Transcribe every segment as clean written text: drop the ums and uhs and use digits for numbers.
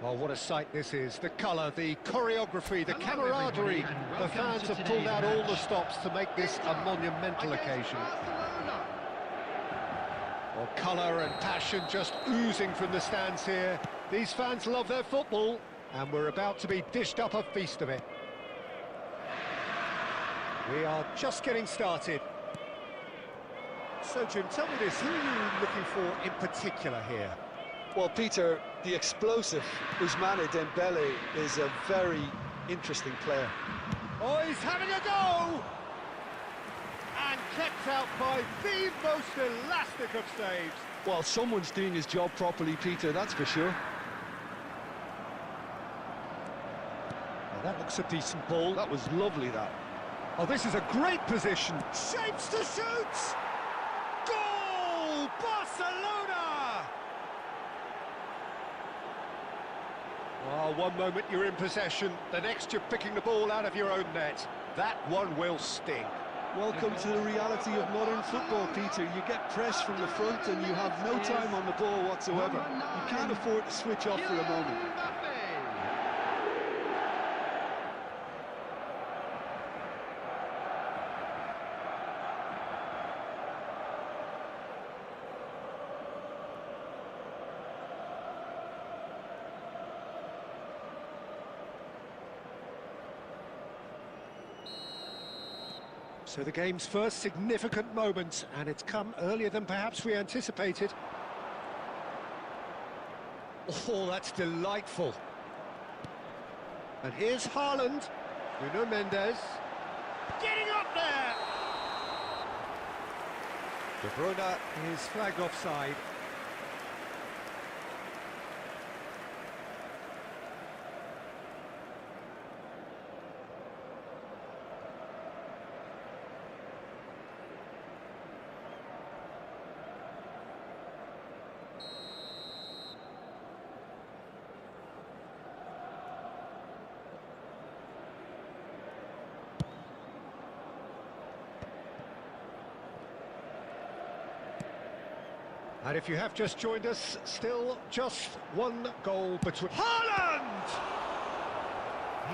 Oh, what a sight this is. The colour, the choreography, the camaraderie. The fans have pulled out all the stops to make this a monumental occasion. Well, colour and passion just oozing from the stands here. These fans love their football, and we're about to be dished up a feast of it. We are just getting started. So, Jim, tell me this, who are you looking for in particular here? Well, Peter, the explosive Ousmane Dembele is a very interesting player. Oh, he's having a go! And kept out by the most elastic of saves. Well, someone's doing his job properly, Peter, that's for sure. Well, that looks a decent ball. That was lovely, that. Oh, this is a great position. Shapes to shoot! Goal! Barcelona! Oh, one moment you're in possession, the next you're picking the ball out of your own net. That one will sting. Welcome to the reality of modern football, Peter. You get pressed from the front and you have no time on the ball whatsoever. You can't afford to switch off for a moment. So the game's first significant moment, and it's come earlier than perhaps we anticipated. Oh, that's delightful. And here's Haaland. Nuno Mendes. Getting up there! De Bruyne is flagged offside. And if you have just joined us, still just one goal between... Haaland!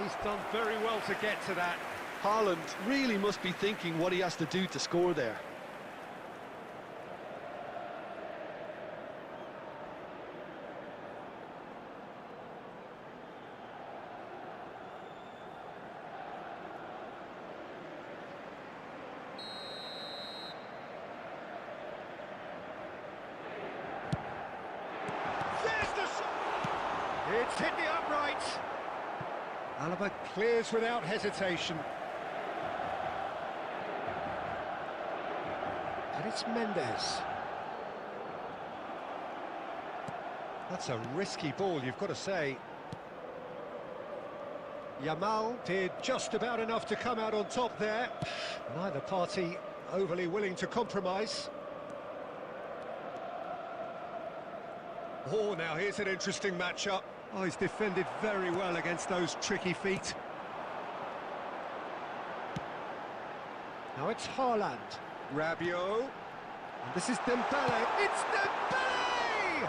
He's done very well to get to that. Haaland really must be thinking what he has to do to score there. It's hit the upright. Alaba clears without hesitation. And it's Mendes. That's a risky ball, you've got to say. Yamal did just about enough to come out on top there. Neither party overly willing to compromise. Oh, now here's an interesting matchup. Oh, he's defended very well against those tricky feet. Now it's Haaland. Rabiot. And this is Dembele. It's Dembele!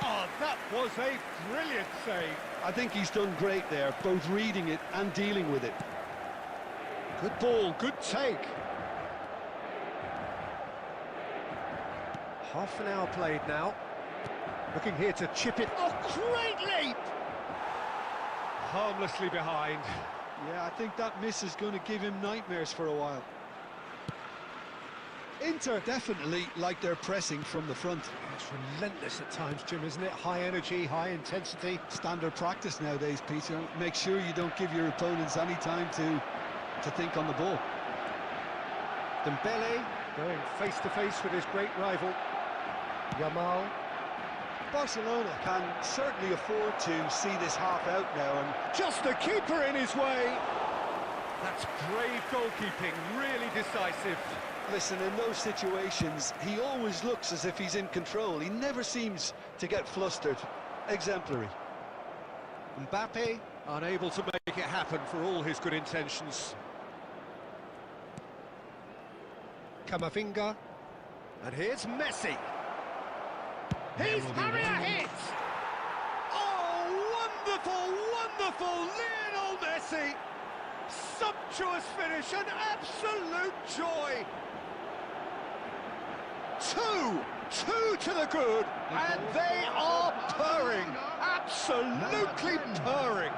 Oh, that was a brilliant save. I think he's done great there, both reading it and dealing with it. Good ball, good take. Half an hour played now. Looking here to chip it. Oh, great leap! Harmlessly behind. Yeah, I think that miss is going to give him nightmares for a while. Inter definitely like they're pressing from the front. It's relentless at times, Jim, isn't it? High energy, high intensity. Standard practice nowadays, Peter. Make sure you don't give your opponents any time to think on the ball. Dembele going face-to-face with his great rival. Yamal. Barcelona can certainly afford to see this half out now, and just the keeper in his way. That's brave goalkeeping, really decisive. Listen, in those situations, he always looks as if he's in control. He never seems to get flustered. Exemplary. Mbappe unable to make it happen for all his good intentions. Camavinga. And here's Messi. He's having a hit! Wonderful, wonderful Lionel Messi! Sumptuous finish, an absolute joy! Two to the good, and they are purring, absolutely purring.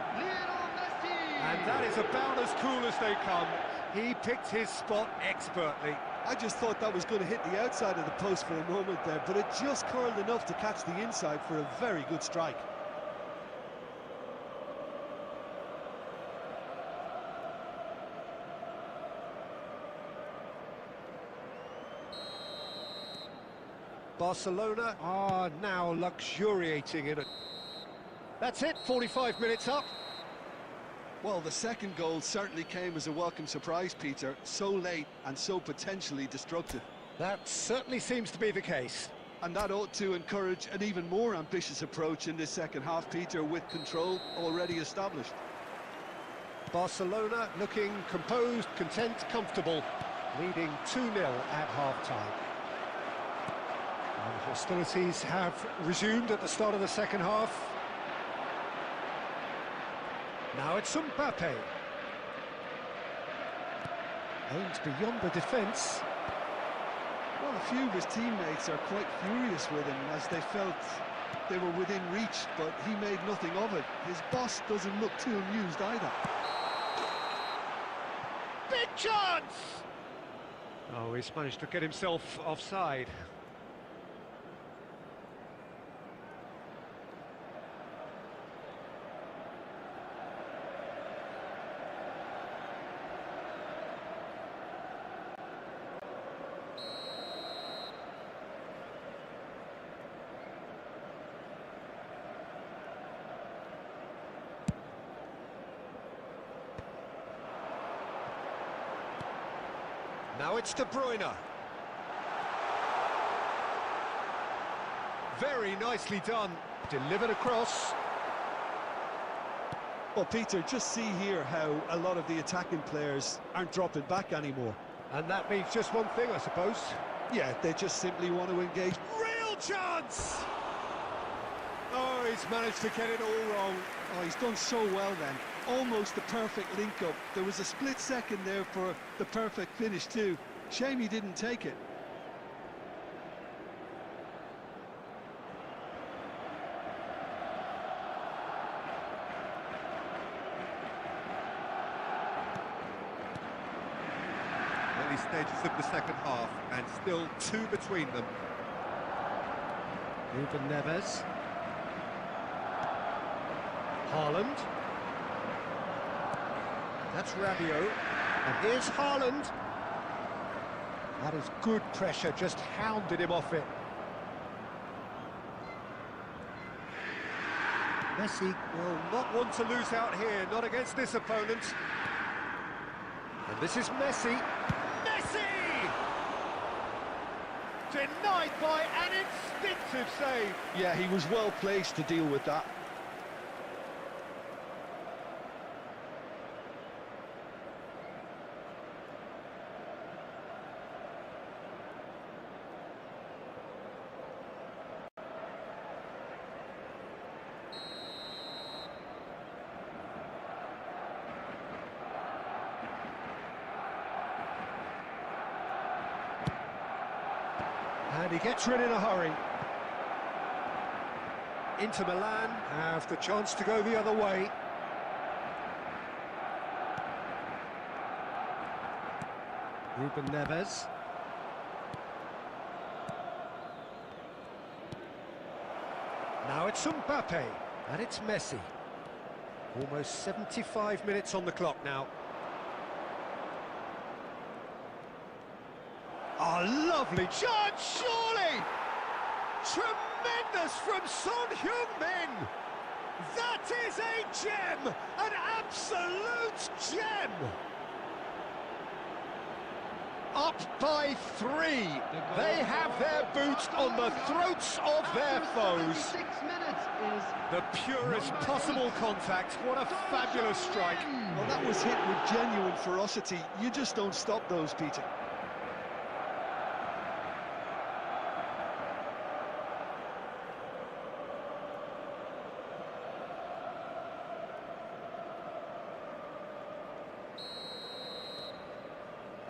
And that is about as cool as they come. He picked his spot expertly. I just thought that was going to hit the outside of the post for a moment there, but it just curled enough to catch the inside for a very good strike. Barcelona are now luxuriating in it. That's it, 45 minutes up. Well, the second goal certainly came as a welcome surprise, Peter. So late and so potentially destructive. That certainly seems to be the case. And that ought to encourage an even more ambitious approach in this second half, Peter, with control already established. Barcelona looking composed, content, comfortable, leading 2-0 at half-time. And hostilities have resumed at the start of the second half. Now it's Mbappe. Aims beyond the defence. Well, a few of his teammates are quite furious with him as they felt they were within reach, but he made nothing of it. His boss doesn't look too amused either. Big chance! Oh, he's managed to get himself offside. Now it's De Bruyne. Very nicely done. Delivered across. Well, Peter, just see here how a lot of the attacking players aren't dropping back anymore. And that means just one thing, I suppose. Yeah, they just simply want to engage. Real chance! Oh, he's managed to get it all wrong. Oh, he's done so well then. Almost the perfect link-up. There was a split second there for the perfect finish too. Shame he didn't take it. Early stages of the second half, and still 2 between them. Ruben Neves. Haaland. That's Rabiot. And here's Haaland. That is good pressure, just hounded him off it. Messi will not want to lose out here, not against this opponent. And this is Messi. Messi! Denied by an instinctive save. Yeah, he was well placed to deal with that. And he gets rid in a hurry. Inter Milan have the chance to go the other way. Ruben Neves. Now it's Mbappe, and it's Messi. Almost 75 minutes on the clock now. Oh, lovely chance, surely! Tremendous from Son Heung-min! That is a gem! An absolute gem! Up by 3. They have their boots on the throats of their foes. The purest possible contact. What a fabulous strike. Well, that was hit with genuine ferocity. You just don't stop those, Peter.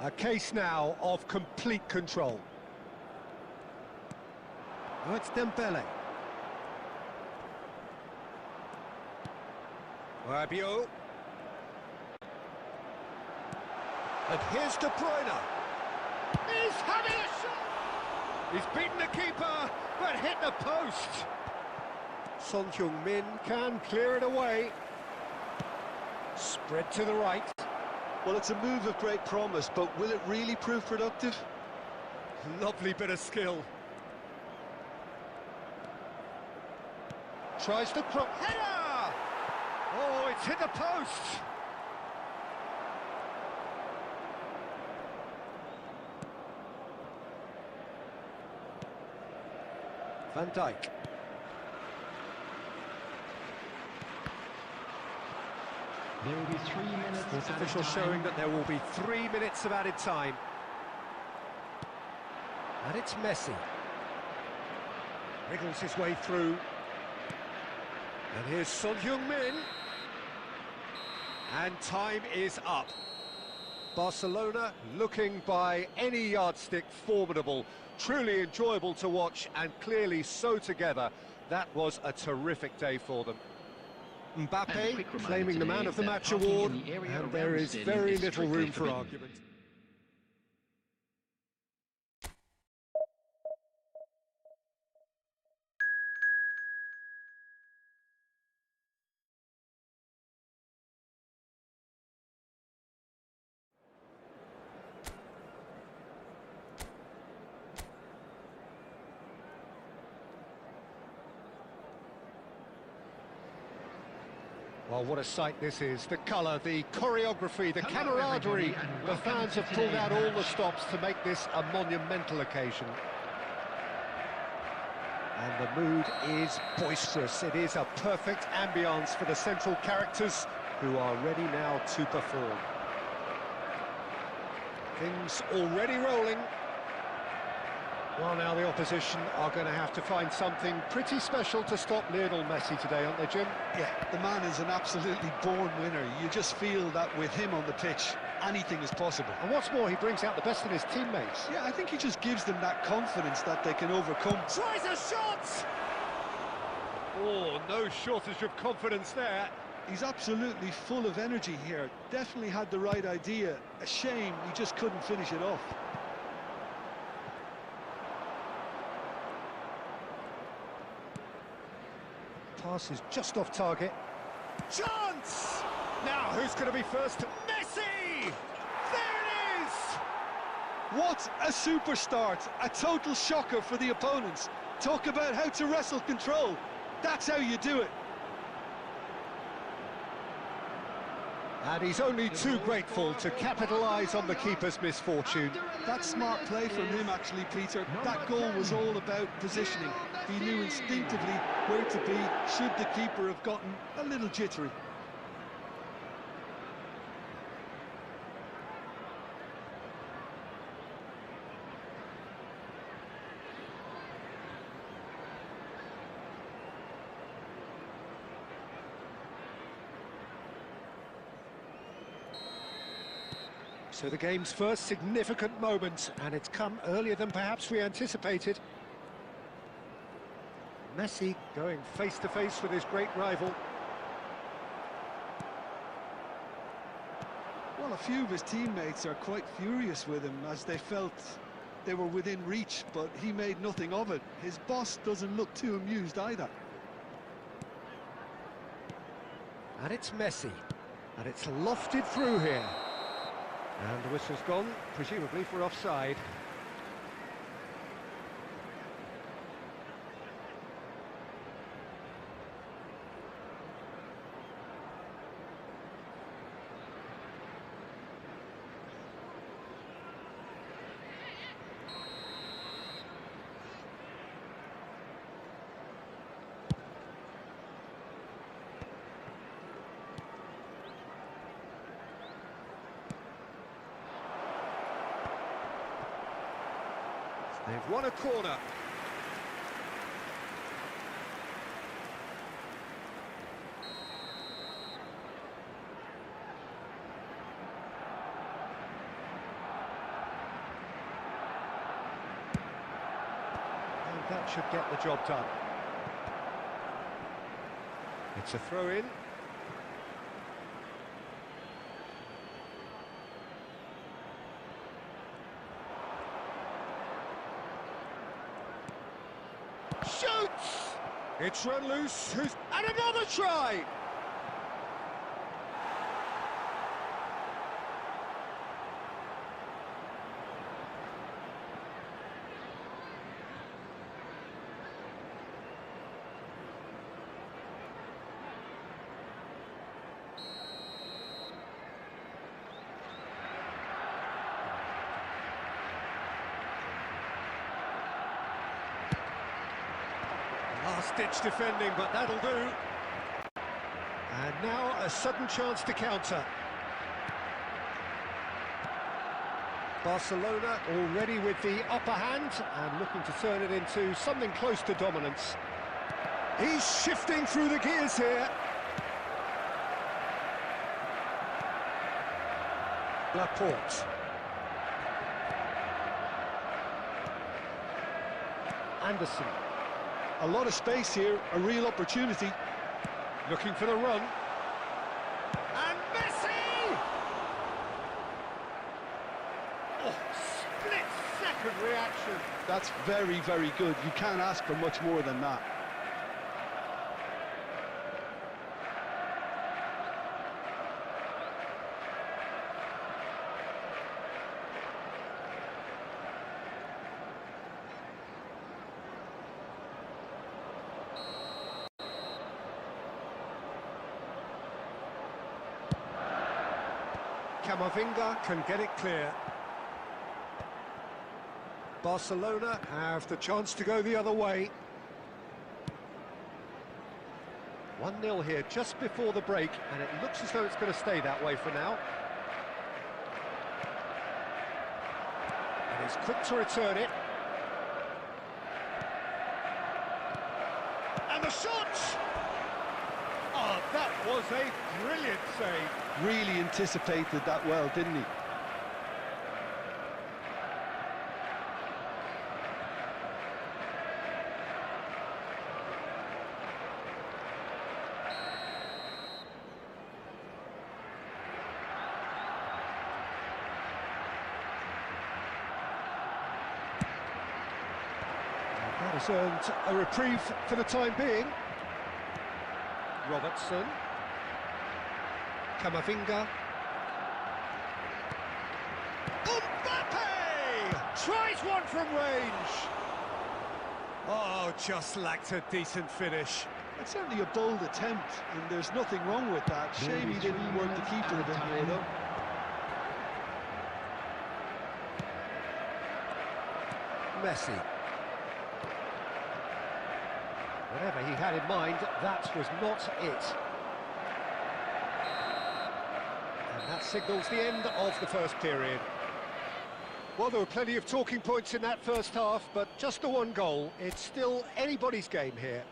A case now of complete control. Oh, it's Dembele. Rabiot. And here's De Bruyne. He's having a shot! He's beaten the keeper, but hit the post. Son Heung-min can clear it away. Spread to the right. Well, it's a move of great promise, but will it really prove productive? Lovely bit of skill. Tries to cross. Header! Oh, it's hit the post. Van Dijk. There will be 3 minutes. Fourth official showing that there will be 3 minutes of added time. And it's Messi. Wriggles his way through. And here's Son Heung-min. And time is up. Barcelona looking by any yardstick formidable. Truly enjoyable to watch and clearly so together. That was a terrific day for them. Mbappe claiming the man of the match award, and there is very little room for argument. Well, what a sight this is. The colour, the choreography, the camaraderie. The fans have pulled out all the stops to make this a monumental occasion. And the mood is boisterous. It is a perfect ambience for the central characters who are ready now to perform. Things already rolling. Well, now the opposition are going to have to find something pretty special to stop Lionel Messi today, aren't they, Jim? Yeah, the man is an absolutely born winner. You just feel that with him on the pitch, anything is possible. And what's more, he brings out the best in his teammates. Yeah, I think he just gives them that confidence that they can overcome. Tries a shot! Oh, no shortage of confidence there. He's absolutely full of energy here. Definitely had the right idea. A shame he just couldn't finish it off. Pass is just off target. Chance! Now, who's going to be first? Messi! There it is! What a super start! A total shocker for the opponents. Talk about how to wrestle control. That's how you do it. And he's only too grateful to capitalise on the keeper's misfortune. That's smart play from him, actually, Peter. That goal was all about positioning. He knew instinctively where to be should the keeper have gotten a little jittery. So the game's first significant moment, and it's come earlier than perhaps we anticipated. Messi going face-to-face with his great rival. Well, a few of his teammates are quite furious with him as they felt they were within reach, but he made nothing of it. His boss doesn't look too amused either. And it's Messi, and it's lofted through here. And the whistle's gone, presumably for offside. They've won a corner. That should get the job done. It's a throw-in. Shoots! It's run loose. And another try! Last-ditch defending, but that'll do. And now a sudden chance to counter. Barcelona already with the upper hand and looking to turn it into something close to dominance. He's shifting through the gears here. Laporte. Anderson. A lot of space here, a real opportunity. Looking for the run. And Messi! Oh, split-second reaction. That's very, very good. You can't ask for much more than that. Camavinga can get it clear. Barcelona have the chance to go the other way. 1-0 here just before the break, and it looks as though it's going to stay that way for now. And he's quick to return it. And the shot! Oh, that was a brilliant save. Really anticipated that well, didn't he? That has earned a reprieve for the time being. Robertson. Camavinga. Mbappe! Tries one from range. Oh, just lacked a decent finish. It's certainly a bold attempt, and there's nothing wrong with that. Shame he didn't work the keeper a bit more, though. Messi. Whatever he had in mind, that was not it. And that signals the end of the first period. Well, there were plenty of talking points in that first half, but just the one goal. It's still anybody's game here.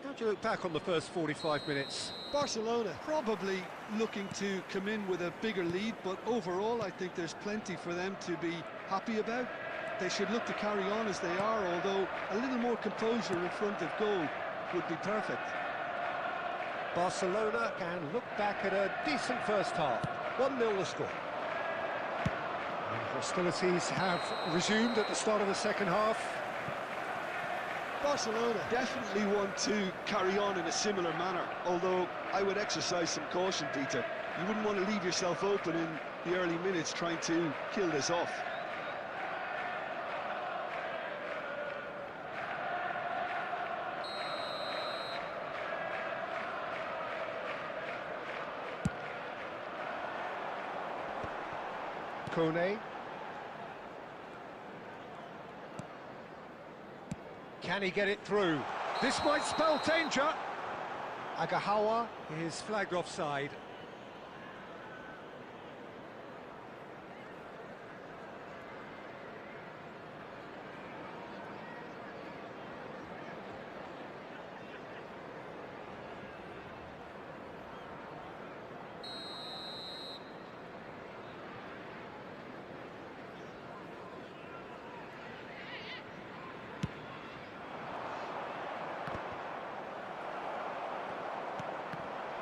How do you look back on the first 45 minutes? Barcelona probably looking to come in with a bigger lead, but overall I think there's plenty for them to be happy about. They should look to carry on as they are, although a little more composure in front of goal would be perfect. Barcelona can look back at a decent first half. 1-0 the score. And hostilities have resumed at the start of the second half. Barcelona definitely want to carry on in a similar manner, although I would exercise some caution, Peter. You wouldn't want to leave yourself open in the early minutes trying to kill this off. Kone. Can he get it through? This might spell danger. Agahawa is flagged offside.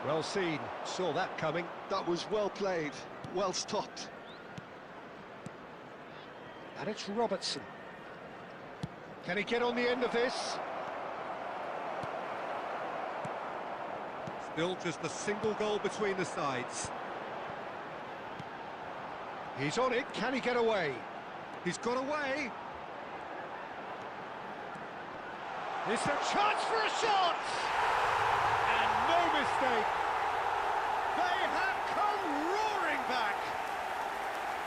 Well seen, saw that coming. That was well played, well stopped. And it's Robertson. Can he get on the end of this? Still just a single goal between the sides. He's on it, can he get away? He's got away. It's a chance for a shot! And no mistake. They have come roaring back.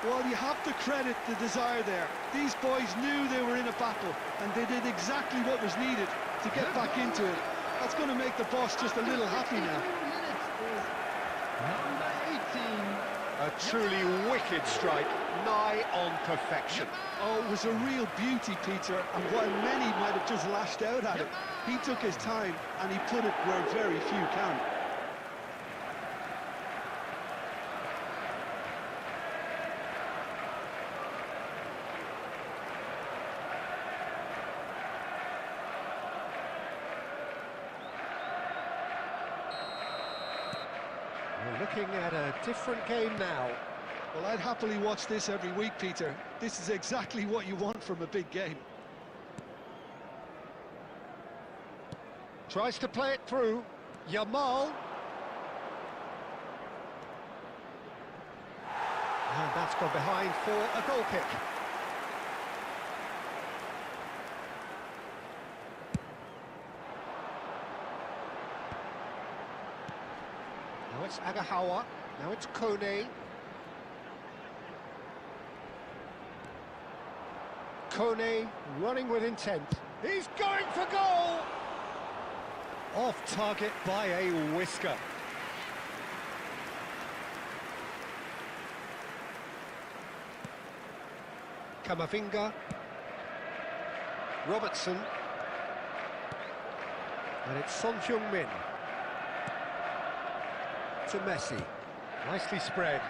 Well, you have to credit the desire there. These boys knew they were in a battle, and they did exactly what was needed to get back into it. That's going to make the boss just a little happy now. Number 18. A truly wicked strike, nigh on perfection. Oh, it was a real beauty, Peter, and while many might have just lashed out at it, he took his time and he put it where very few can. We're looking at a different game now. Well, I'd happily watch this every week, Peter. This is exactly what you want from a big game. Tries to play it through. Yamal. And that's gone behind for a goal kick. Now it's Agahawa. Now it's Kone. Kone running with intent. He's going for goal! Off target by a whisker. Kamavinga. Robertson. And it's Son Heung-min. To Messi. Nicely spread.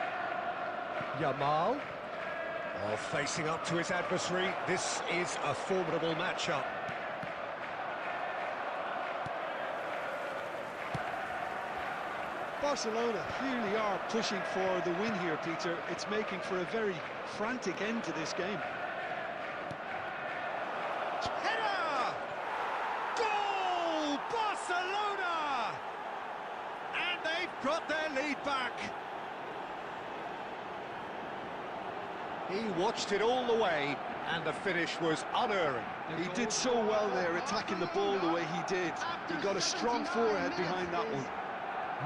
Yamal. Oh, facing up to his adversary. This is a formidable matchup. Barcelona clearly are pushing for the win here, Peter. It's making for a very frantic end to this game. Header! Goal! Barcelona! And they've got their lead back. He watched it all the way, and the finish was unerring. He did so well there, attacking the ball the way he did. He got a strong forehead behind that one.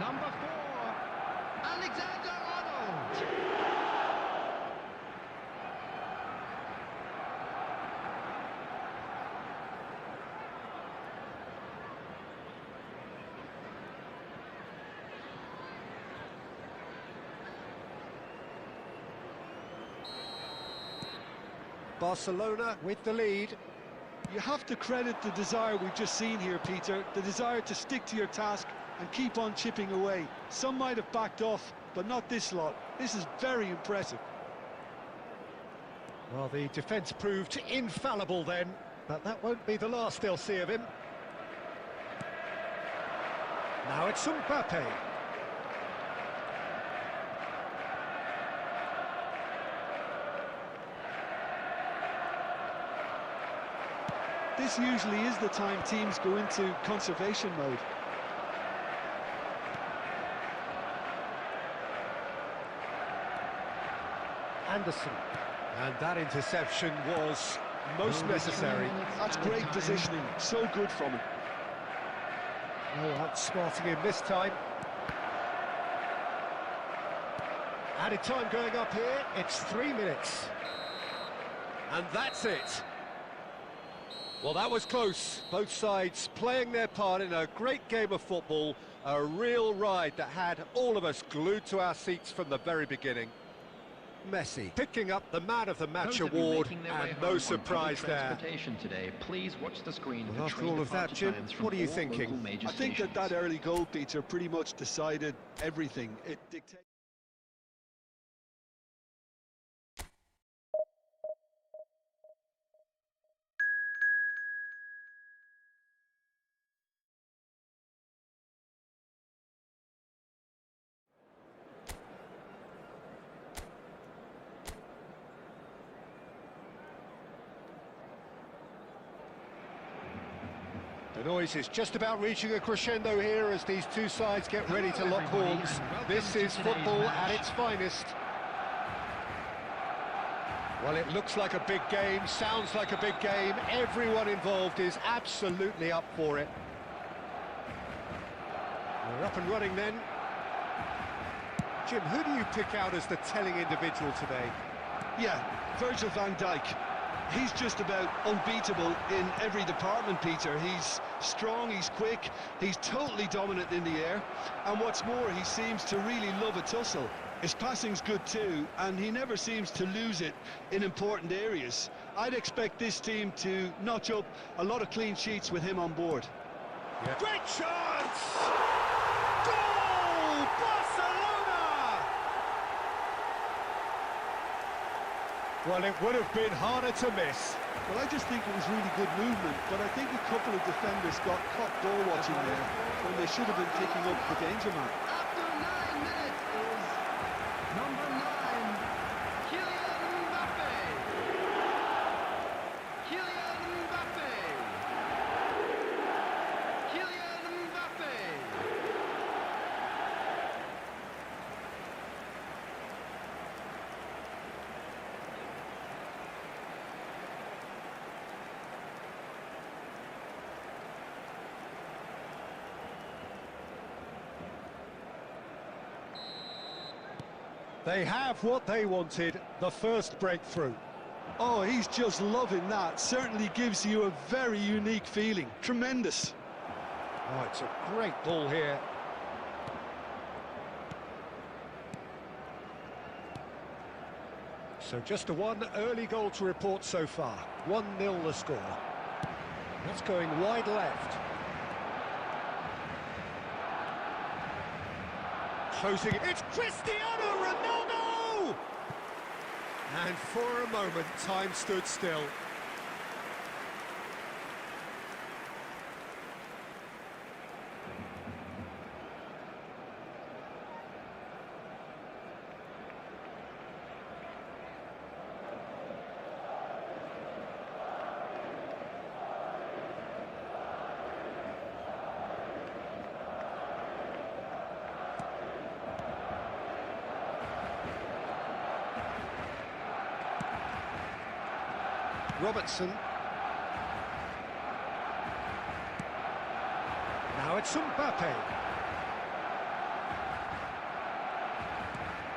Number 4. Alexander-Arnold. Barcelona with the lead. You have to credit the desire we've just seen here, Peter. The desire to stick to your task and keep on chipping away. Some might have backed off, but not this lot. This is very impressive. Well, the defence proved infallible then, but that won't be the last they'll see of him. Now it's Mbappe. This usually is the time teams go into conservation mode. Anderson. And that interception was most necessary. That's great positioning, so good from him. No outsmarting him this time. Added time going up here, it's 3 minutes. And that's it. Well, that was close. Both sides playing their part in a great game of football. A real ride that had all of us glued to our seats from the very beginning. Messi picking up the Man of the Match award, and no surprise there. Today, please watch the screen. Well, after all of that, Jim, what are you thinking? I think that early goal, Peter, pretty much decided everything. It dictated. The noise is just about reaching a crescendo here as these two sides get ready to lock horns. This is football at its finest. Well, it looks like a big game, sounds like a big game. Everyone involved is absolutely up for it. We're up and running then. Jim, who do you pick out as the telling individual today? Yeah, Virgil van Dijk. He's just about unbeatable in every department, Peter. He's strong, he's quick, he's totally dominant in the air. And what's more, he seems to really love a tussle. His passing's good too, and he never seems to lose it in important areas. I'd expect this team to notch up a lot of clean sheets with him on board. Yeah. Great chance! Goal! Barcelona! Well, it would have been harder to miss. Well, I just think it was really good movement, but I think a couple of defenders got caught ball watching there when they should have been picking up the danger man. After 9 minutes is number 9, Kylian Mbappe. Kylian Mbappe. Kylian Mbappe. They have what they wanted, the first breakthrough. Oh, he's just loving that. Certainly gives you a very unique feeling. Tremendous. Oh, it's a great ball here. So just a one early goal to report so far. 1-0 the score. That's going wide left. Closing it. It's Cristiano Ronaldo! And for a moment, time stood still. Robertson. Now it's Mbappe.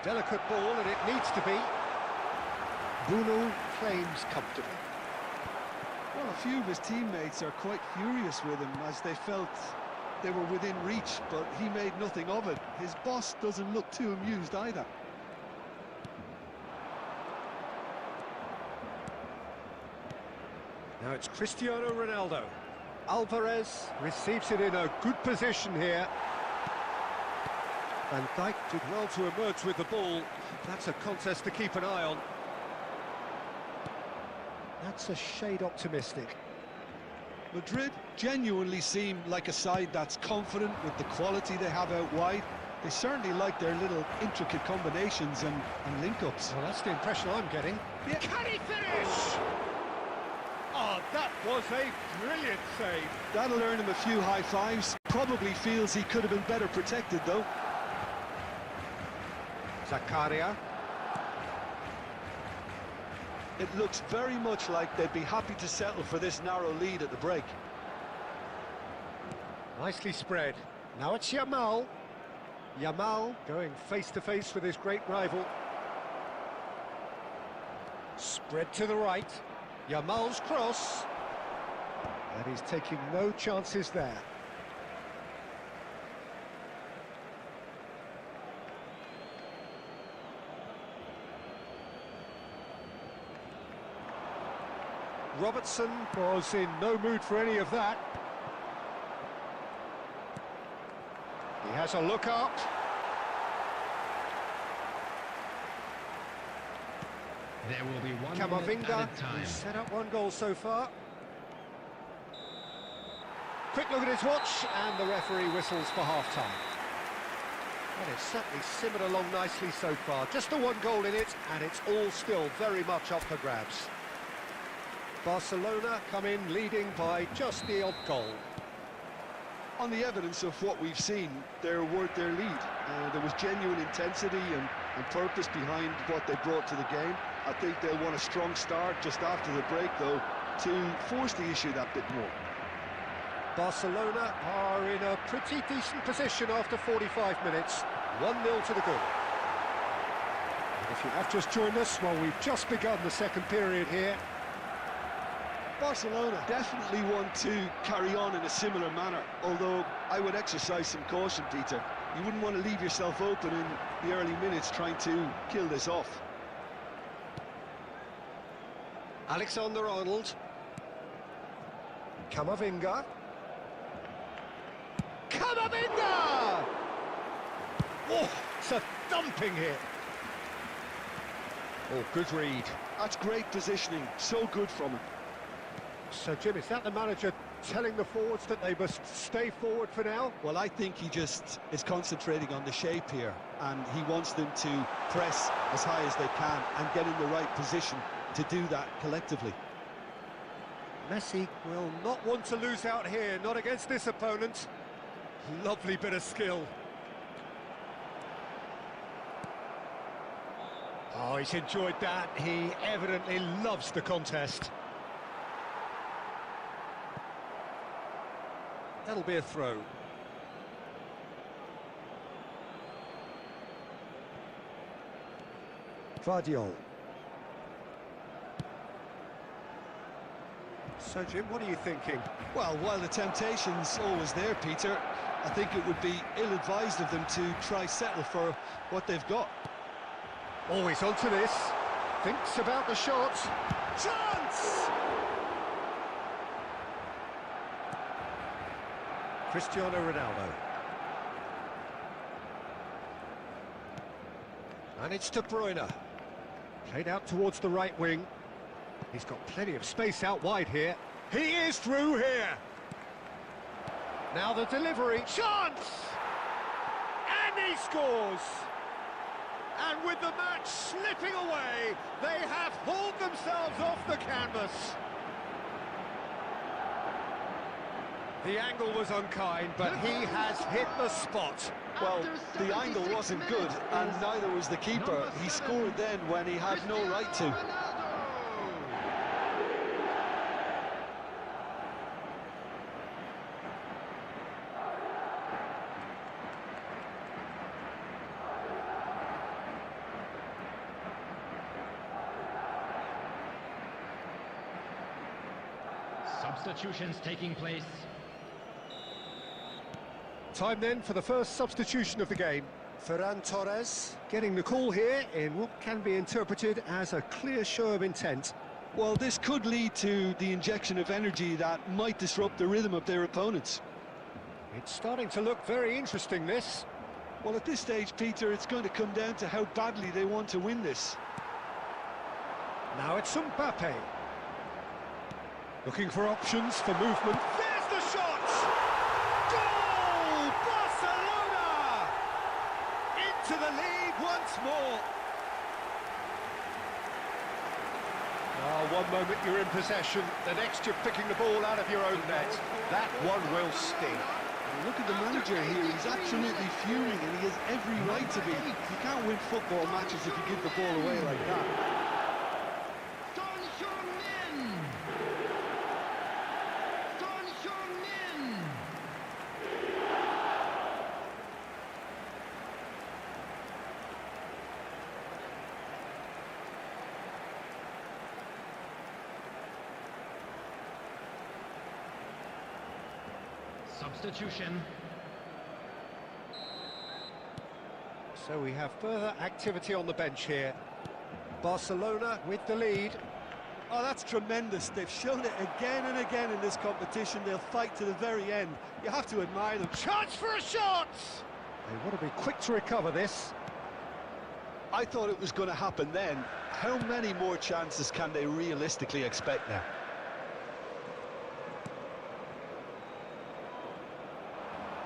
Delicate ball, and it needs to be. Bruno claims comfortably. Well, a few of his teammates are quite furious with him as they felt they were within reach, but he made nothing of it. His boss doesn't look too amused either. Now it's Cristiano Ronaldo. Alvarez receives it in a good position here. Van Dijk did well to emerge with the ball. That's a contest to keep an eye on. That's a shade optimistic. Madrid genuinely seem like a side that's confident with the quality they have out wide. They certainly like their little intricate combinations and link-ups. Well, that's the impression I'm getting. Yeah. Can he finish? Oh, that was a brilliant save. That'll earn him a few high fives. Probably feels he could have been better protected, though. Zakaria. It looks very much like they'd be happy to settle for this narrow lead at the break. Nicely spread. Now it's Yamal. Yamal going face-to-face with his great rival. Spread to the right. Yamal's cross. And he's taking no chances there. Robertson was in no mood for any of that. He has a look up. There will be 1 minute Camavinga, added time. who's set up 1 goal so far. Quick look at his watch, and the referee whistles for half-time. Well, it's certainly simmered along nicely so far. Just the 1 goal in it, and it's all still very much up for grabs. Barcelona come in leading by just the odd goal. On the evidence of what we've seen, they're worth their lead. There was genuine intensity and purpose behind what they brought to the game. I think they'll want a strong start just after the break, though, to force the issue that bit more. Barcelona are in a pretty decent position after 45 minutes. 1-0 to the good. If you have just joined us, well, we've just begun the second period here. Barcelona definitely want to carry on in a similar manner, although I would exercise some caution, Peter. You wouldn't want to leave yourself open in the early minutes trying to kill this off. Alexander-Arnold. Camavinga. Camavinga! Oh, it's a thumping hit. Oh, good read. That's great positioning, so good from him. So, Jim, is that the manager telling the forwards that they must stay forward for now? Well, I think he just is concentrating on the shape here, and he wants them to press as high as they can and get in the right position to do that collectively. Messi will not want to lose out here, not against this opponent. Lovely bit of skill. Oh, he's enjoyed that. He evidently loves the contest. That'll be a throw. Vardiol. So, Jim, what are you thinking? Well, while the temptation's always there, Peter, I think it would be ill-advised of them to try settle for what they've got. Always onto this. Thinks about the shot. Chance! Cristiano Ronaldo. And it's De Bruyne. Played out towards the right wing. He's got plenty of space out wide here. He is through here. Now the delivery. Chance! And he scores! And with the match slipping away, they have hauled themselves off the canvas. The angle was unkind, but he has hit the spot. Well, the angle wasn't good, and neither was the keeper. He scored then when he had no right to. Substitutions taking place. Time then for the first substitution of the game. Ferran Torres getting the call here in what can be interpreted as a clear show of intent. Well, this could lead to the injection of energy that might disrupt the rhythm of their opponents. It's starting to look very interesting, this. Well, at this stage, Peter, it's going to come down to how badly they want to win this. Now it's Mbappe. Looking for options for movement. There's the shot! Goal! Barcelona! Into the lead once more. One moment you're in possession, the next you're picking the ball out of your own net. That one will sting. Look at the manager here, he's absolutely fuming, and he has every right to be. You can't win football matches if you give the ball away like that. Substitution. So we have further activity on the bench here. Barcelona with the lead. Oh, that's tremendous. They've shown it again and again in this competition. They'll fight to the very end. You have to admire them. Chance for a shot! They want to be quick to recover this. I thought it was going to happen then. How many more chances can they realistically expect now?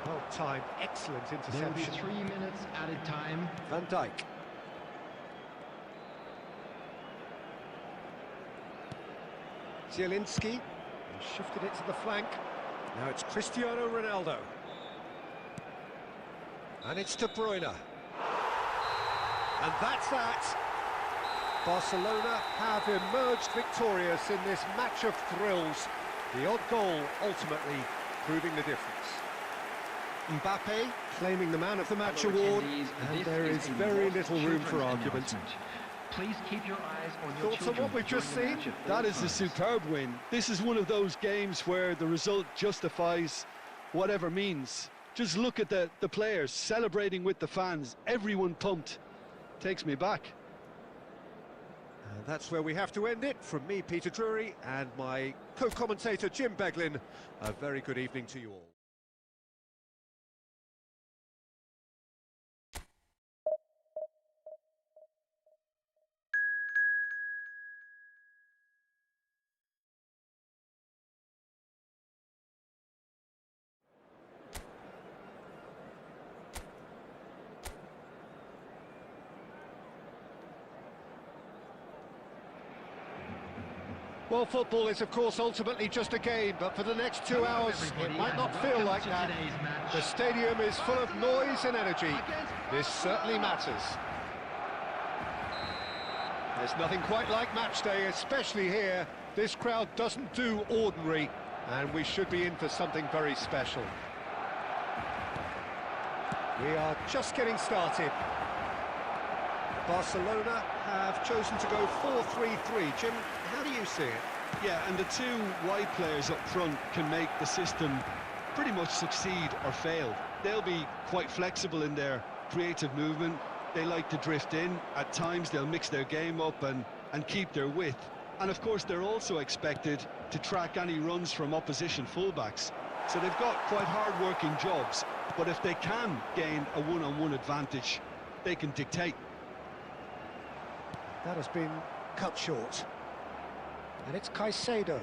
Well timed, excellent There will be interception. 3 minutes added time. Van Dijk. Zielinski. He shifted it to the flank. Now it's Cristiano Ronaldo. And it's De Bruyne. And that's that. Barcelona have emerged victorious in this match of thrills. The odd goal ultimately proving the difference. Mbappe claiming the Man of the Match award, and there is very little room for argument. Please keep your eyes on your Thoughts on what we've just seen? That is a superb win. This is one of those games where the result justifies whatever means. Just look at the players celebrating with the fans. Everyone pumped. Takes me back. And that's where we have to end it. From me, Peter Drury, and my co-commentator, Jim Beglin. A very good evening to you all. Well, football is, of course, ultimately just a game, but for the next 2 hours, it might not feel like that. The stadium is full of noise and energy. This certainly matters. There's nothing quite like match day, especially here. This crowd doesn't do ordinary, and we should be in for something very special. We are just getting started. Barcelona have chosen to go 4-3-3. Jim, how do you see it? Yeah, and the two wide players up front can make the system pretty much succeed or fail. They'll be quite flexible in their creative movement. They like to drift in. At times they'll mix their game up and keep their width. And of course they're also expected to track any runs from opposition fullbacks. So they've got quite hard-working jobs. But if they can gain a one-on-one advantage, they can dictate. That has been cut short. And it's Caicedo.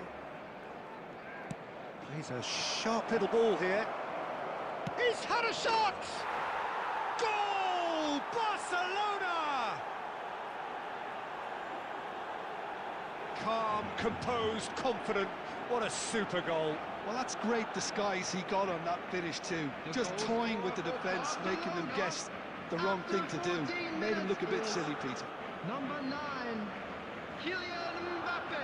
Plays a sharp little ball here. He's had a shot! Goal! Barcelona! Calm, composed, confident. What a super goal. Well, that's great disguise he got on that finish too. Just toying with the defence, making them guess the wrong thing to do. Made him look a bit silly, Peter. Number 9, Kylian Mbappe.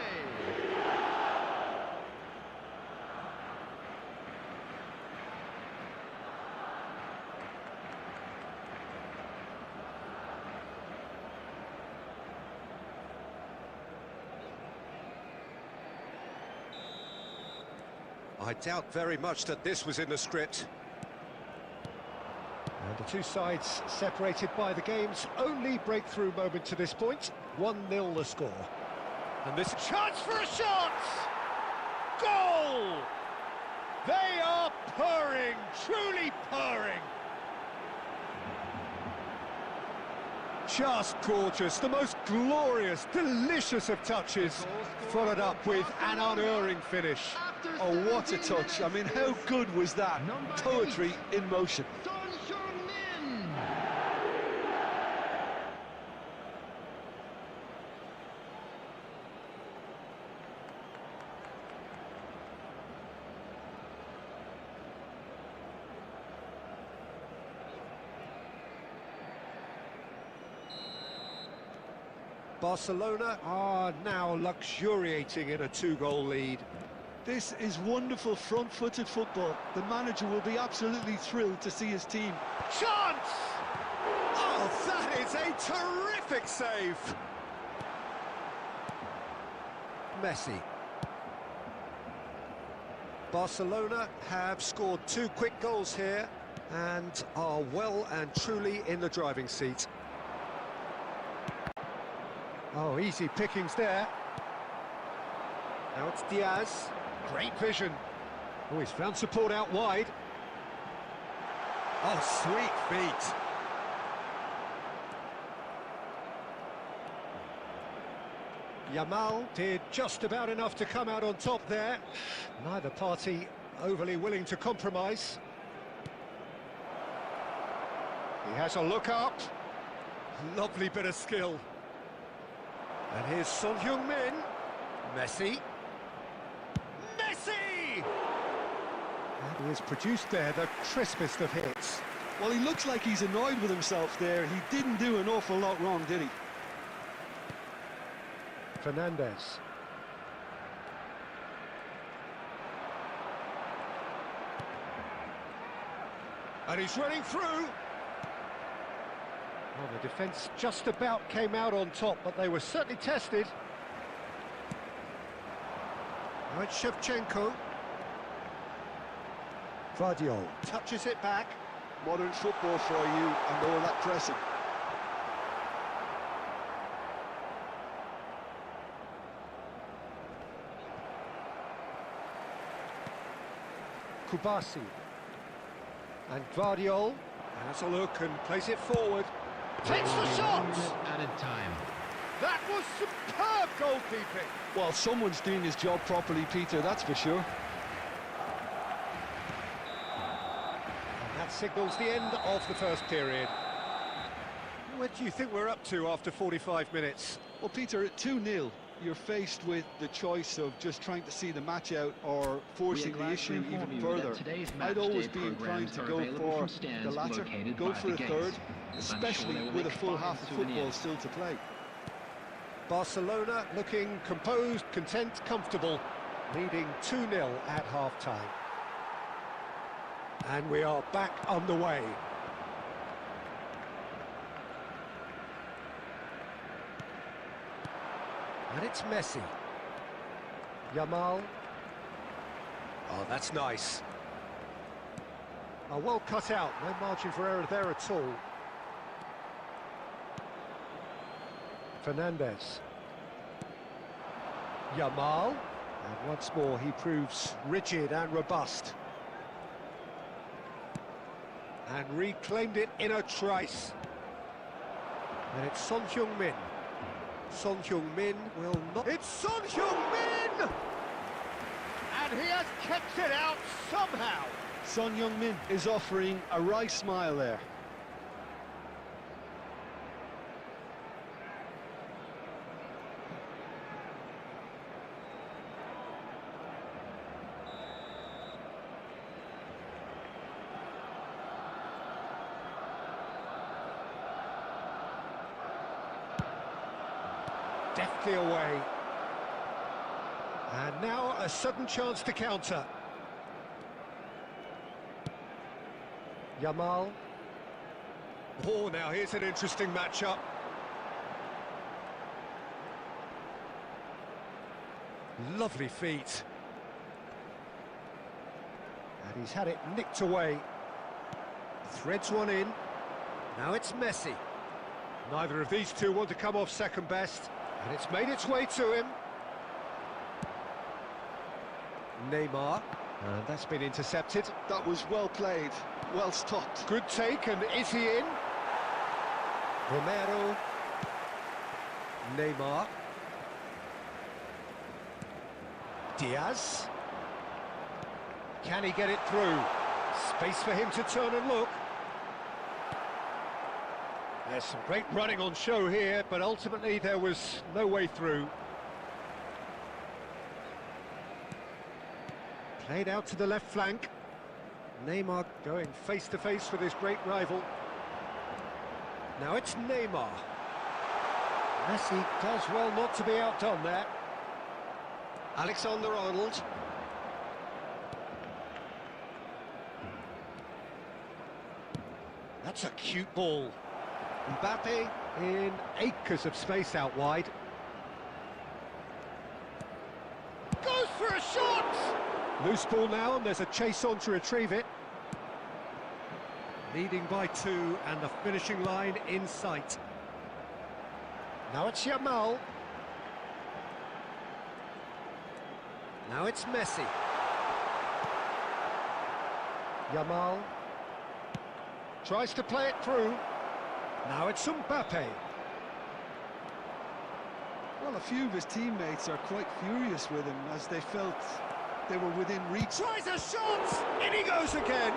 I doubt very much that this was in the script. And the two sides separated by the game's only breakthrough moment to this point. 1-0 the score. And this chance for a shot! Goal! They are purring, truly purring. Just gorgeous, the most glorious, delicious of touches, followed up with an unerring finish. Oh, what a touch. I mean, how good was that? Poetry in motion. Barcelona are now luxuriating in a 2-goal lead. This is wonderful front-footed football. The manager will be absolutely thrilled to see his team. Chance! Oh, that is a terrific save! Messi. Barcelona have scored 2 quick goals here and are well and truly in the driving seat. Oh, easy pickings there. Now it's Diaz. Great vision. Oh, he's found support out wide. Oh, sweet feet. Yamal did just about enough to come out on top there. Neither party overly willing to compromise. He has a look up. Lovely bit of skill. And here's Son Heung-min. Messi. Messi! He has produced there the crispest of hits. Well, he looks like he's annoyed with himself there. He didn't do an awful lot wrong, did he? Fernandez. And he's running through. Well, the defence just about came out on top, but they were certainly tested. Now it's Shevchenko. Vardiol touches it back. Modern football for you and all that pressing. Kubasi. And Vardiol has a look and plays it forward. Takes the shot! Added time. That was superb goalkeeping. Well, someone's doing his job properly, Peter, that's for sure. And that signals the end of the first period. What do you think we're up to after 45 minutes? Well, Peter, at 2-0, you're faced with the choice of just trying to see the match out or forcing the issue even further. I'd always be inclined to go for the latter, go for a third, especially with a full half of football still to play. Barcelona looking composed, content, comfortable, leading 2-0 at half-time. And we are back underway. And it's Messi. Yamal. Oh, that's nice. Oh, well cut out. No margin for error there at all. Fernandez. Yamal. And once more he proves rigid and robust. And reclaimed it in a trice. And it's Son Heung-min. Son Heung-min will not... It's Son Heung-min! And he has kept it out somehow. Son Heung-min is offering a wry smile there. Deftly away. And now a sudden chance to counter. Yamal. Oh, now here's an interesting matchup. Lovely feet. And he's had it nicked away. Threads one in. Now it's Messi. Neither of these two want to come off second best. And it's made its way to him. Neymar. And that's been intercepted. That was well played, well stopped. Good take, and is he in? Romero. Neymar. Diaz. Can he get it through? Space for him to turn and look. There's some great running on show here, but ultimately there was no way through. Played out to the left flank. Neymar going face-to-face with his great rival. Now it's Neymar. Messi does well not to be outdone there. Alexander-Arnold. That's a cute ball. Mbappe in acres of space out wide. Goes for a shot! Loose ball now, and there's a chase on to retrieve it. Leading by 2, and the finishing line in sight. Now it's Yamal. Now it's Messi. Yamal tries to play it through. Now it's Mbappe. Well, a few of his teammates are quite furious with him as they felt they were within reach. Tries a shot! In he goes again!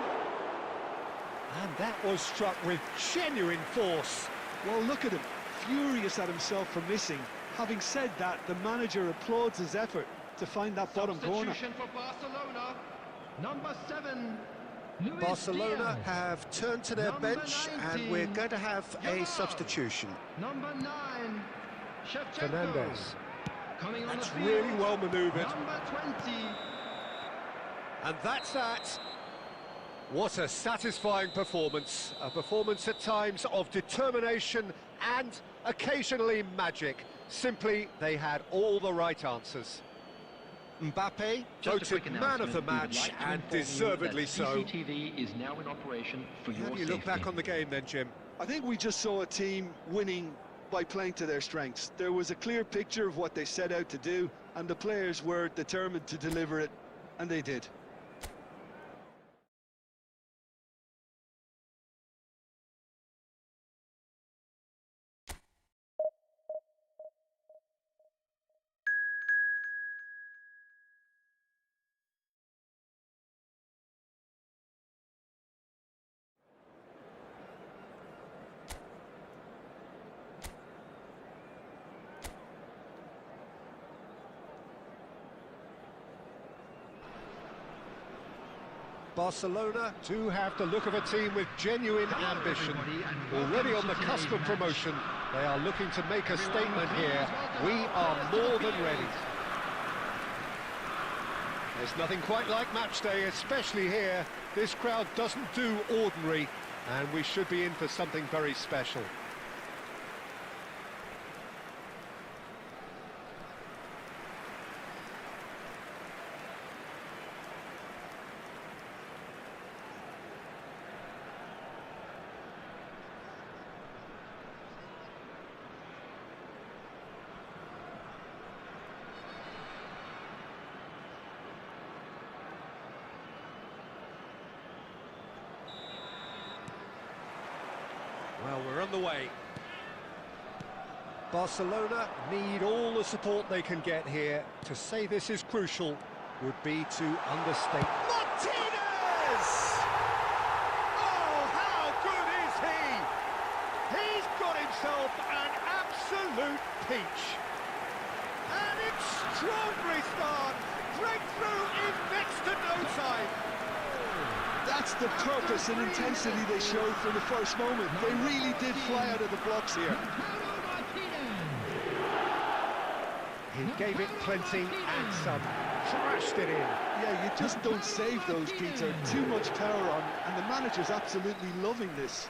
And that was struck with genuine force. Well, look at him, furious at himself for missing. Having said that, the manager applauds his effort to find that bottom corner. Substitution for Barcelona. Number 7, Luis Barcelona Diaz. have turned to their Number bench, 19, and we're going to have a Yamal. substitution. Number 9, Shevchenko. Fernandez. Coming on That's the field. really well manoeuvred. Number 20. And that's that. What a satisfying performance. A performance at times of determination and occasionally magic. Simply, they had all the right answers. Mbappe, voted man of the match, and deservedly so. CCTV is now in operation for your How do you safety. look back on the game then, Jim? I think we just saw a team winning by playing to their strengths. There was a clear picture of what they set out to do, and the players were determined to deliver it, and they did. Barcelona do have the look of a team with genuine ambition. Already on the cusp of promotion, they are looking to make a statement here. We are more than ready. There's nothing quite like match day, especially here. This crowd doesn't do ordinary, and we should be in for something very special. Well, we're on the way. Barcelona need all the support they can get here. To say this is crucial would be to understate. Martinez! Oh, how good is he? He's got himself an absolute peach. An extraordinary start. Breakthrough in next to no time. That's the purpose and intensity they showed from the first moment. They really did fly out of the blocks here. He gave it plenty and some. Thrashed it in. Yeah, you just don't save those, Peter. Too much power on, and the manager's absolutely loving this.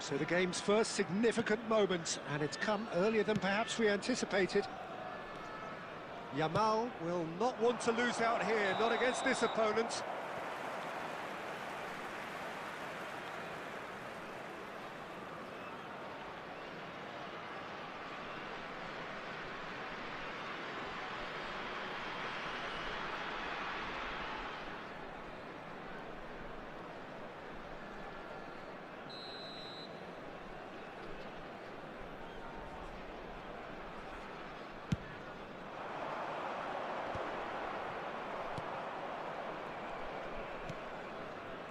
So the game's first significant moment, and it's come earlier than perhaps we anticipated. Yamal will not want to lose out here, not against this opponent.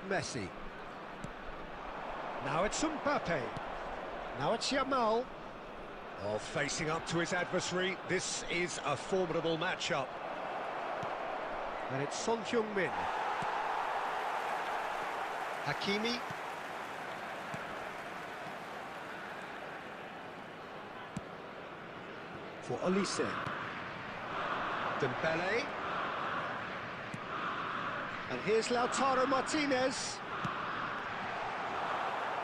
Messi. Now it's Mbappe. Now it's Yamal. Oh, facing up to his adversary. This is a formidable matchup. And it's Son Heung-min. Hakimi. For Olise. Dembele. And here's Lautaro Martinez.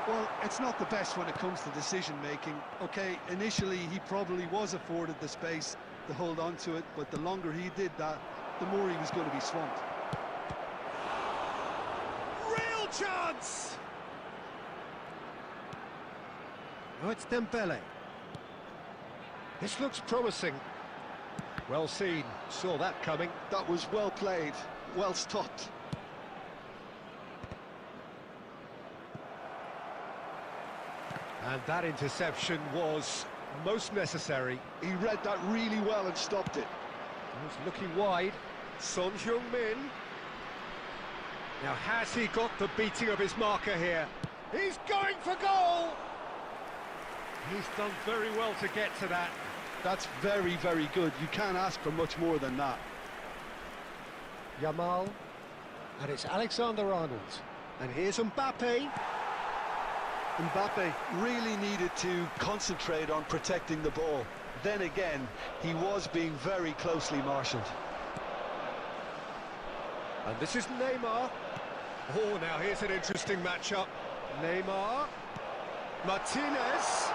Well, it's not the best when it comes to decision-making. Okay, initially he probably was afforded the space to hold on to it, but the longer he did that, the more he was going to be swamped. Real chance! Oh, it's Dembele. This looks promising. Well seen, saw that coming. That was well played, well stopped. And that interception was Most necessary. He read that really well and stopped it. He's looking wide. Son Heung-min. Now, has he got the beating of his marker here? He's going for goal! He's done very well to get to that. That's very, very good. You can't ask for much more than that. Yamal. And it's Alexander-Arnold. And here's Mbappe. Mbappe really needed to concentrate on protecting the ball. Then again, he was being very closely marshalled. And this is Neymar. Oh, now here's an interesting matchup. Neymar. Martinez.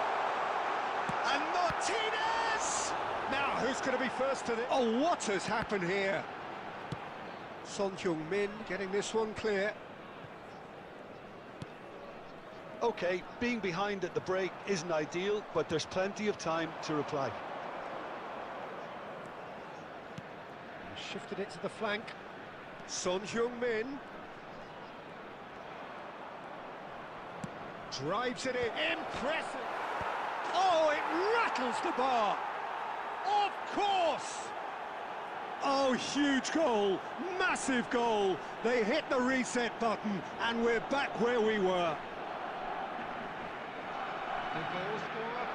And Martinez! Now, who's going to be first to this? Oh, what has happened here? Son Heung-min getting this one clear. Okay, being behind at the break isn't ideal, but there's plenty of time to reply. Shifted it to the flank. Son Heung-min. Drives it in. Impressive. Oh, it rattles the bar. Of course. Oh, huge goal. Massive goal. They hit the reset button, and we're back where we were.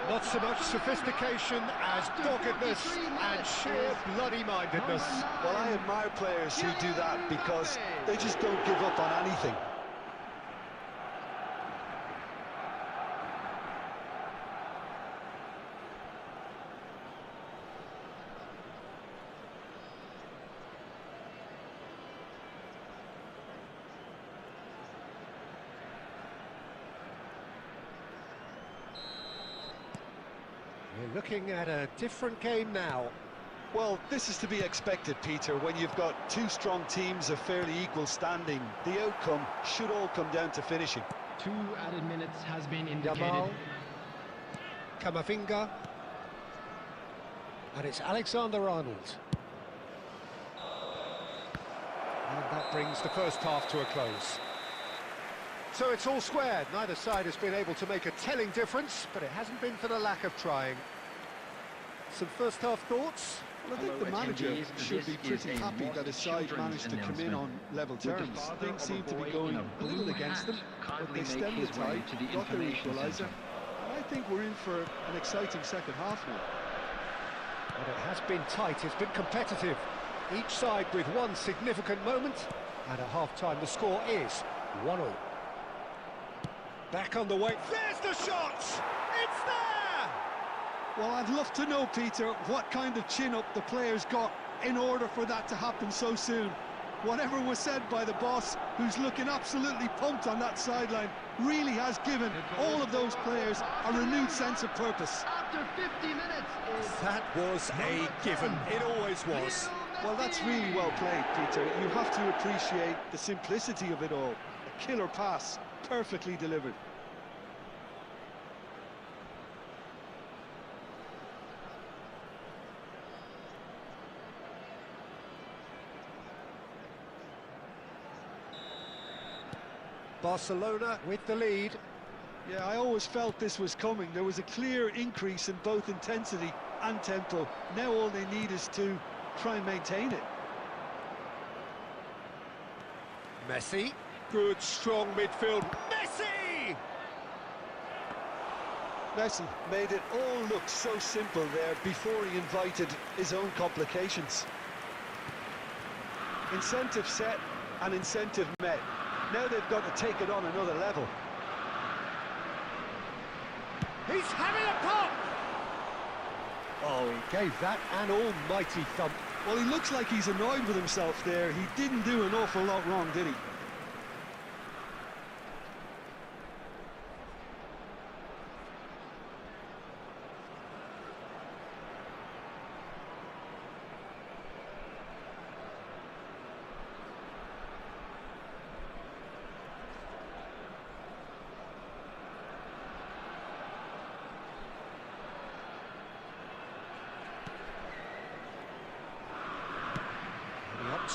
Not so much sophistication as doggedness and sheer bloody-mindedness. Well, I admire players who do that because they just don't give up on anything. We're looking at a different game now. Well, this is to be expected, Peter, when you've got two strong teams of fairly equal standing. The outcome should all come down to finishing. 2 added minutes has been indicated. Yamal. Camavinga. And it's Alexander-Arnold. And that brings the first half to a close. So it's all squared. Neither side has been able to make a telling difference, but it hasn't been for the lack of trying. Some first half thoughts? Well, I think the manager should be pretty happy that his side managed to come in on level terms. Things seem to be going a little against them, but they stemmed the tide, got their equaliser, and I think we're in for an exciting second half now. But it has been tight, it's been competitive. Each side with one significant moment, and at half-time the score is 1-1. Back on the way. There's the shot! It's there! Well, I'd love to know, Peter, what kind of chin-up the players got in order for that to happen so soon. Whatever was said by the boss, who's looking absolutely pumped on that sideline, really has given all of those players a renewed sense of purpose. After 50 minutes. That was a given. It always was. Well, that's really well played, Peter. You have to appreciate the simplicity of it all. A killer pass, perfectly delivered. Barcelona with the lead. Yeah, I always felt this was coming. There was a clear increase in both intensity and tempo. Now all they need is to try and maintain it. Messi. Good, strong midfield. Messi! Messi made it all look so simple there before he invited his own complications. Incentive set and incentive met. Now they've got to take it on another level. He's having a pop! Oh, he gave that an almighty thump. Well, he looks like he's annoyed with himself there. He didn't do an awful lot wrong, did he?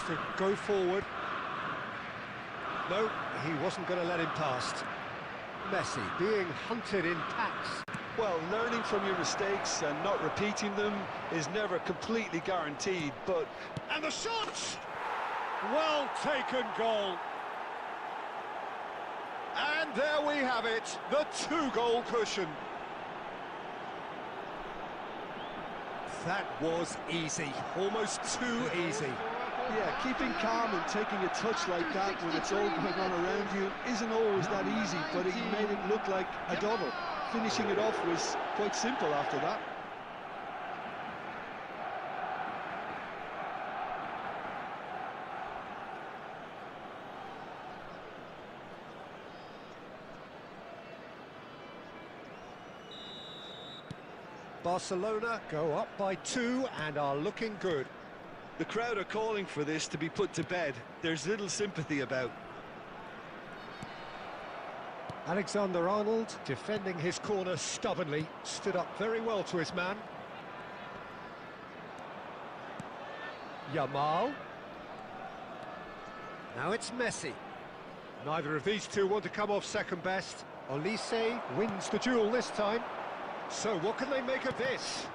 To go forward. No, he wasn't going to let him past. Messi being hunted in packs. Well, learning from your mistakes and not repeating them is never completely guaranteed, but... And the shot! Well taken goal. And there we have it, the 2-goal cushion. That was easy, almost too easy. Yeah, keeping calm and taking a touch like that when it's all going on around you isn't always that easy, but he made it look like a double. Finishing it off was quite simple after that. Barcelona go up by 2 and are looking good. The crowd are calling for this to be put to bed. There's little sympathy about. Alexander-Arnold, defending his corner stubbornly, stood up very well to his man. Yamal. Now it's Messi. Neither of these two want to come off second best. Olise wins the duel this time. So what can they make of this?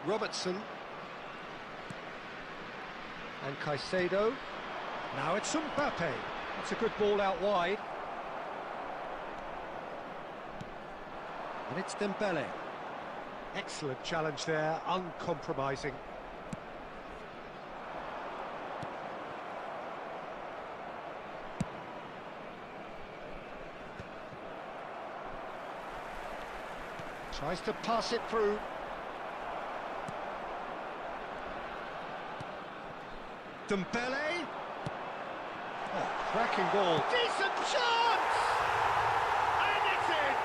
Robertson. And Caicedo. Now it's Mbappe. That's a good ball out wide. And it's Dembele. Excellent challenge there, uncompromising. Tries to pass it through. Dembele. Oh, cracking ball. Decent chance! And it's in!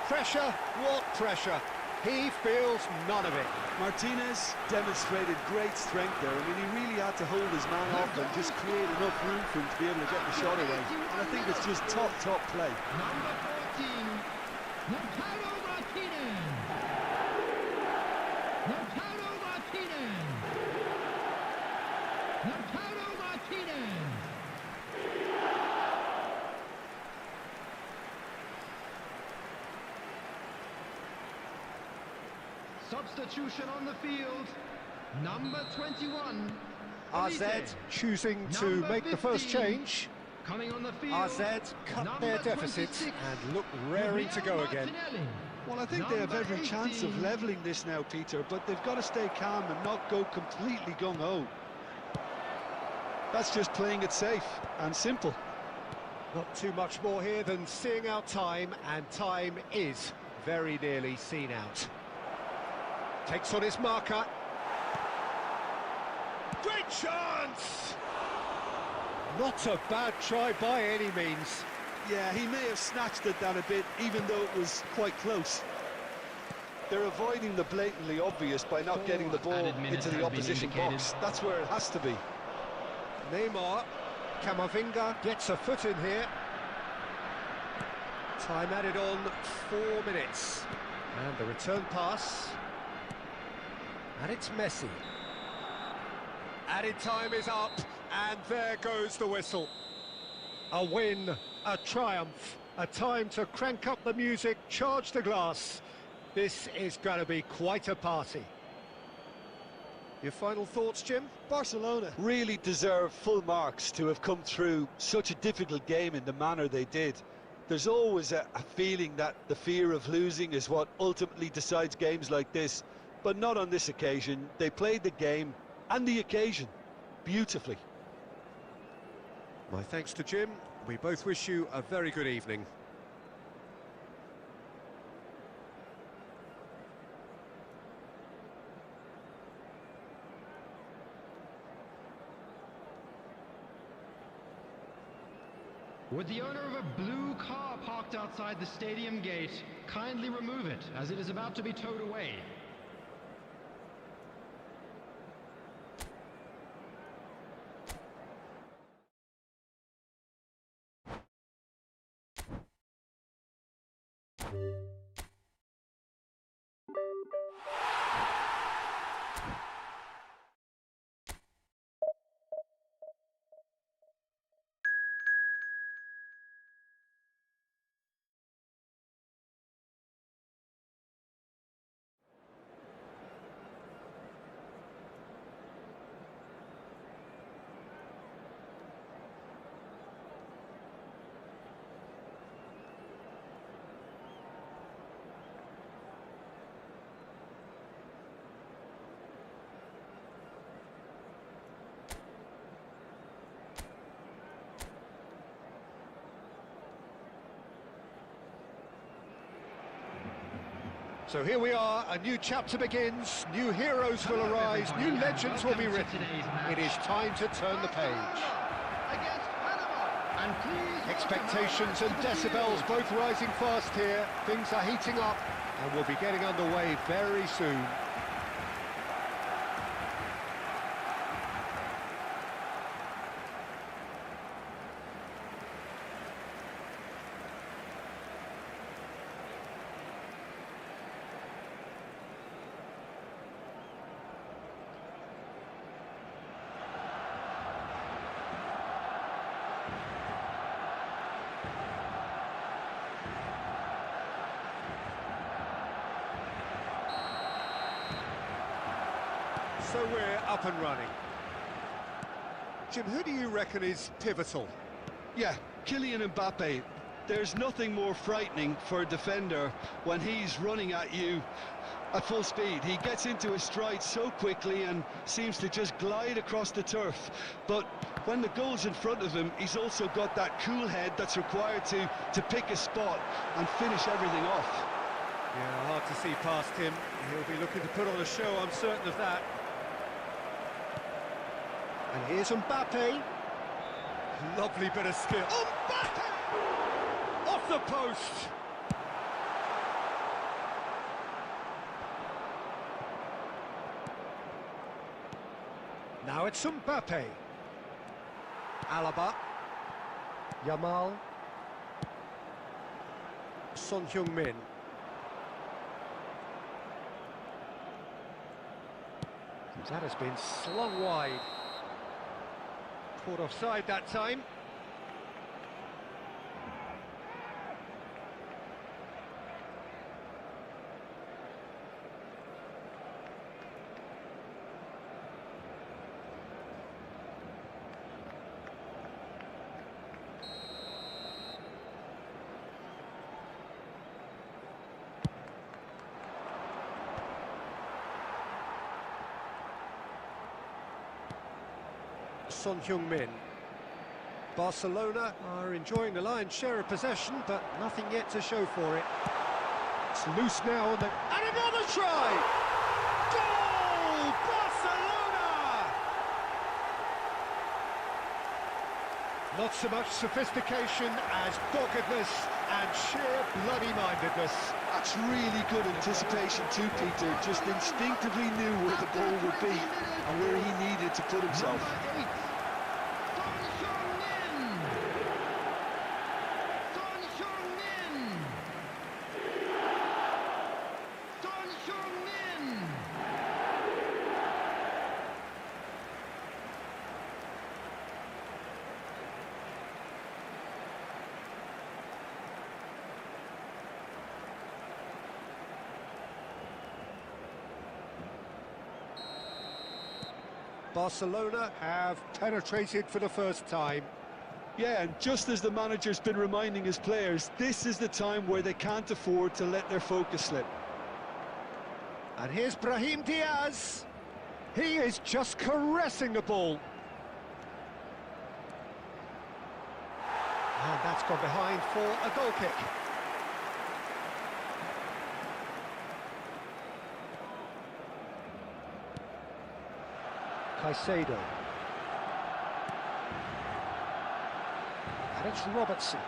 Pressure, what pressure? He feels none of it. Martinez demonstrated great strength there. I mean, he really had to hold his man off and just create enough room for him to be able to get the shot away. And I think it's just top play. Number 14, Lautaro Martinez. Lautaro Martinez. Lautaro Martinez. Substitution on the field. Number 21. RZ choosing to Number make the first 15. change. Coming on the field. RZ cut Number their deficit 26. and look raring to go again. Martinelli. Well, I think they have Number every chance of 18. levelling this now, Peter, but they've got to stay calm and not go completely gung-ho. That's just playing it safe and simple. Not too much more here than seeing out time, and time is very nearly seen out. Takes on his marker. Great chance! Not a bad try by any means. Yeah, he may have snatched at that a bit, even though it was quite close. They're avoiding the blatantly obvious by not getting the ball added minutes into the have been opposition indicated. box. That's where it has to be. Neymar, Camavinga gets a foot in here. Time added on 4 minutes. And the return pass. And it's Messi. Added time is up, and there goes the whistle. A win, a triumph, a time to crank up the music, charge the glass. This is going to be quite a party. Your final thoughts, Jim? Barcelona really deserve full marks to have come through such a difficult game in the manner they did. There's always a feeling that the fear of losing is what ultimately decides games like this, but not on this occasion. They played the game and the occasion beautifully. My thanks to Jim. We both wish you a very good evening. Would the owner of a blue car parked outside the stadium gate kindly remove it, as it is about to be towed away? So here we are, a new chapter begins, new heroes will arise, new legends will be written. It is time to turn the page. Expectations and decibels both rising fast here. Things are heating up and we'll be getting underway very soon. So we're up and running. Jim, who do you reckon is pivotal? Yeah, Kylian Mbappe. There's nothing more frightening for a defender when he's running at you at full speed. He gets into his stride so quickly and seems to just glide across the turf. But when the goal's in front of him, he's also got that cool head that's required to pick a spot and finish everything off. Yeah, hard to see past him. He'll be looking to put on a show, I'm certain of that. And here's Mbappe. Lovely bit of skill. Mbappe! Off the post! Now it's Mbappe. Alaba. Yamal. Son Heung-min. That has been slung wide. Caught offside that time. Son Heung-min. Barcelona are enjoying the lion's share of possession, but nothing yet to show for it. It's loose now, and another try! Goal! Barcelona! Not so much sophistication as doggedness and sheer bloody-mindedness. That's really good anticipation too, Peter. Just instinctively knew where the ball would be and where he needed to put himself. Barcelona have penetrated for the first time. Yeah, and just as the manager's been reminding his players, this is the time where they can't afford to let their focus slip. And here's Brahim Diaz. He is just caressing the ball. And that's gone behind for a goal kick. Caicedo. And it's Robertson.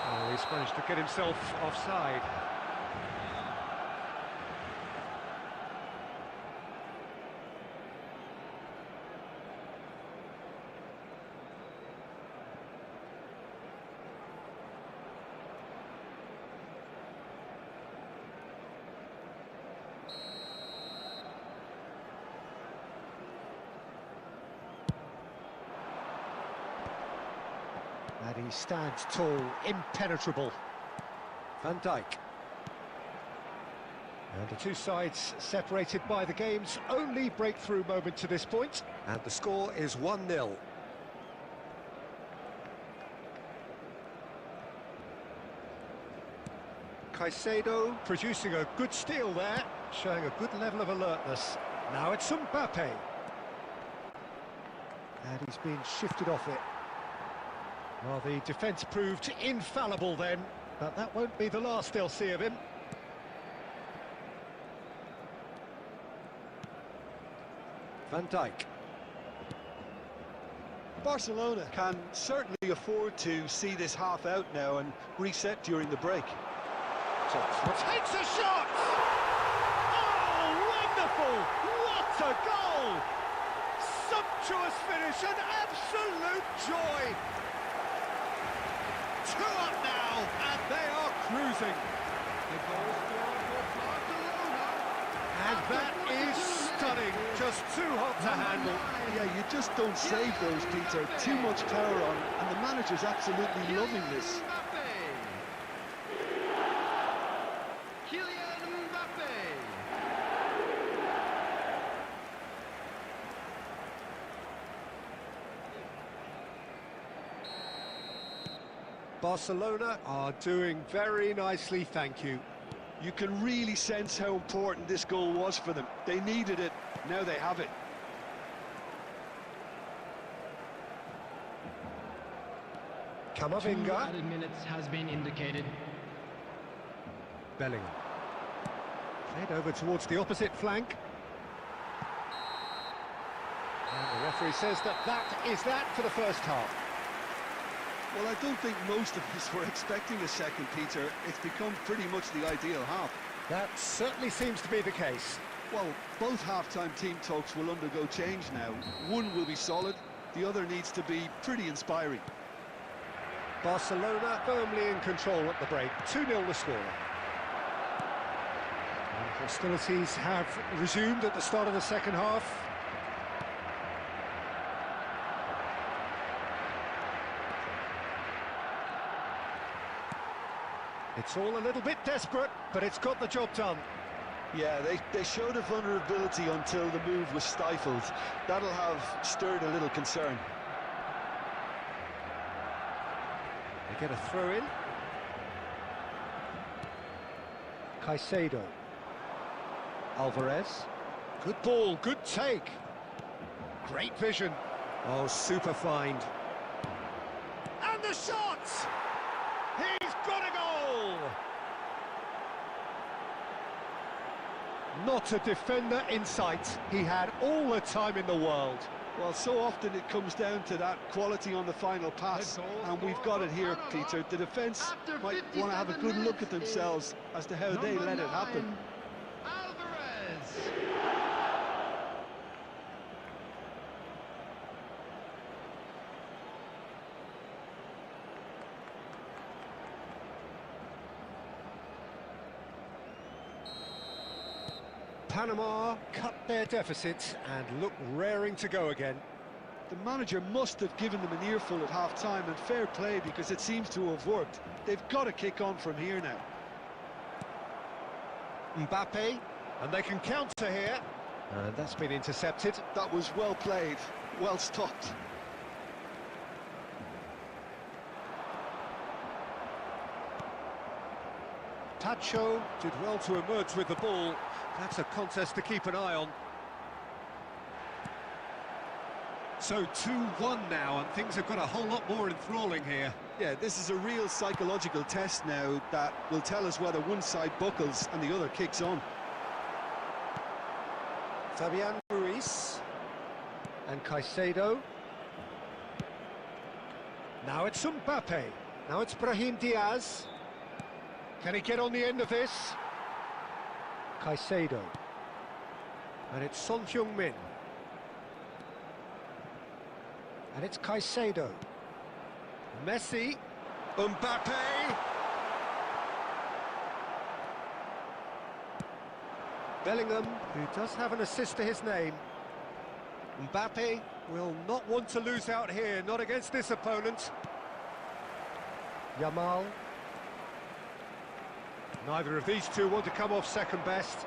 Oh, he's managed to get himself offside. And he stands tall, impenetrable. Van Dijk. And the two sides separated by the game's only breakthrough moment to this point. And the score is 1-0. Caicedo producing a good steal there, showing a good level of alertness. Now it's Mbappe. And he's been shifted off it. Well, the defence proved infallible then. But that won't be the last they'll see of him. Van Dijk. Barcelona can certainly afford to see this half out now and reset during the break. Takes a shot! Oh, wonderful! What a goal! Sumptuous finish and absolute joy! 2 up now, and they are cruising. The goal scored for Barcelona. And that is stunning, just too hot to handle. Yeah, you just don't save those, Peter. Too much power on, and the manager's absolutely loving this. Barcelona are doing very nicely, thank you. You can really sense how important this goal was for them. They needed it, now they have it. Camavinga. 2 added minutes has been indicated. Bellingham. Played over towards the opposite flank. And the referee says that is that for the first half. Well, I don't think most of us were expecting a second, Peter. It's become pretty much the ideal half. That certainly seems to be the case. Well, both half-time team talks will undergo change now. One will be solid, the other needs to be pretty inspiring. Barcelona firmly in control at the break. 2-0 the score. Hostilities have resumed at the start of the second half. It's all a little bit desperate, but it's got the job done. Yeah, they showed a vulnerability until the move was stifled. That'll have stirred a little concern. They get a throw in. Caicedo. Alvarez. Good ball, good take. Great vision. Oh, super find. And the shot! He's got a goal! Not a defender in sight. He had all the time in the world. Well, so often it comes down to that quality on the final pass, and we've got it here, Peter. The defence might want to have a good look at themselves as to how they let it happen. Panama cut their deficit and look raring to go again. The manager must have given them an earful at half-time, and fair play, because it seems to have worked. They've got to kick on from here now. Mbappe, and they can counter here. And that's been intercepted. That was well played, well stopped. Tacho did well to emerge with the ball. That's a contest to keep an eye on. So 2-1 now, and things have got a whole lot more enthralling here. Yeah, this is a real psychological test now that will tell us whether one side buckles and the other kicks on. Fabian Ruiz and Caicedo. Now it's Mbappe. Now it's Brahim Diaz. Can he get on the end of this? Caicedo. And it's Son Heung-min. And it's Caicedo. Messi. Mbappe. Bellingham, who does have an assist to his name. Mbappe will not want to lose out here, not against this opponent. Yamal. Neither of these two want to come off second best.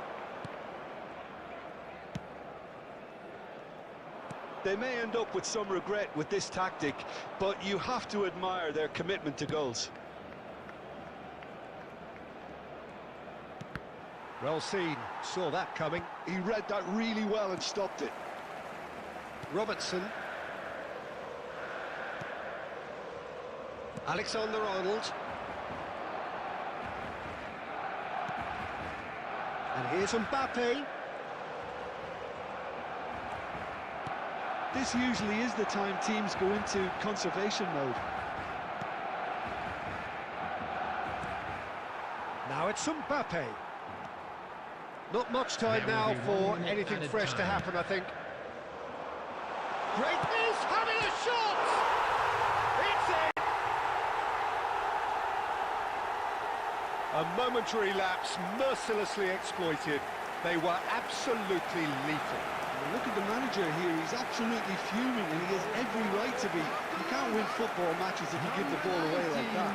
They may end up with some regret with this tactic, but you have to admire their commitment to goals. Well seen, saw that coming. He read that really well and stopped it. Robertson. Alexander-Arnold. And here's Mbappe. This usually is the time teams go into conservation mode. Now it's Mbappe. Not much time now for anything fresh to happen, I think. Greatness having a shot! It's in! A momentary lapse, mercilessly exploited. They were absolutely lethal. Well, look at the manager here, he's absolutely fuming and he has every right to be. You can't win football matches if you give the ball away like that.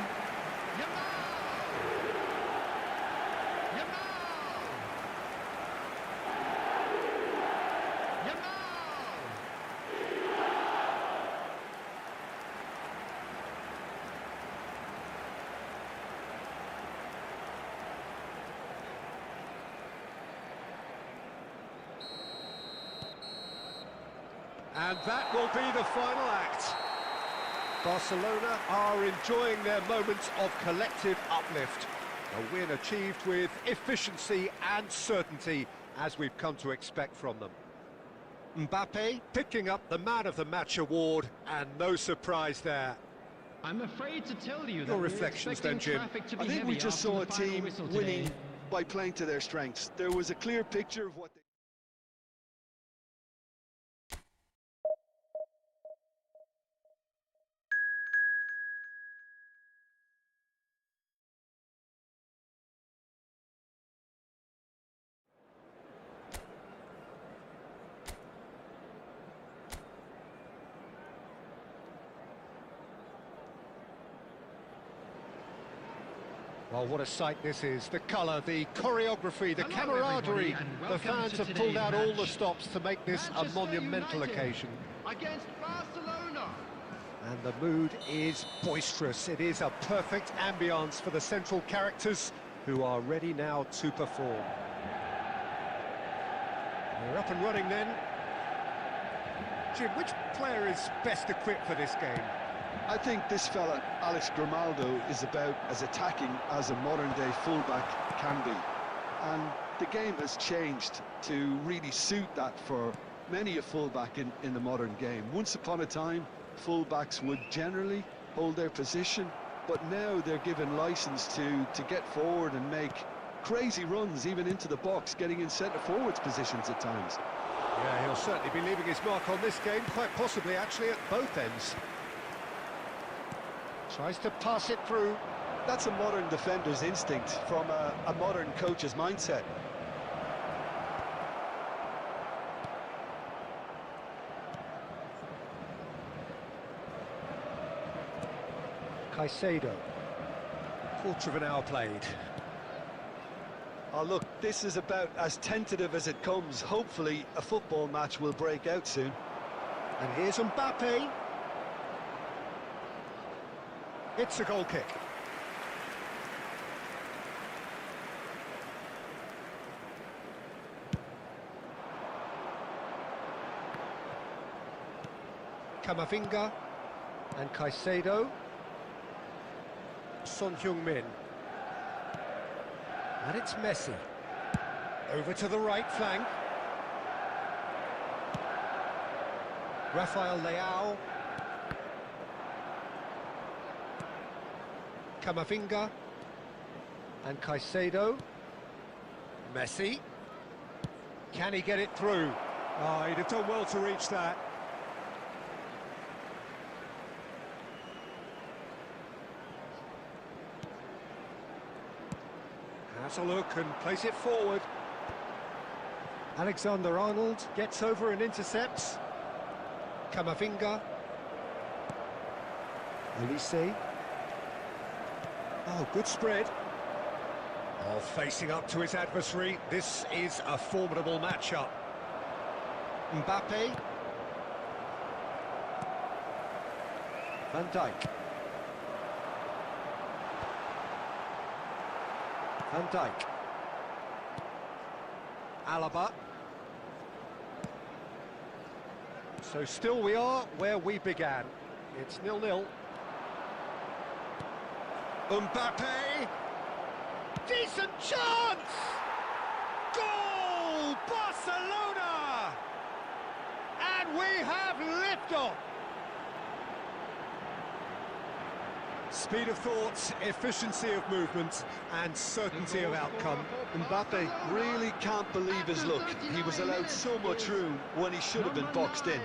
And that will be the final act. Barcelona are enjoying their moments of collective uplift. A win achieved with efficiency and certainty, as we've come to expect from them. Mbappe picking up the Man of the Match award, and no surprise there. I'm afraid to tell you that Your reflections then, Jim. I think we just saw a team winning by playing to their strengths. There was a clear picture of what they... Well, what a sight this is. The colour, the choreography, the camaraderie. The fans have pulled out all the stops to make this a monumental occasion. Against Barcelona. And the mood is boisterous. It is a perfect ambience for the central characters who are ready now to perform. They're up and running then. Jim, which player is best equipped for this game? I think this fella, Alex Ronaldo, is about as attacking as a modern-day fullback can be. And the game has changed to really suit that for many a fullback in the modern game. Once upon a time, fullbacks would generally hold their position, but now they're given license to get forward and make crazy runs, even into the box, getting in centre-forwards positions at times. Yeah, he'll certainly be leaving his mark on this game, quite possibly actually at both ends. Tries to pass it through. That's a modern defender's instinct from a modern coach's mindset. Caicedo. Quarter of an hour played. Oh, look, this is about as tentative as it comes. Hopefully, a football match will break out soon. And here's Mbappe. It's a goal kick. Camavinga and Caicedo. Son Heung-min. And it's Messi. Over to the right flank. Rafael Leao. Camavinga and Caicedo. Messi. Can he get it through? Oh, he'd have done well to reach that. Has a look and plays it forward. Alexander-Arnold gets over and intercepts. Camavinga. Olise. Oh, good spread. Oh, facing up to his adversary. This is a formidable matchup. Mbappe. Van Dijk. Van Dijk. Alaba. So still we are where we began. It's 0-0. Mbappe! Decent chance! Goal! Barcelona! And we have liftoff! Speed of thought, efficiency of movement, and certainty of outcome. Mbappe really can't believe his luck. He was allowed so much room when he should have been boxed in.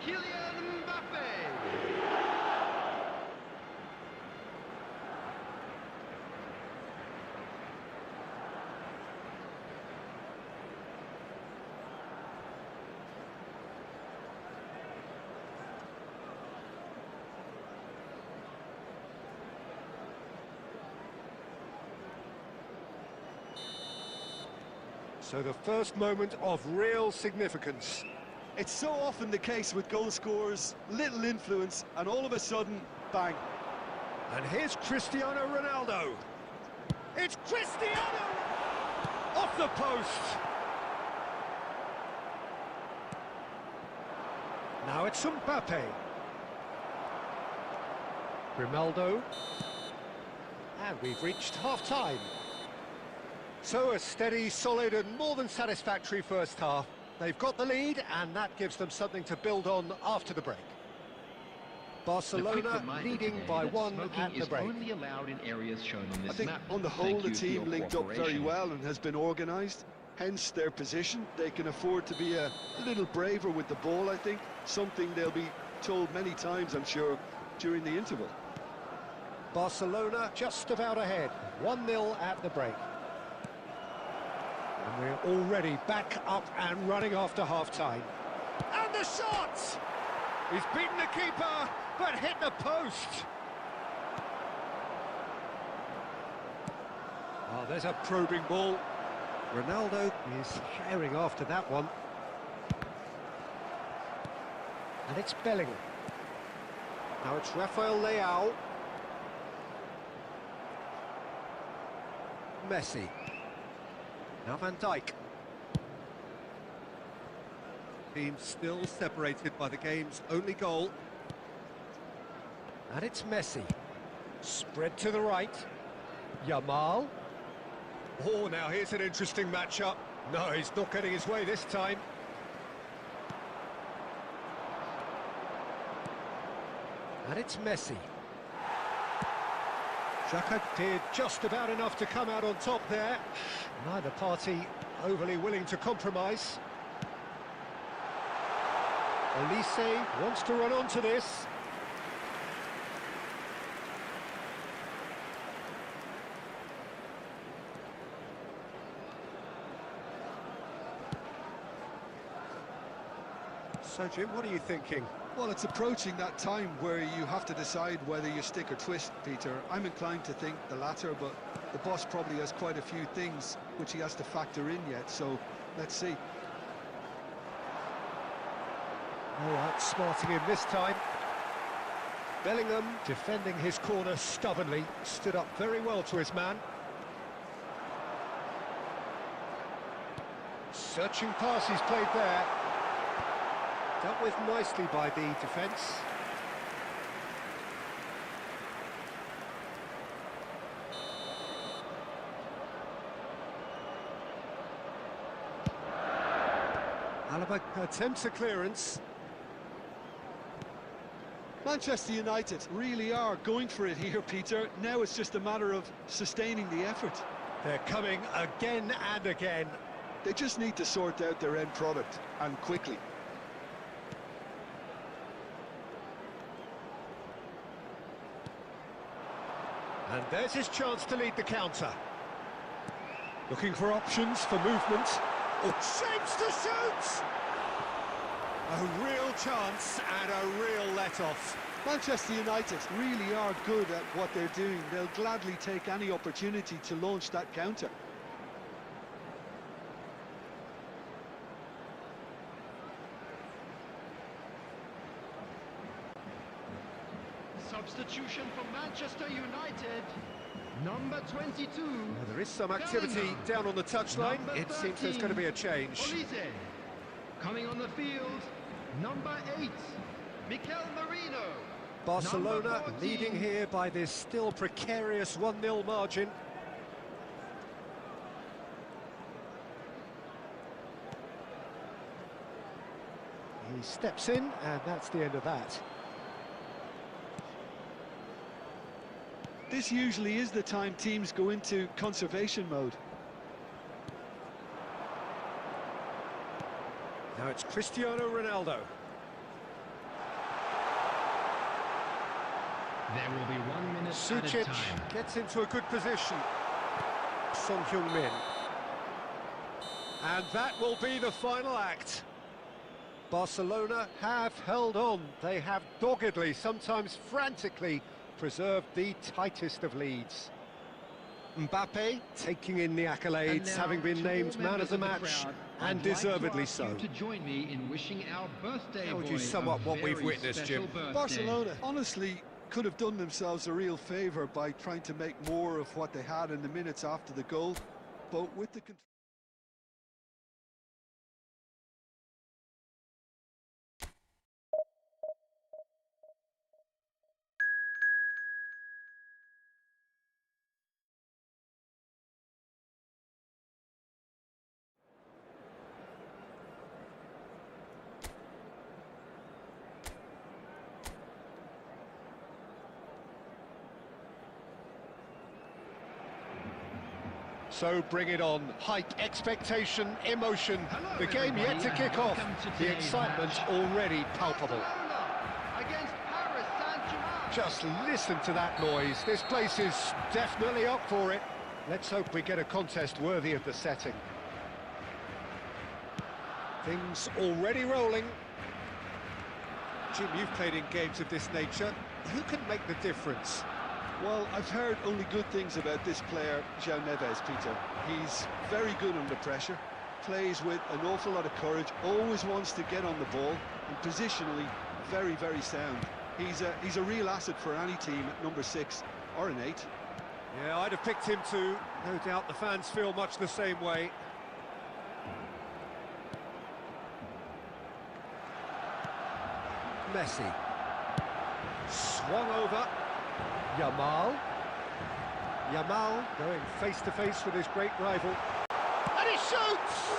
Kylian Mbappe. So the first moment of real significance. It's so often the case with goal scorers, little influence, and all of a sudden, bang. And here's Cristiano Ronaldo. It's Cristiano! Off the post! Now it's Mbappe. Ronaldo. And we've reached half-time. So a steady, solid and more than satisfactory first half. They've got the lead and that gives them something to build on after the break. Barcelona leading by one at the break. Only allowed in areas shown on this I think map. on the whole the team linked up very well and has been organised. Hence their position. They can afford to be a little braver with the ball, I think. Something they'll be told many times, I'm sure, during the interval. Barcelona just about ahead. 1-0 at the break. And we're already back up and running after half-time. And the shot! He's beaten the keeper, but hit the post. Oh, there's a probing ball. Ronaldo is herring after that one. And it's Bellingham. Now it's Rafael Leao. Messi. Now Van Dijk. Team still separated by the game's only goal. And it's Messi. Spread to the right. Yamal. Oh, now here's an interesting matchup. No, he's not getting his way this time. And it's Messi. Xhaka did just about enough to come out on top there. Neither party overly willing to compromise. Elise wants to run onto this. So, Jim, what are you thinking? Well, it's approaching that time where you have to decide whether you stick or twist, Peter. I'm inclined to think the latter, but the boss probably has quite a few things which he has to factor in yet, so let's see. All right, smarting him this time. Bellingham, defending his corner stubbornly, stood up very well to his man. Searching pass he's played there. Dealt with nicely by the defence. Alaba attempts a clearance. Manchester United really are going for it here, Peter. Now it's just a matter of sustaining the effort. They're coming again and again. They just need to sort out their end product, and quickly. And there's his chance to lead the counter. Looking for options for movement. Oh, shapes to shoot! A real chance and a real let-off. Manchester United really are good at what they're doing. They'll gladly take any opportunity to launch that counter. Substitution for Manchester United. Number 22. Well, there is some activity down on the touchline. It seems there's going to be a change. Olise. Coming on the field, number 8, Mikel Merino. Barcelona leading here by this still precarious 1-0 margin. He steps in, and that's the end of that. This usually is the time teams go into conservation mode. Now it's Cristiano Ronaldo. There will be 1 minute Sucic added time. gets into a good position. Son Heung-min. And that will be the final act. Barcelona have held on. They have doggedly, sometimes frantically, preserved the tightest of leads. Mbappe taking in the accolades, having been named man of the match, and deservedly so. To join me in wishing our birthday How would boy you sum up what we've very witnessed, Jim? special birthday. Barcelona honestly could have done themselves a real favour by trying to make more of what they had in the minutes after the goal, but with the So bring it on. Hype, expectation, emotion. Hello, The game yet to everybody, kick and off. welcome to The today's excitement's match. already palpable. Against Paris Saint-Germain. Just listen to that noise. This place is definitely up for it. Let's hope we get a contest worthy of the setting. Things already rolling. Jim, you've played in games of this nature. Who can make the difference? Well, I've heard only good things about this player, João Neves, Peter. He's very good under pressure, plays with an awful lot of courage, always wants to get on the ball, and positionally, very, very sound. He's a real asset for any team at number 6 or an 8. Yeah, I'd have picked him too. No doubt the fans feel much the same way. Messi. Swung over. Yamal going face-to-face with his great rival. And he shoots!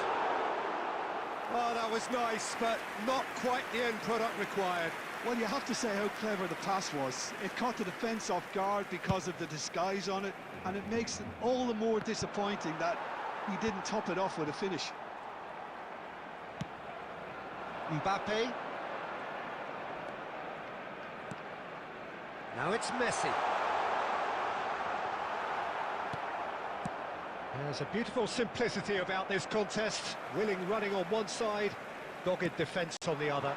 Oh, that was nice, but not quite the end product required. Well, you have to say how clever the pass was. It caught the defence off guard because of the disguise on it, and it makes it all the more disappointing that he didn't top it off with a finish. Mbappe. Now it's Messi. There's a beautiful simplicity about this contest. Willing running on one side, dogged defence on the other.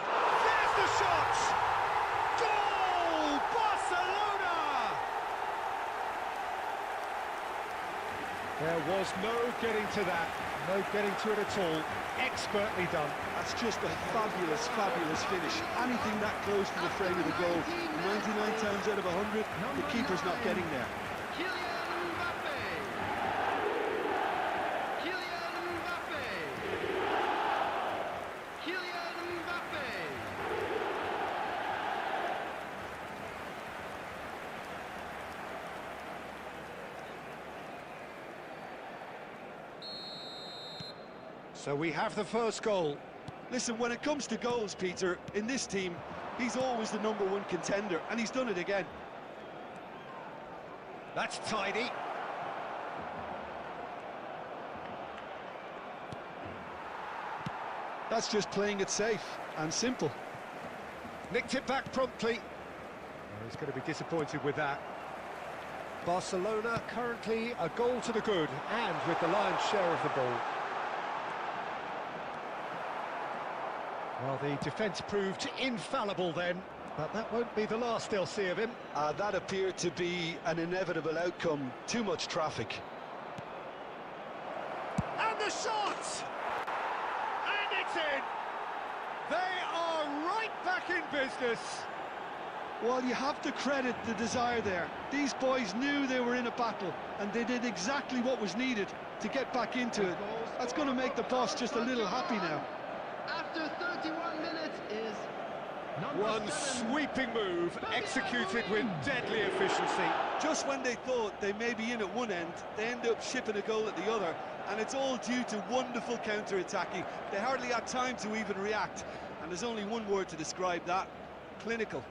There's the shot! Goal! Barcelona! There was no getting to that. No getting to it at all. Expertly done. That's just a fabulous, fabulous finish. Anything that close to the frame of the goal, 99 times out of 100, the keeper's not getting there. Kylian Mbappe. Kylian Mbappe. Kylian Mbappe. So we have the first goal. Listen, when it comes to goals, Peter, in this team, he's always the #1 contender, and he's done it again. That's tidy. That's just playing it safe and simple. Nicked it back promptly. Oh, he's going to be disappointed with that. Barcelona currently a goal to the good, and with the lion's share of the ball. Well, the defence proved infallible then, but that won't be the last they'll see of him. That appeared to be an inevitable outcome. Too much traffic. And the shot! And it's in! They are right back in business. Well, you have to credit the desire there. These boys knew they were in a battle, and they did exactly what was needed to get back into it. That's going to make the boss just a little happy now. After 31 minutes is One sweeping move, executed with deadly efficiency. Just when they thought they may be in at one end, they end up shipping a goal at the other, and it's all due to wonderful counter-attacking. They hardly had time to even react, and there's only one word to describe that: clinical.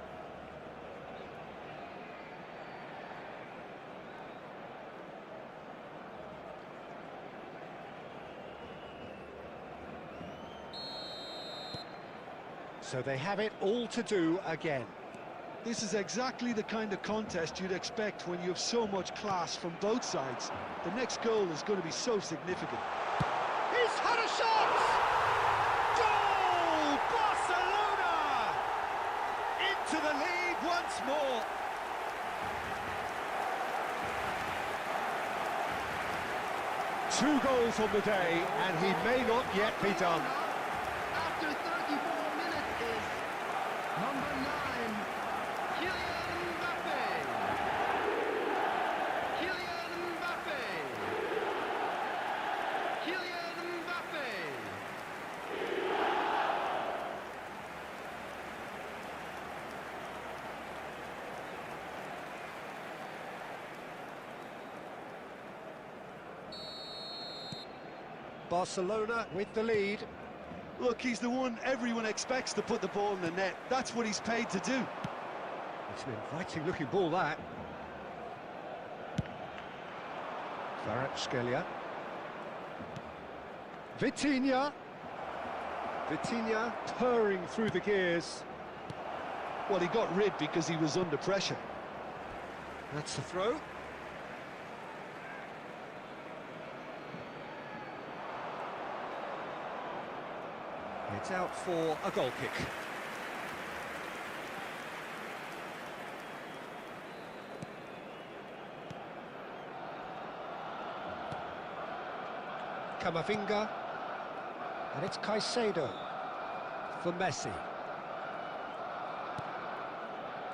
So they have it all to do again. This is exactly the kind of contest you'd expect when you have so much class from both sides. The next goal is going to be so significant. He's had a shot! Goal! Barcelona! Into the lead once more. Two goals on the day, and he may not yet be done. After 34 minutes is number 9, Kylian Mbappe. Kylian Mbappe. Kylian Mbappe. Barcelona with the lead. Look, he's the one everyone expects to put the ball in the net. That's what he's paid to do. It's an inviting-looking ball, that. Kvaratskhelia. Vitinha. Vitinha purring through the gears. Well, he got rid because he was under pressure. That's the throw. It's out for a goal kick. Camavinga, and it's Caicedo for Messi.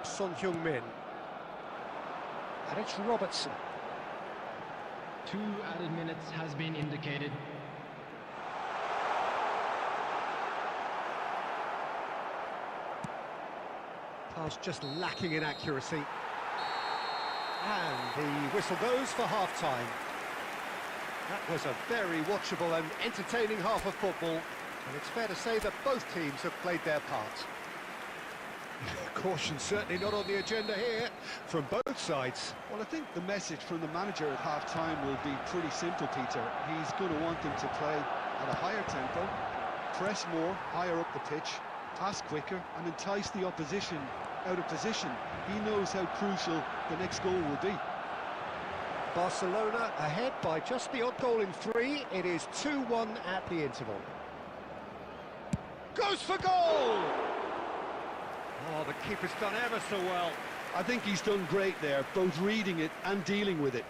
Son Heung-min, and it's Robertson. 2 added minutes has been indicated. Pass just lacking in accuracy. And the whistle goes for half-time. That was a very watchable and entertaining half of football, and it's fair to say that both teams have played their part. Caution certainly not on the agenda here from both sides. Well, I think the message from the manager at half-time will be pretty simple, Peter. He's going to want them to play at a higher tempo, press more, higher up the pitch, pass quicker, and entice the opposition out of position. He knows how crucial the next goal will be. Barcelona ahead by just the odd goal in 3. It is 2-1 at the interval. Goes for goal! Oh, the keeper's done ever so well. I think he's done great there, both reading it and dealing with it.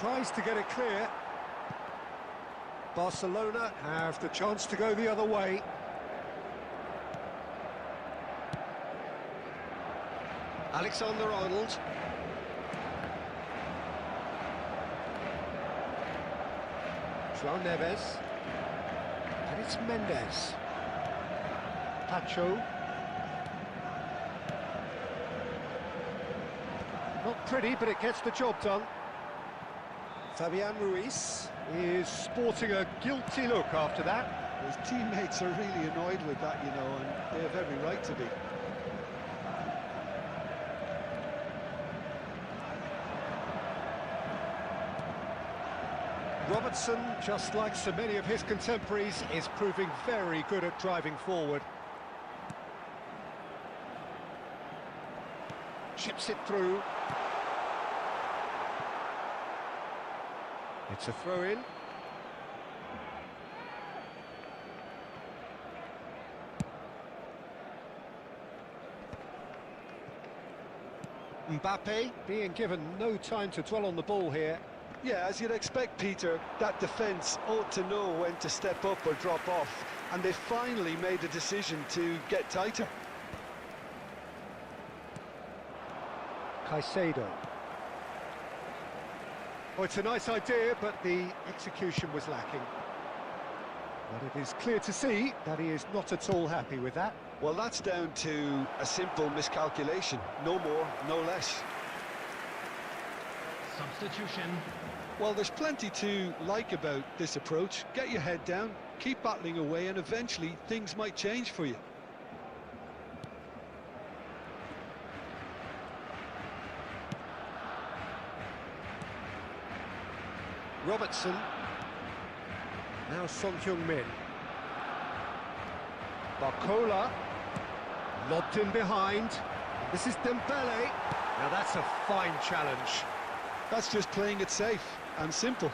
Tries to get it clear. Barcelona have the chance to go the other way. Alexander-Arnold. João Neves. And it's Mendes. Pacho. Not pretty, but it gets the job done. Fabian Ruiz is sporting a guilty look after that. His teammates are really annoyed with that, you know, and they have every right to be. Robertson, just like so many of his contemporaries, is proving very good at driving forward. Chips it through. It's a throw-in. Mbappe being given no time to dwell on the ball here. Yeah, as you'd expect, Peter, that defence ought to know when to step up or drop off. and they finally made the decision to get tighter. Caicedo. Oh, it's a nice idea, but the execution was lacking. But it is clear to see that he is not at all happy with that. Well, that's down to a simple miscalculation. No more, no less. Substitution. Well, there's plenty to like about this approach. Get your head down, keep battling away, and eventually things might change for you. Robertson. Now Son Heung-min. Barcola. Lobbed in behind. This is Dembele. Now that's a fine challenge. That's just playing it safe and simple.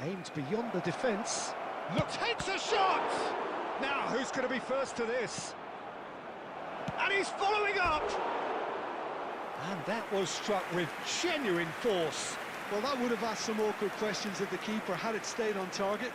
Aimed beyond the defence. Look, takes a shot! Now, who's going to be first to this? And he's following up! And that was struck with genuine force. Well, that would have asked some awkward questions of the keeper had it stayed on target.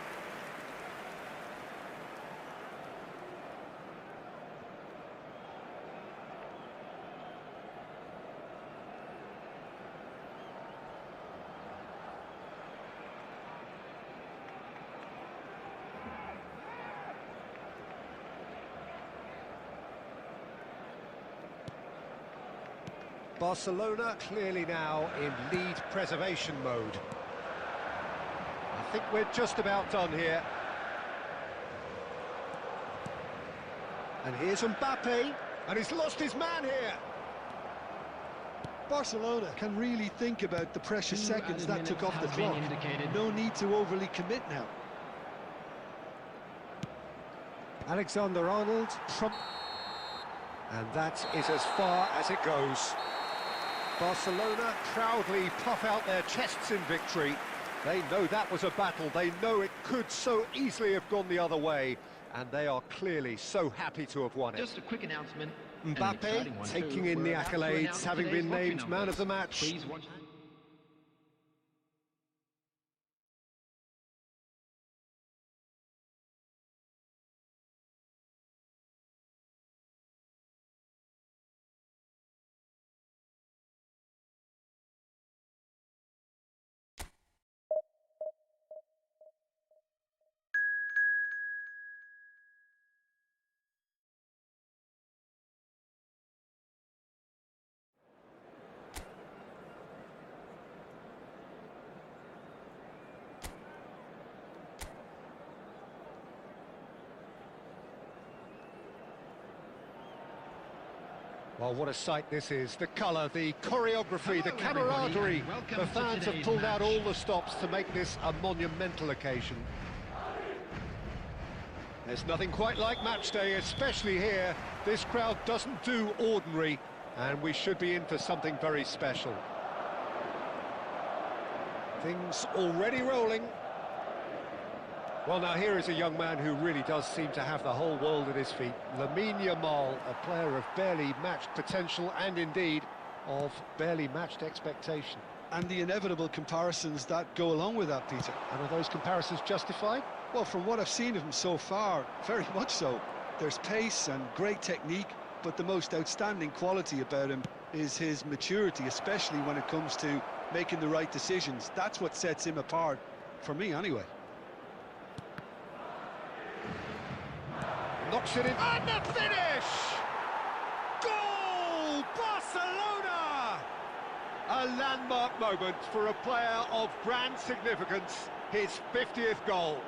Barcelona clearly now in lead preservation mode. I think we're just about done here. And here's Mbappe, and he's lost his man here. Barcelona can really think about the precious seconds that took off the clock. No need to overly commit now. Alexander-Arnold, and that is as far as it goes. Barcelona proudly puff out their chests in victory. They know that was a battle. They know it could so easily have gone the other way. And they are clearly so happy to have won it. Just a quick announcement. Mbappe taking in the accolades, having been named man of the match. Please watch. Well, what a sight this is. The colour, the choreography, the camaraderie. The fans have pulled out all the stops to make this a monumental occasion. There's nothing quite like match day, especially here. This crowd doesn't do ordinary, and we should be in for something very special. Things already rolling. Well, now here is a young man who really does seem to have the whole world at his feet. Lamine Yamal, a player of barely matched potential and indeed of barely matched expectation. And the inevitable comparisons that go along with that, Peter. And are those comparisons justified? Well, from what I've seen of him so far, very much so. There's pace and great technique, but the most outstanding quality about him is his maturity, especially when it comes to making the right decisions. That's what sets him apart, for me anyway. Knocks it in. And the finish! Goal! Barcelona! A landmark moment for a player of grand significance. His 50th goal.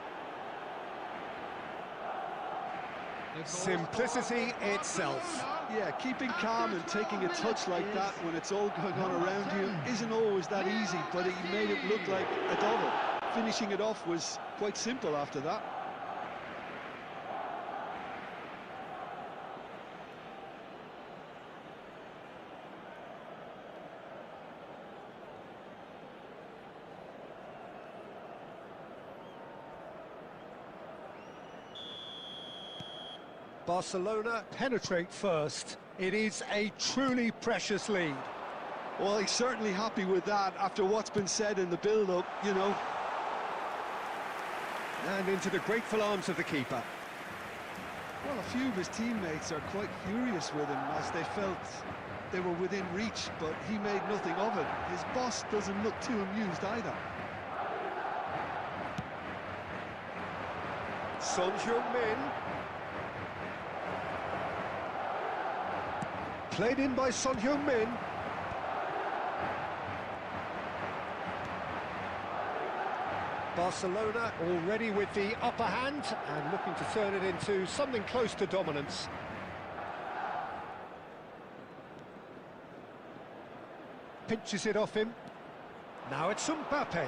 Simplicity itself. Yeah, keeping calm and taking a touch like that when it's all going on around you isn't always that easy, but he made it look like a double. Finishing it off was quite simple after that. Barcelona penetrate first. It is a truly precious lead. Well, he's certainly happy with that after what's been said in the build-up, you know. And into the grateful arms of the keeper. Well, a few of his teammates are quite furious with him as they felt they were within reach, but he made nothing of it. His boss doesn't look too amused either. Son Heung-min. Played in by Son Heung-min. Barcelona already with the upper hand and looking to turn it into something close to dominance. Pinches it off him. Now it's Mbappe.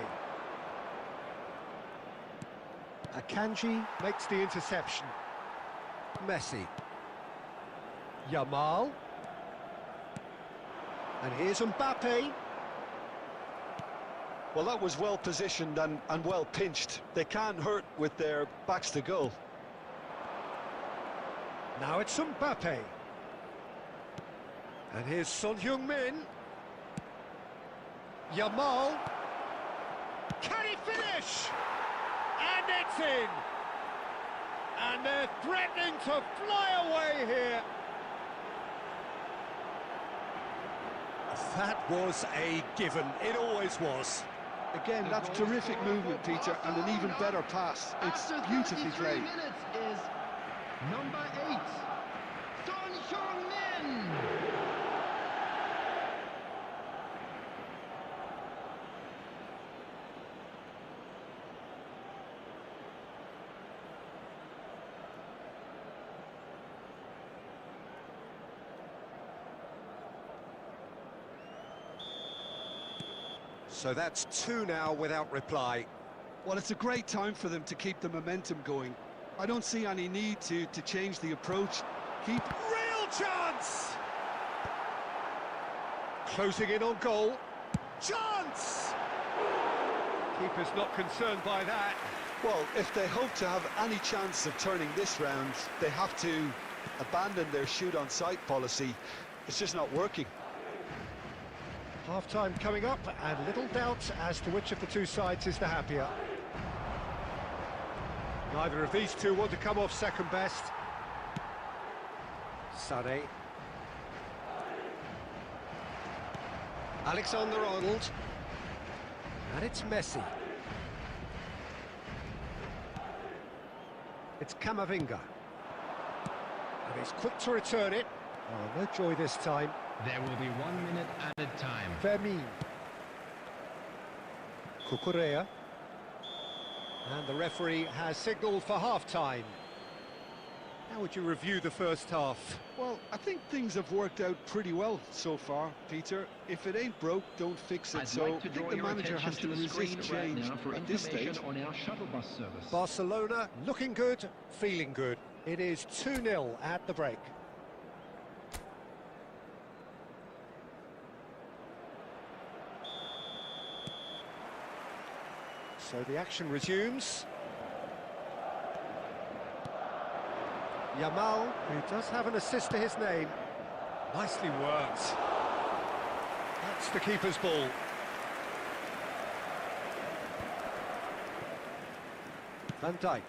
Akanji makes the interception. Messi. Yamal. And here's Mbappe. Well, that was well positioned and well pinched. They can't hurt with their backs to goal. Now it's Mbappe. And here's Son Heung-min. Yamal. Can he finish? And it's in. And they're threatening to fly away here. That was a given. It always was. Again, that's terrific movement, Peter, and an even better pass. It's beautifully played. Minutes is number 8, Son Heung-min. So that's 2 now without reply. Well, it's a great time for them to keep the momentum going. I don't see any need to change the approach. Keep... Real chance! Closing in on goal. Chance! Keeper's not concerned by that. Well, if they hope to have any chance of turning this round, they have to abandon their shoot-on-sight policy. It's just not working. Half-time coming up, and little doubt as to which of the two sides is the happier. Neither of these two want to come off second best. Sané. Alexander-Arnold. And it's Messi. It's Camavinga. And he's quick to return it. Oh, no joy this time. There will be 1 minute added time. Vermin. Cucurella. And the referee has signalled for half-time. How would you review the first half? Well, I think things have worked out pretty well so far, Peter. If it ain't broke, don't fix it. I'd like to I draw think the your manager has to attention to the resist screen right change now for at this stage. information on our shuttle bus service. Barcelona looking good, feeling good. It is 2-0 at the break. So the action resumes. Yamal, who does have an assist to his name. Nicely worked. That's the keeper's ball. Van Dijk.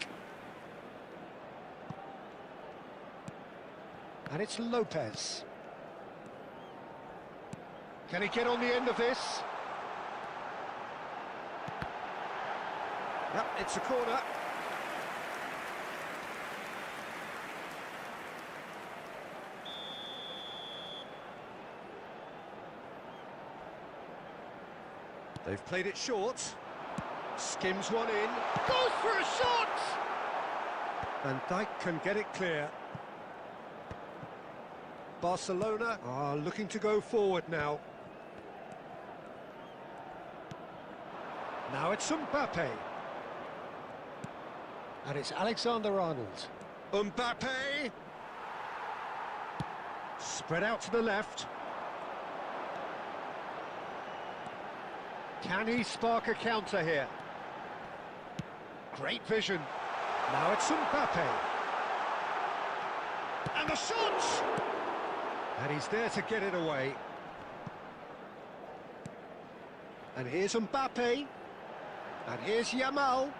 And it's Lopez. Can he get on the end of this? Yep, it's a corner. They've played it short. Skims one in. Goes for a shot! Van Dijk can get it clear. Barcelona are looking to go forward now. Now it's Mbappe. And it's Alexander-Arnold. Mbappe! Spread out to the left. Can he spark a counter here? Great vision. Now it's Mbappe. And the shot! And he's there to get it away. And here's Mbappe. And here's Yamal.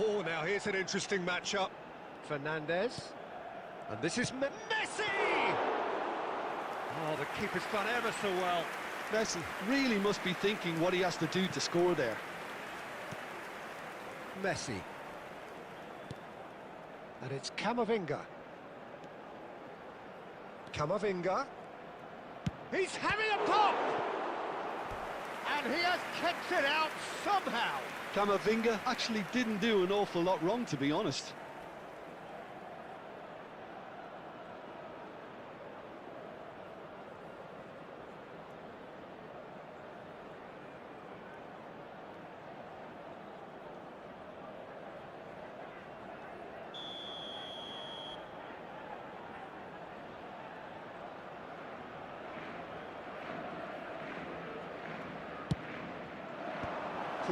Oh, now here's an interesting matchup. Fernandez. And this is Messi! Oh, the keeper's done ever so well. Messi really must be thinking what he has to do to score there. Messi. And it's Camavinga. Camavinga. He's having a pop! And he has kept it out somehow. Camavinga actually didn't do an awful lot wrong, to be honest.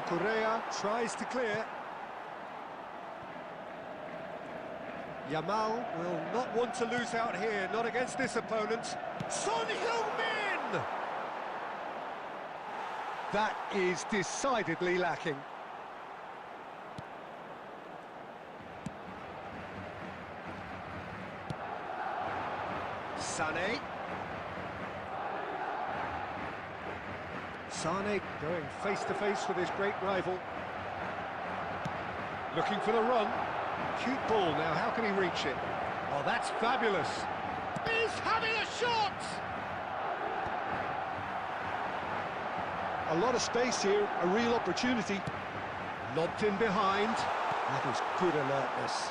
Correa tries to clear. Yamal will not want to lose out here, not against this opponent. Son Heung-min! That is decidedly lacking. Sané. Sané going face-to-face with his great rival. Looking for the run. Cute ball now, how can he reach it? Oh, that's fabulous. He's having a shot! A lot of space here, a real opportunity. Lobbed in behind. That was good alertness.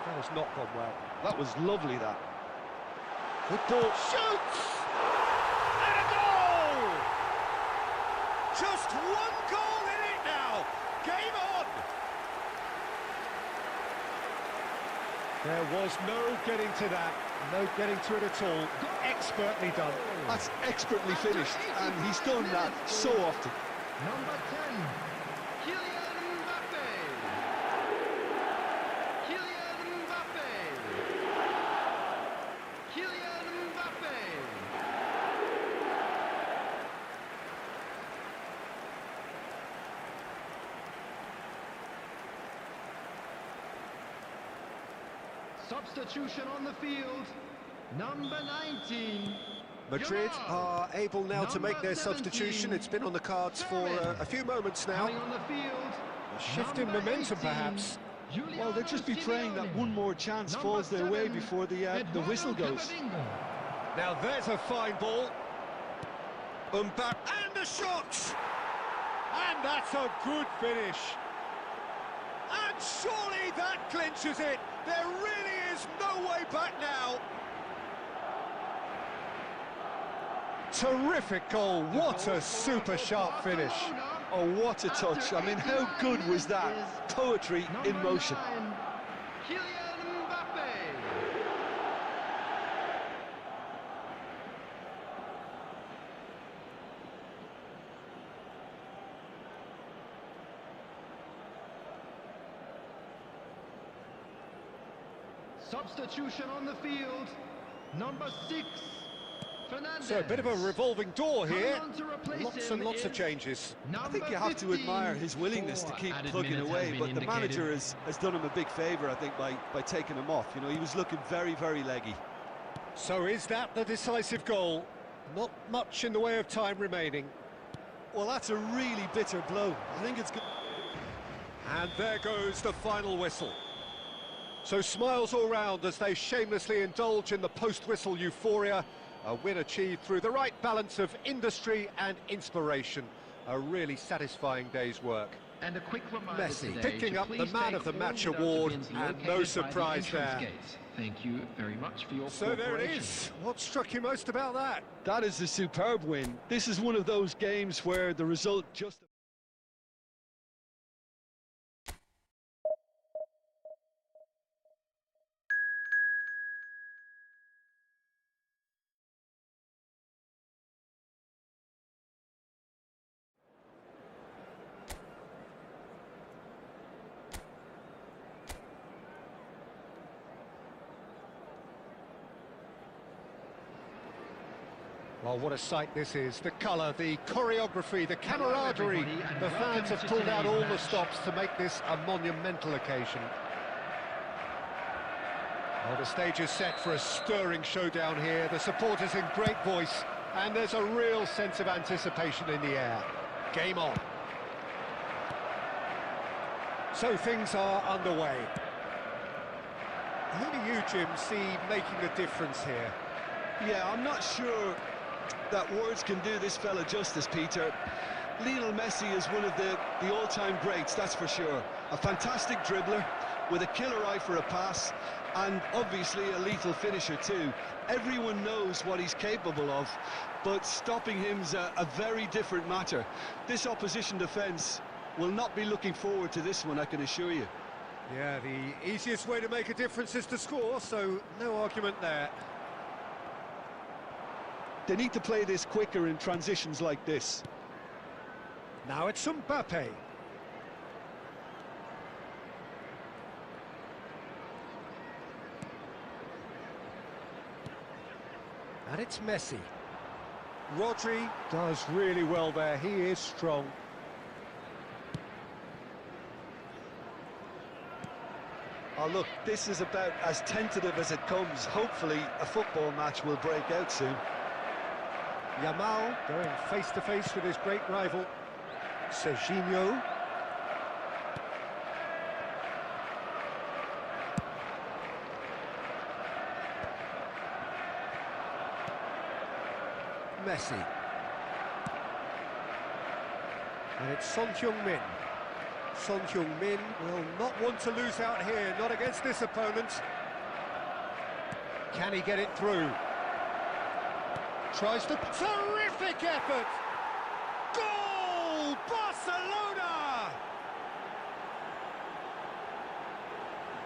That has not gone well. That was lovely, that. Good ball. Shoots! And a goal! Just one goal in it now. Game on! There was no getting to that. No getting to it at all. Expertly done. That's expertly finished, and he's done that so often. Number 10, Kylian Mbappe. Kylian Mbappe. Kylian Mbappe. Substitution on the field, number 19. Madrid are able now to make their substitution. It's been on the cards for a few moments now. Coming on the field, A shift in momentum, perhaps. Well, they're just be praying that one more chance falls their way before the whistle goes. Now there's a fine ball. Mbappe and a shot! And that's a good finish. And surely that clinches it. There really is no way back now. Terrific goal. What a super sharp finish. Oh, what a touch. I mean, how good was that? Poetry in motion. Kylian Mbappe. Substitution on the field, number 6, Fernandez. So a bit of a revolving door here. Coming on to replace Lots him and lots of is changes. I think you have to admire his willingness to keep plugging away, but the manager has done him a big favour, I think, by taking him off. You know, he was looking very, very leggy. So is that the decisive goal? Not much in the way of time remaining. Well, that's a really bitter blow. I think it's good. And there goes the final whistle. So smiles all round as they shamelessly indulge in the post-whistle euphoria. A win achieved through the right balance of industry and inspiration. A really satisfying day's work. And a quick reminder Messi today picking to up the please Man take of the all Match without award, bins and located no by the surprise entrance there. gate. Thank you very much for your So there it cooperation. is. What struck you most about that? That is a superb win. This is one of those games where the result just... Well, what a sight this is. The colour, the choreography, the camaraderie. The fans have pulled out all the stops to make this a monumental occasion. Well, the stage is set for a stirring showdown here. The supporters in great voice, and there's a real sense of anticipation in the air. Game on. So things are underway. Who do you, Jim, see making the difference here? Yeah, I'm not sure that words can do this fella justice, Peter. Lionel Messi is one of the all-time greats, that's for sure. A fantastic dribbler with a killer eye for a pass, and obviously a lethal finisher too. Everyone knows what he's capable of, but stopping him's a very different matter. This opposition defence will not be looking forward to this one, I can assure you. Yeah, the easiest way to make a difference is to score, so no argument there. They need to play this quicker in transitions like this. Now it's Mbappe. And it's Messi. Rodri does really well there, he is strong. Oh look, this is about as tentative as it comes. Hopefully a football match will break out soon. Yamal going face-to-face with his great rival, Serginho. Messi. And it's Son Heung-min. Son Heung-min will not want to lose out here, not against this opponent. Can he get it through? Tries to... Terrific effort! Goal! Barcelona!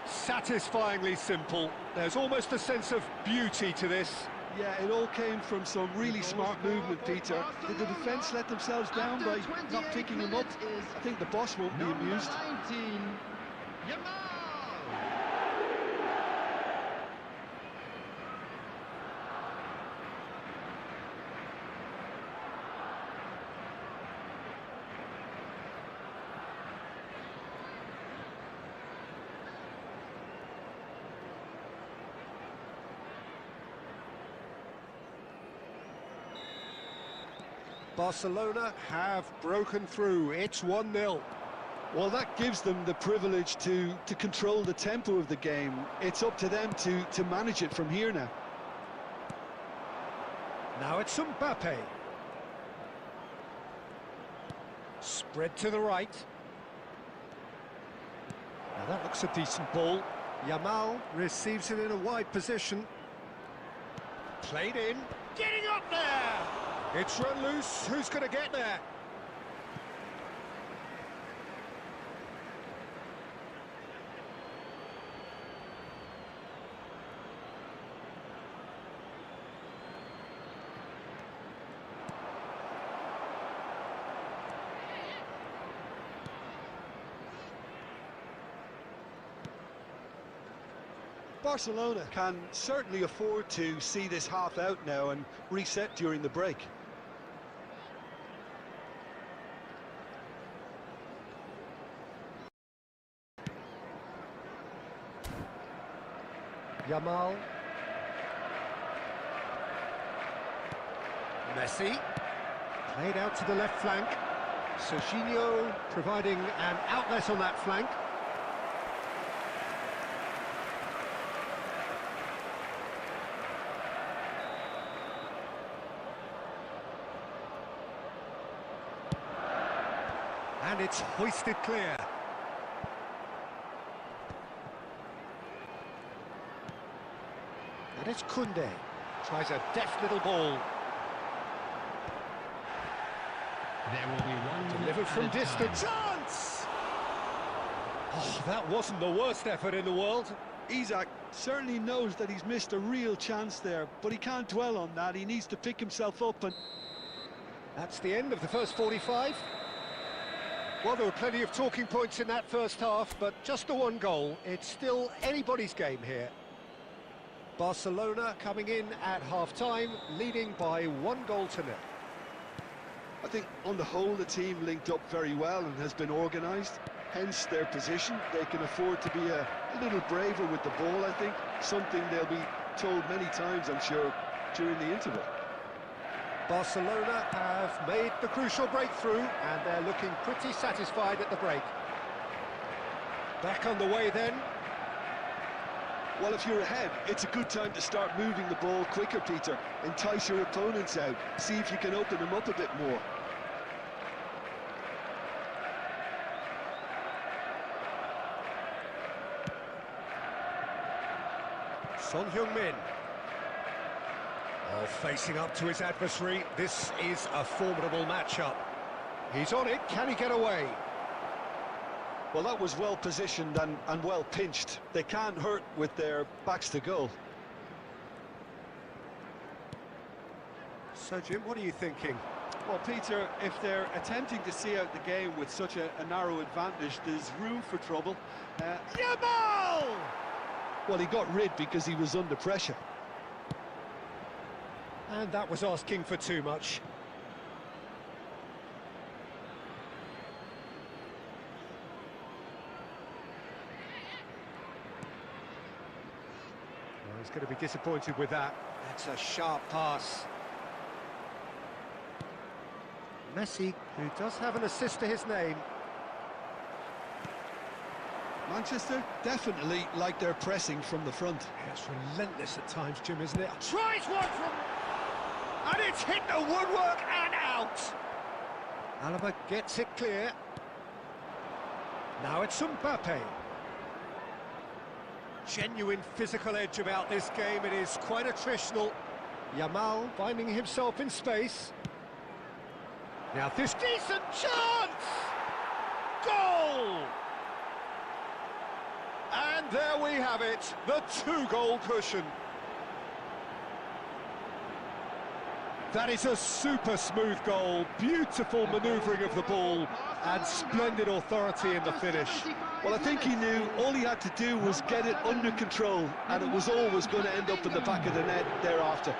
Satisfyingly simple. There's almost a sense of beauty to this. Yeah, it all came from some really smart movement, Peter. Did the defence let themselves down by not picking him up? I think the boss won't be amused. 19, Yamal. Barcelona have broken through. It's 1-0. Well, that gives them the privilege to control the tempo of the game. It's up to them to manage it from here now. Now it's Mbappe. Spread to the right. Now that looks a decent ball. Yamal receives it in a wide position. Played in. Getting up there! It's run loose. Who's going to get there? Barcelona can certainly afford to see this half out now and reset during the break. Yamal. Messi. Played out to the left flank. Serginho providing an outlet on that flank. And it's hoisted clear. And it's Koundé. Tries a deft little ball. There will be one Delivered from distance. Chance! Oh, that wasn't the worst effort in the world. Isak certainly knows that he's missed a real chance there, but he can't dwell on that. He needs to pick himself up and... That's the end of the first 45. Well, there were plenty of talking points in that first half, but just the one goal. It's still anybody's game here. Barcelona coming in at half-time, leading by 1-0 to 0. I think on the whole the team linked up very well and has been organised, hence their position. They can afford to be a little braver with the ball, I think, something they'll be told many times, I'm sure, during the interval. Barcelona have made the crucial breakthrough and they're looking pretty satisfied at the break. Back underway then. Well, if you're ahead, it's a good time to start moving the ball quicker, Peter. Entice your opponents out. See if you can open them up a bit more. Son Heung-min. Oh, facing up to his adversary. This is a formidable matchup. He's on it. Can he get away? Well, that was well positioned and well pinched. They can't hurt with their backs to goal. So, Jim, what are you thinking? Well, Peter, if they're attempting to see out the game with such a narrow advantage, there's room for trouble. Yamal! Well, he got rid because he was under pressure. And that was asking for too much. Well, he's going to be disappointed with that. That's a sharp pass. Messi, who does have an assist to his name. Manchester definitely like their pressing from the front. Yeah, it's relentless at times, Jim, isn't it? Tries one from... And it's hit the woodwork and out! Alaba gets it clear. Now it's Mbappe. Genuine physical edge about this game. It is quite attritional. Yamal finding himself in space. Now this decent chance! Goal! And there we have it, the 2-goal cushion. That is a super smooth goal, beautiful manoeuvring of the ball, and splendid authority in the finish. Well, I think he knew all he had to do was get it under control, and it was always going to end up in the back of the net thereafter.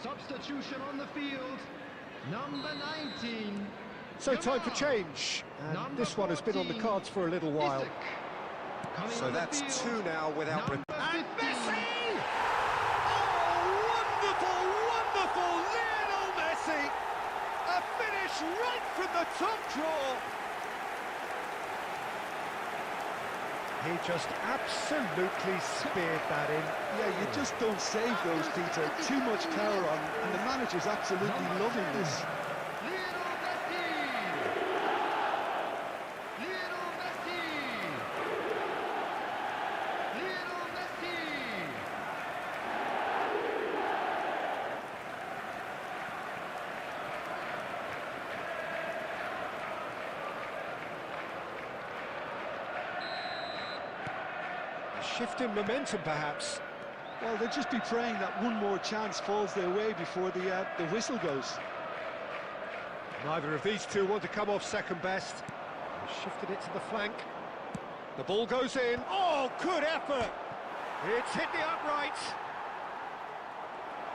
Substitution on the field, number 19. So time for change, and this one has been on the cards for a little while. So that's 2 now without... And Messi! Oh, wonderful, wonderful Lionel Messi! A finish right from the top draw. He just absolutely speared that in. Yeah, you just don't save those, Peter. Too much power on, and the manager's absolutely loving this. Shift in momentum, perhaps. Well, they'll just be praying that one more chance falls their way before the whistle goes. Neither of these two want to come off second best. They shifted it to the flank. The ball goes in. Oh, good effort! It's hit the uprights.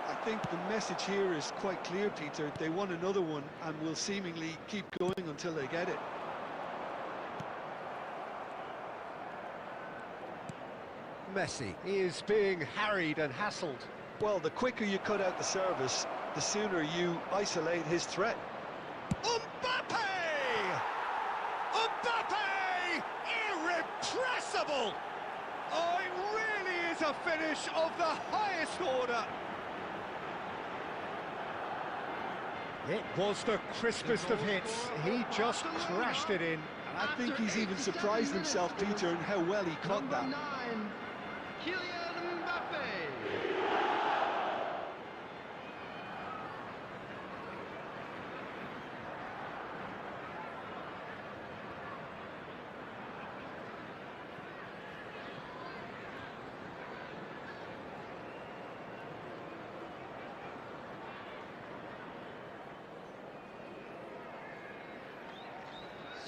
I think the message here is quite clear, Peter. They want another one and will seemingly keep going until they get it. Messi, he is being harried and hassled. Well, the quicker you cut out the service, the sooner you isolate his threat. Mbappe! Mbappe! Irrepressible! Oh, it really is a finish of the highest order. It was the crispest of hits. He just crashed it in. I think he's even surprised himself, Peter, in how well he caught that. Kylian Mbappe.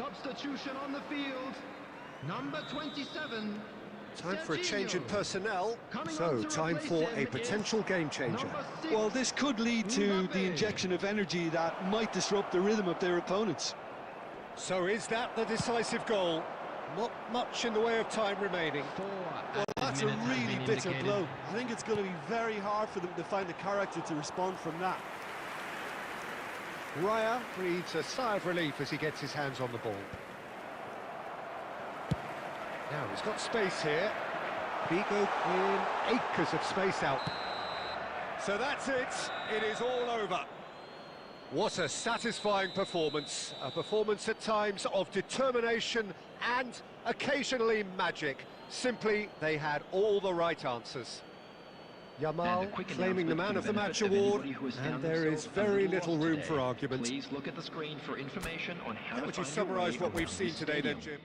substitution on the field. Number 27. Time for a change in personnel, Coming so on to time replace for him a potential is game changer. number 6. Well, this could lead to the injection of energy that might disrupt the rhythm of their opponents. So is that the decisive goal? Not much in the way of time remaining. Well, that's a really bitter blow. I think it's going to be very hard for them to find the character to respond from that. Raya breathes a sigh of relief as he gets his hands on the ball. Now he's got space here. Vigo in acres of space out. So that's it. It is all over. What a satisfying performance. A performance at times of determination and occasionally magic. Simply, they had all the right answers. Yamal claiming the Man of the Match award, and there is very little room for argument. Please look at the screen for information on how How would you summarise what we've seen today then, Jim?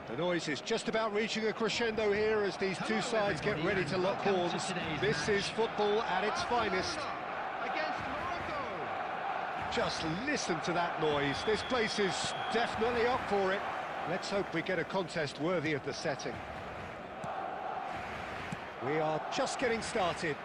The noise is just about reaching a crescendo here as these two sides get ready to lock horns. This is football at its finest. Against Morocco. Just listen to that noise. This place is definitely up for it. Let's hope we get a contest worthy of the setting. We are just getting started.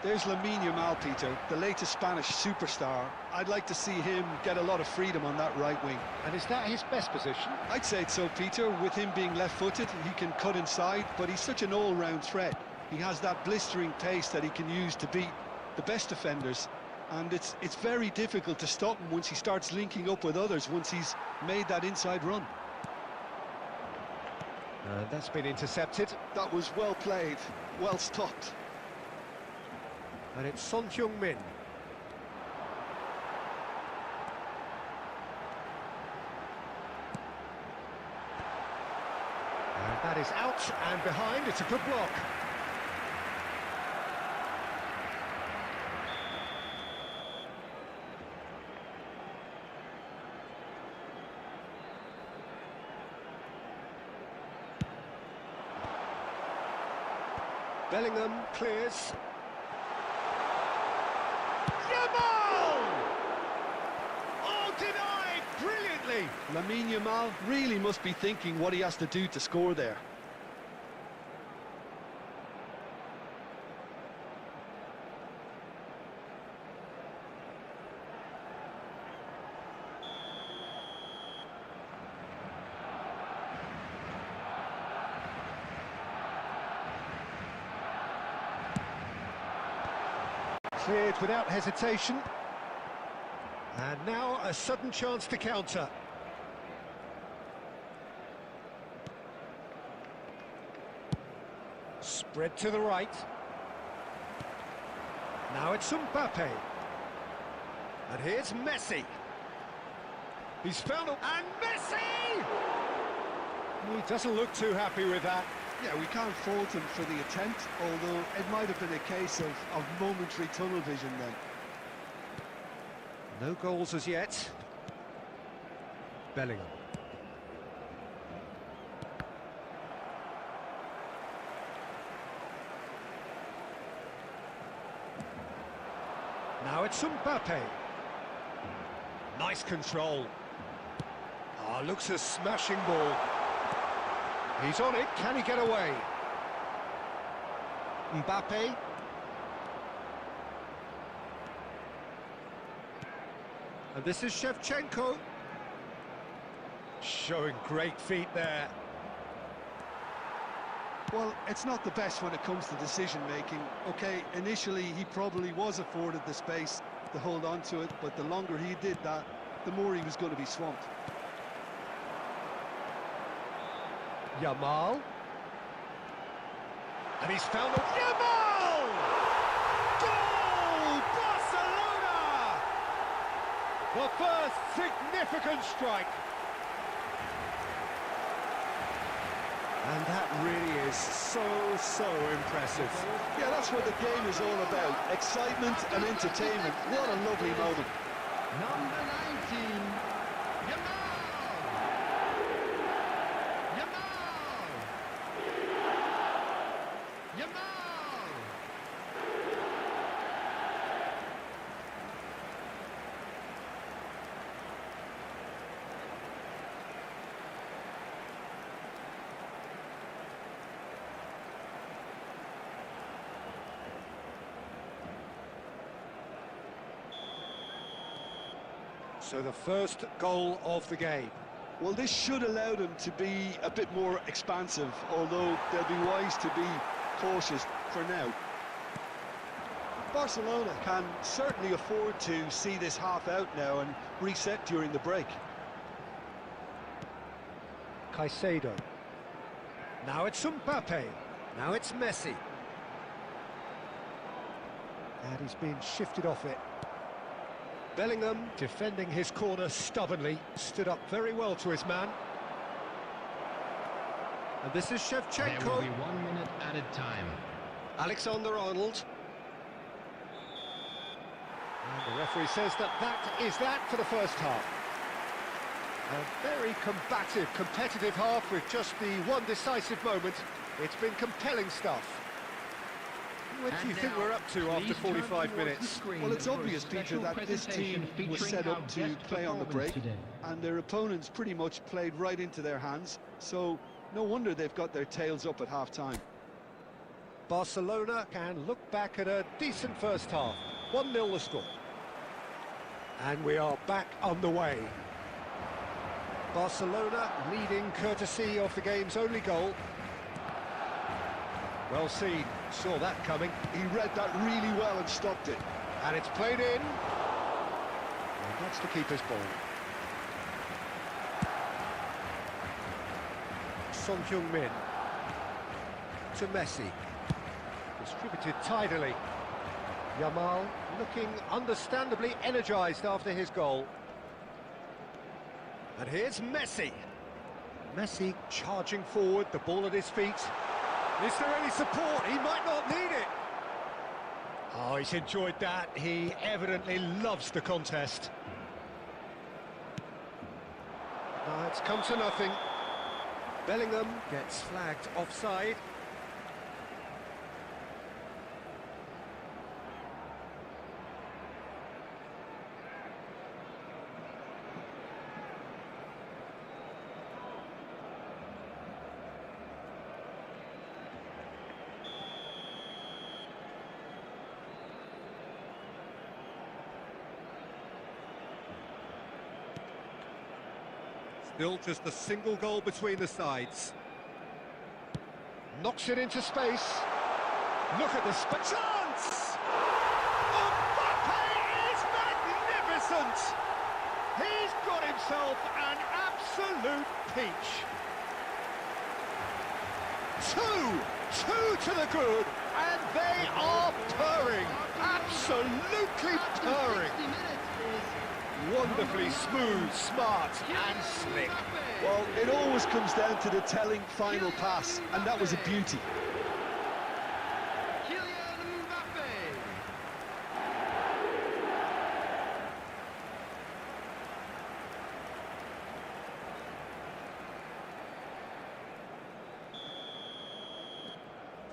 There's Lamine Yamal, Peter, the latest Spanish superstar. I'd like to see him get a lot of freedom on that right wing. And is that his best position? I'd say so, Peter. With him being left-footed, he can cut inside, but he's such an all-round threat. He has that blistering pace that he can use to beat the best defenders, and it's very difficult to stop him once he starts linking up with others, once he's made that inside run. That's been intercepted. That was well played, well stopped. And it's Son Heung-min. And that is out and behind. It's a good block. Bellingham clears. Yamal! Oh, denied brilliantly! Lamine Yamal really must be thinking what he has to do to score there. Cleared without hesitation. And now a sudden chance to counter. Spread to the right. Now it's Mbappe. And here's Messi. He's found a... And Messi! He doesn't look too happy with that. Yeah, we can't fault him for the attempt, although it might have been a case of momentary tunnel vision then. No goals as yet. Bellingham. Now it's Mbappe. Nice control. Ah, looks a smashing ball. He's on it, can he get away? Mbappe. And this is Shevchenko. Showing great feet there. Well, it's not the best when it comes to decision-making. Okay, initially he probably was afforded the space to hold on to it, but the longer he did that, the more he was going to be swamped. Yamal. And he's found a... Yamal! Goal! Barcelona! The first significant strike. And that really is so impressive. Yeah, that's what the game is all about. Excitement and entertainment. What a lovely moment. Number 19, Yamal! Yamal! Yamal! So the first goal of the game. Well, this should allow them to be a bit more expansive, although they'll be wise to be cautious for now. Barcelona can certainly afford to see this half out now and reset during the break. Caicedo. Now it's Mbappe. Now it's Messi. And he's been shifted off it. Bellingham, defending his corner stubbornly, stood up very well to his man. And this is Shevchenko. There will be 1 minute added time. Alexander-Arnold. And the referee says that is that for the first half. A very combative, competitive half with just the one decisive moment. It's been compelling stuff. What do you think we're up to after 45 minutes? Well, it's obvious, Peter, that this team was set up to play on the break, and their opponents pretty much played right into their hands, so no wonder they've got their tails up at half-time. Barcelona can look back at a decent first half. 1-0 the score. And we are back underway. Barcelona leading courtesy of the game's only goal. Well seen, saw that coming. He read that really well and stopped it. And it's played in. And that's the keeper's ball. Son Heung-min to Messi. Distributed tidily. Yamal looking understandably energised after his goal. And here's Messi. Messi charging forward, the ball at his feet. Is there any support? He might not need it. Oh, he's enjoyed that. He evidently loves the contest. It's come to nothing. Bellingham gets flagged offside. Still just a single goal between the sides. Knocks it into space. Look at the chance! Mbappe is magnificent! He's got himself an absolute peach. Two to the good, and they are purring. Absolutely purring. Wonderfully smooth, smart and slick. Well, it always comes down to the telling final pass, and that was a beauty.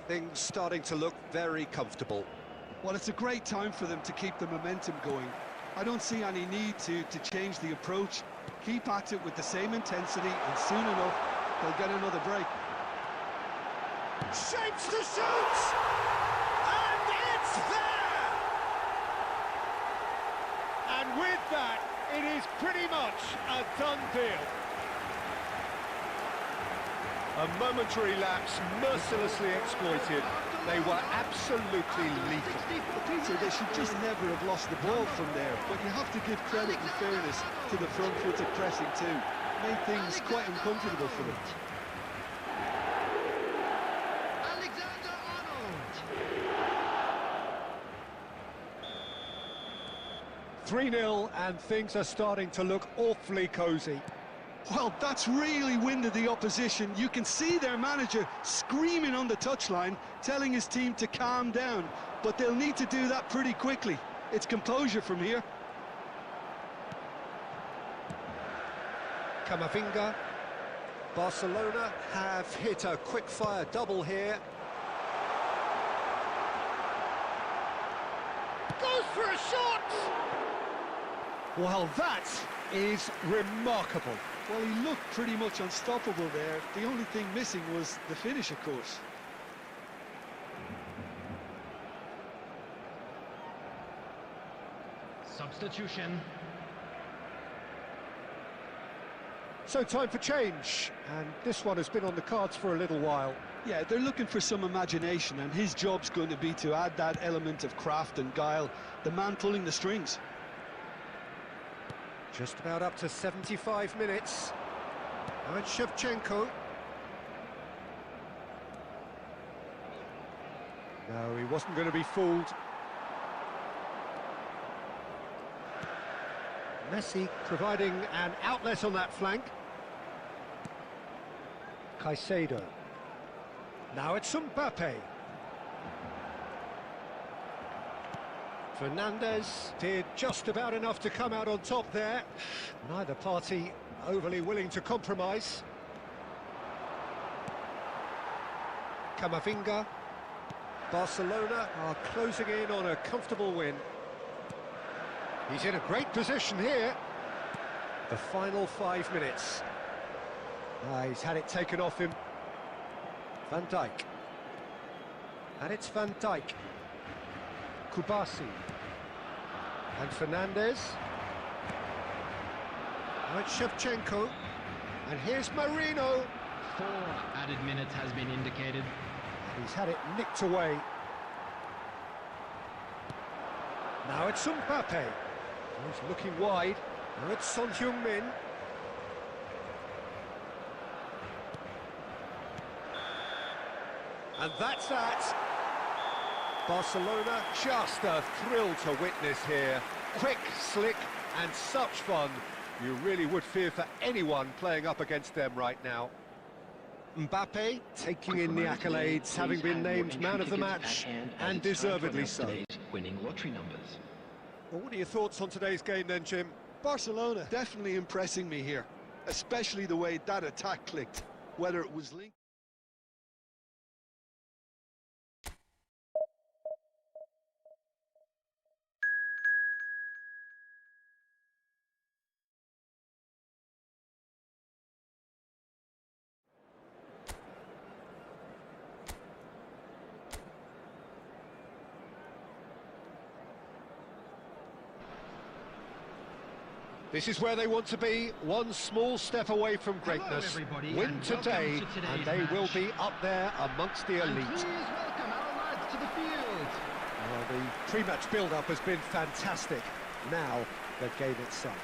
Things starting to look very comfortable. Well, it's a great time for them to keep the momentum going. I don't see any need to change the approach. Keep at it with the same intensity, and soon enough, they'll get another break. Shapes to shoot! And it's there! And with that, it is pretty much a done deal. A momentary lapse mercilessly exploited. They were absolutely lethal. Peter, they should just never have lost the ball from there, but you have to give credit and fairness to the front-footed pressing too. Made things quite uncomfortable for them. 3-0, and things are starting to look awfully cosy. Well, that's really winded the opposition. You can see their manager screaming on the touchline, telling his team to calm down. But they'll need to do that pretty quickly. It's composure from here. Camavinga. Barcelona have hit a quick-fire double here. Goes for a shot! Well, that is remarkable. Well, he looked pretty much unstoppable there. The only thing missing was the finish, of course. Substitution. So time for change, and this one has been on the cards for a little while. Yeah, they're looking for some imagination, and his job's going to be to add that element of craft and guile, the man pulling the strings. Just about up to 75 minutes. And Shevchenko. No, he wasn't going to be fooled. Messi providing an outlet on that flank. Caicedo. Now it's Mbappe. Fernandez did just about enough to come out on top there. Neither party overly willing to compromise. Camavinga. Barcelona are closing in on a comfortable win. He's in a great position here. The final 5 minutes. He's had it taken off him. Van Dijk. And it's Van Dijk. Kubasi. And Fernandez. Now it's Shevchenko. And here's Marino. 4 added minutes has been indicated. He's had it nicked away. Now it's Mbappe. He's looking wide. Now it's Son Heung-min. And that's that. Barcelona, just a thrill to witness here. Quick, slick, and such fun. You really would fear for anyone playing up against them right now. Mbappe taking in the accolades, having been named man of the match, and deservedly so. Winning lottery numbers. Well, what are your thoughts on today's game then, Jim? Barcelona definitely impressing me here, especially the way that attack clicked, whether it was linked. This is where they want to be, one small step away from greatness. Win today, and they will be up there amongst the elite. Please welcome our lads to the field. Well, the pre-match build-up has been fantastic. Now, the game itself.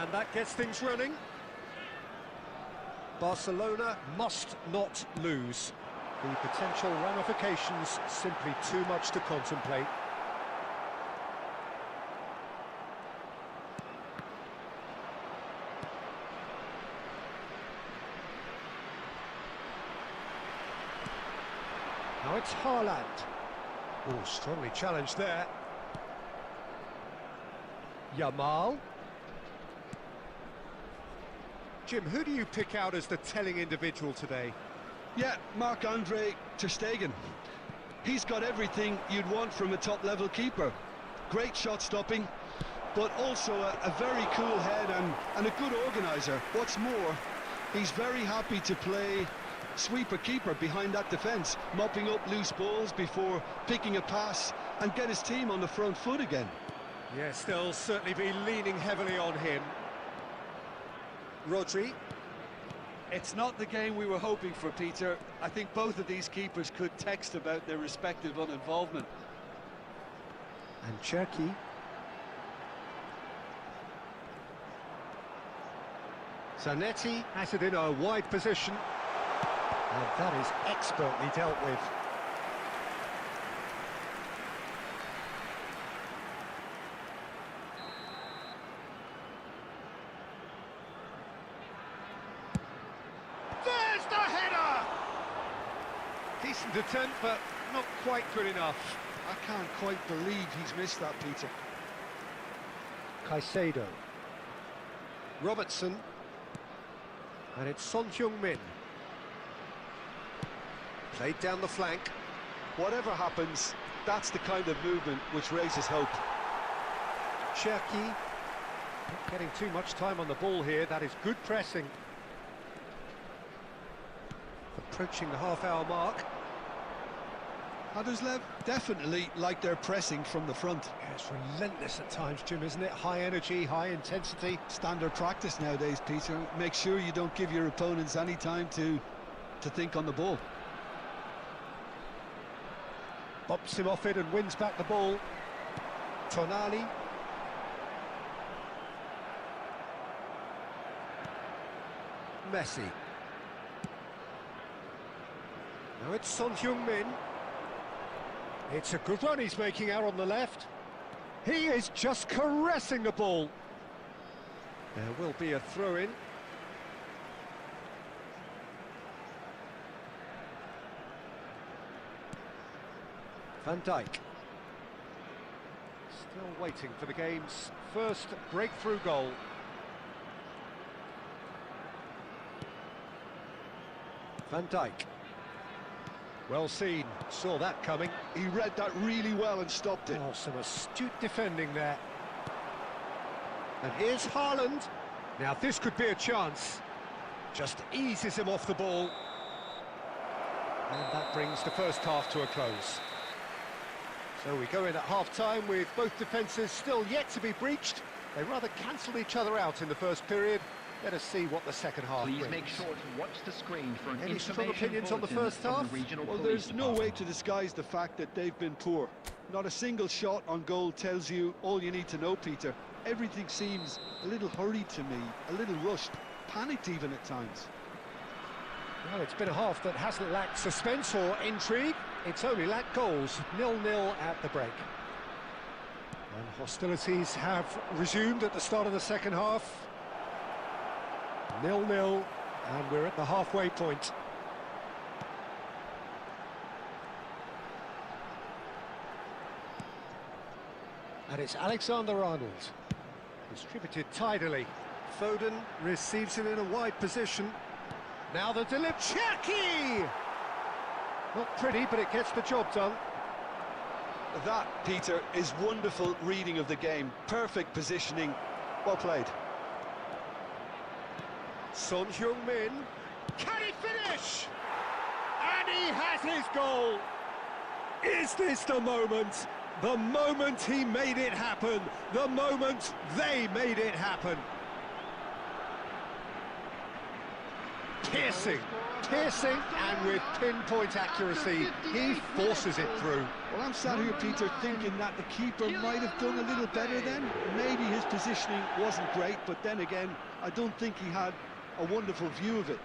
And that gets things running. Barcelona must not lose. The potential ramifications simply too much to contemplate. Now it's Haaland. Oh, strongly challenged there. Yamal. Jim, who do you pick out as the telling individual today? Yeah, Marc-Andre ter Stegen. He's got everything you'd want from a top-level keeper. Great shot stopping, but also a very cool head and a good organiser. What's more, he's very happy to play sweeper-keeper behind that defence, mopping up loose balls before picking a pass and get his team on the front foot again. Yes, they'll certainly be leaning heavily on him. Rodri. It's not the game we were hoping for, Peter. I think both of these keepers could text about their respective uninvolvement. And Cherki. Zanetti has it in a wide position. And that is expertly dealt with. There's the header! Decent attempt, but not quite good enough. I can't quite believe he's missed that, Peter. Caicedo. Robertson. And it's Son Heung-min. Played down the flank. Whatever happens, that's the kind of movement which raises hope. Cherki. Not getting too much time on the ball here. That is good pressing. Approaching the half-hour mark. Huddersfield definitely like their pressing from the front. Yeah, it's relentless at times, Jim, isn't it? High energy, high intensity. Standard practice nowadays, Peter. Make sure you don't give your opponents any time to think on the ball. Bops him off it and wins back the ball. Tonali. Messi. Now it's Son Heung-min. It's a good run he's making out on the left. He is just caressing the ball. There will be a throw-in. Van Dijk. Still waiting for the game's first breakthrough goal. Van Dijk. Well seen, saw that coming. He read that really well and stopped it. Oh, some astute defending there. And here's Haaland. Now this could be a chance. Just eases him off the ball. And that brings the first half to a close. So we go in at half-time with both defences still yet to be breached. They rather cancelled each other out in the first period. Let us see what the second half Please brings. make sure to watch the screen for an Any strong information opinions on the bulletin first from half? the regional Well, police there's no way department. to disguise the fact that they've been poor. Not a single shot on goal tells you all you need to know, Peter. Everything seems a little hurried to me, a little rushed, panicked even at times. Well, it's been a half that hasn't lacked suspense or intrigue. It's only lacked goals. 0-0 at the break. And hostilities have resumed at the start of the second half. 0-0, and we're at the halfway point. And it's Alexander-Arnold. Distributed tidily. Foden receives it in a wide position. Now the delivery. Cherki! Not pretty, but it gets the job done. That, Peter, is wonderful reading of the game. Perfect positioning. Well played. Son Heung-min. Can he finish? And he has his goal. Is this the moment? The moment he made it happen. The moment they made it happen. Piercing, and with pinpoint accuracy, he forces it through. Well, I'm sat here, Peter, thinking that the keeper might have done a little better then. Maybe his positioning wasn't great, but then again, I don't think he had a wonderful view of it.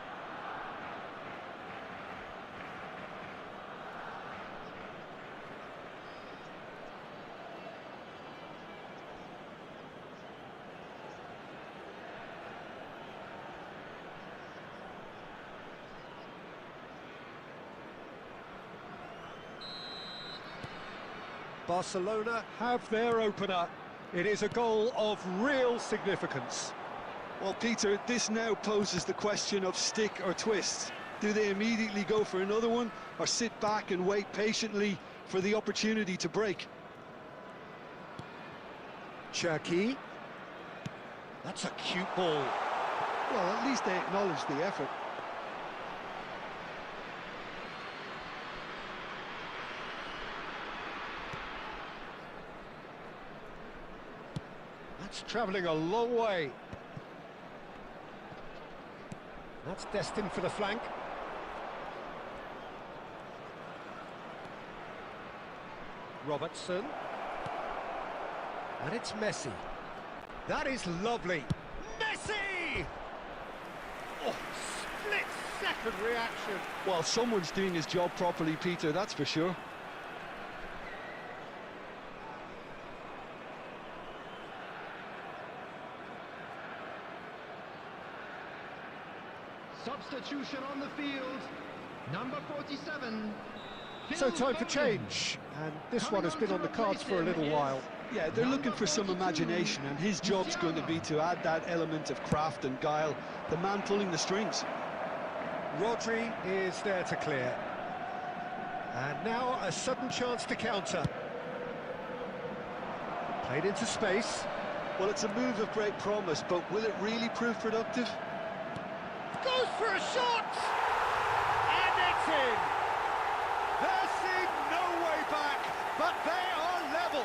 Barcelona have their opener. It is a goal of real significance. Well, Peter, this now poses the question of stick or twist. Do they immediately go for another one, or sit back and wait patiently for the opportunity to break? Cherki. That's a cute ball. Well, at least they acknowledge the effort. travelling a long way. That's destined for the flank. Robertson. And it's Messi. That is lovely. Messi! Oh, split-second reaction. Well, someone's doing his job properly, Peter, that's for sure. Substitution on the field. Number 47. So time for change, and this one has been on the cards for a little while. Yeah, they're looking for some imagination, and his job's going to be to add that element of craft and guile, the man pulling the strings. Rodri is there to clear. And now a sudden chance to counter. Played into space. Well, it's a move of great promise, but will it really prove productive? Goes for a shot! And it's in! There seemed no way back, but they are level!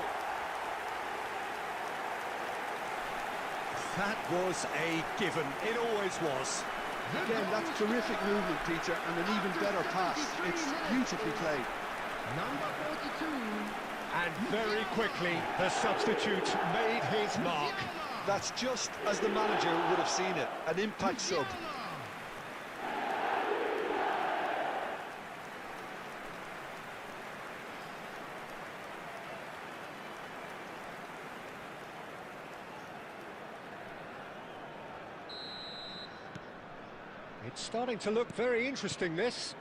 That was a given. It always was. Again, that's terrific movement, Peter, and an even better pass. It's beautifully played. Number 42. And very quickly, the substitute made his mark. That's just as the manager would have seen it, an impact sub. It's starting to look very interesting, this.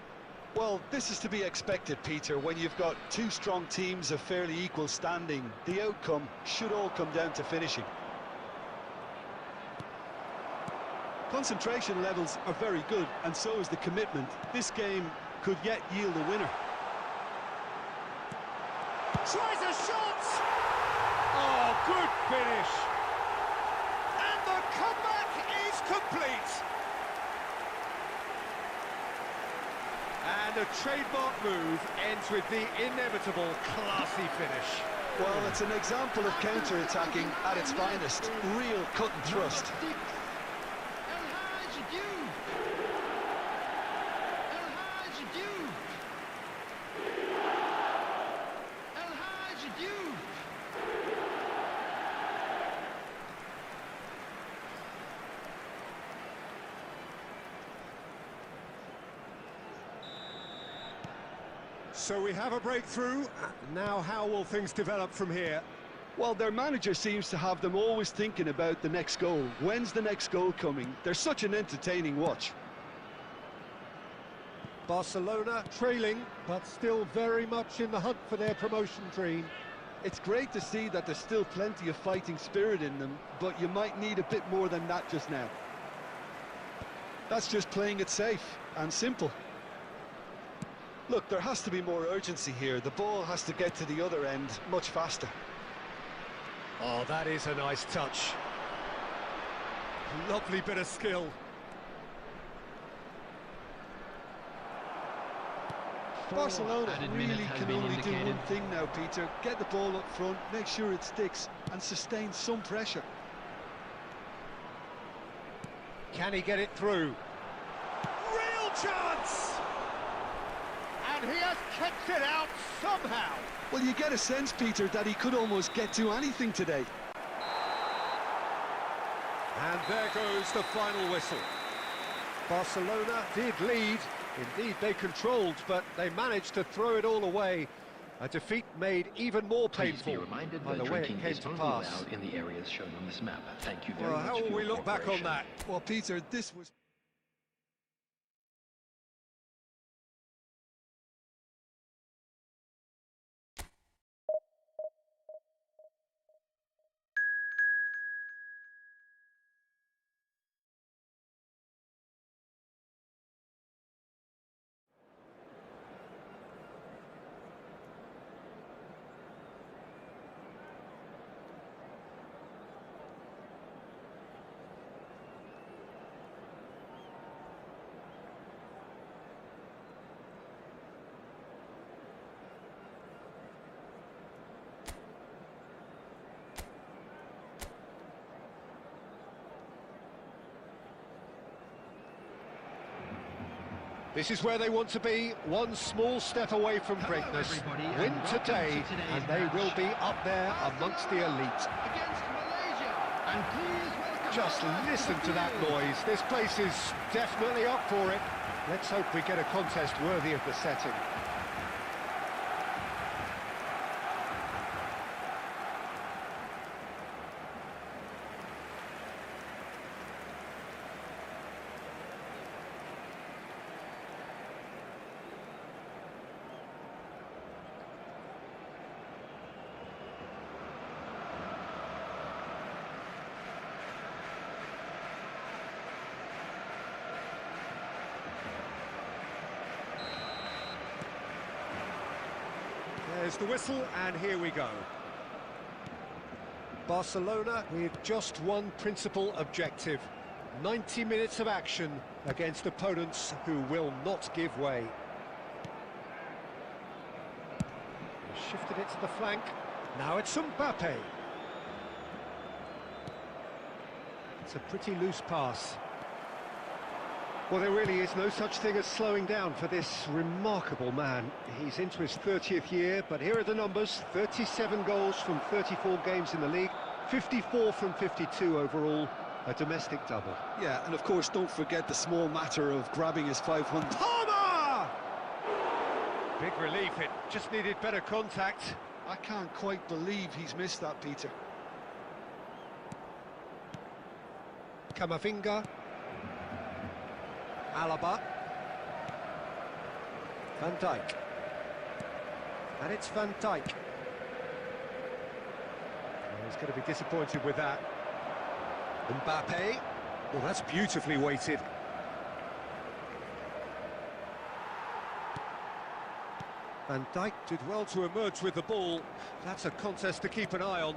Well, this is to be expected, Peter, when you've got two strong teams of fairly equal standing. The outcome should all come down to finishing. Concentration levels are very good, and so is the commitment. This game could yet yield a winner. Tries a shot! Oh, good finish! And the comeback is complete! And a trademark move ends with the inevitable classy finish. Well, it's an example of counter-attacking at its finest. Real cut and thrust. So we have a breakthrough. Now how will things develop from here? Well, their manager seems to have them always thinking about the next goal. When's the next goal coming? They're such an entertaining watch. Barcelona trailing, but still very much in the hunt for their promotion dream. It's great to see that there's still plenty of fighting spirit in them, but you might need a bit more than that just now. That's just playing it safe and simple. Look, there has to be more urgency here. The ball has to get to the other end much faster. Oh, that is a nice touch. Lovely bit of skill. Barcelona really can only do one thing now, Peter. Get the ball up front, make sure it sticks, and sustain some pressure. Can he get it through? Real chance! And he has kept it out somehow. Well, you get a sense, Peter, that he could almost get to anything today. And there goes the final whistle. Barcelona did lead. Indeed, they controlled, but they managed to throw it all away. A defeat made even more painful by the way it came to pass. In the areas shown on this map. Thank you very Well, much. how will we look back on that? Well, Peter, this was... This is where they want to be, one small step away from greatness. Win today, and they will be up there amongst the elite. And please welcome Just listen to that noise. This place is definitely up for it. Let's hope we get a contest worthy of the setting. There's the whistle, and here we go. Barcelona with just one principal objective. 90 minutes of action against opponents who will not give way. Shifted it to the flank. Now it's Mbappe. It's a pretty loose pass. Well, there really is no such thing as slowing down for this remarkable man. He's into his 30th year, but here are the numbers. 37 goals from 34 games in the league, 54 from 52 overall, a domestic double. Yeah, and of course, don't forget the small matter of grabbing his 500. Palmer! Big relief, it just needed better contact. I can't quite believe he's missed that, Peter. Camavinga. Alaba. Van Dijk. And it's Van Dijk. Well, he's going to be disappointed with that. Mbappe. Well, that's beautifully weighted. Van Dijk did well to emerge with the ball. That's a contest to keep an eye on.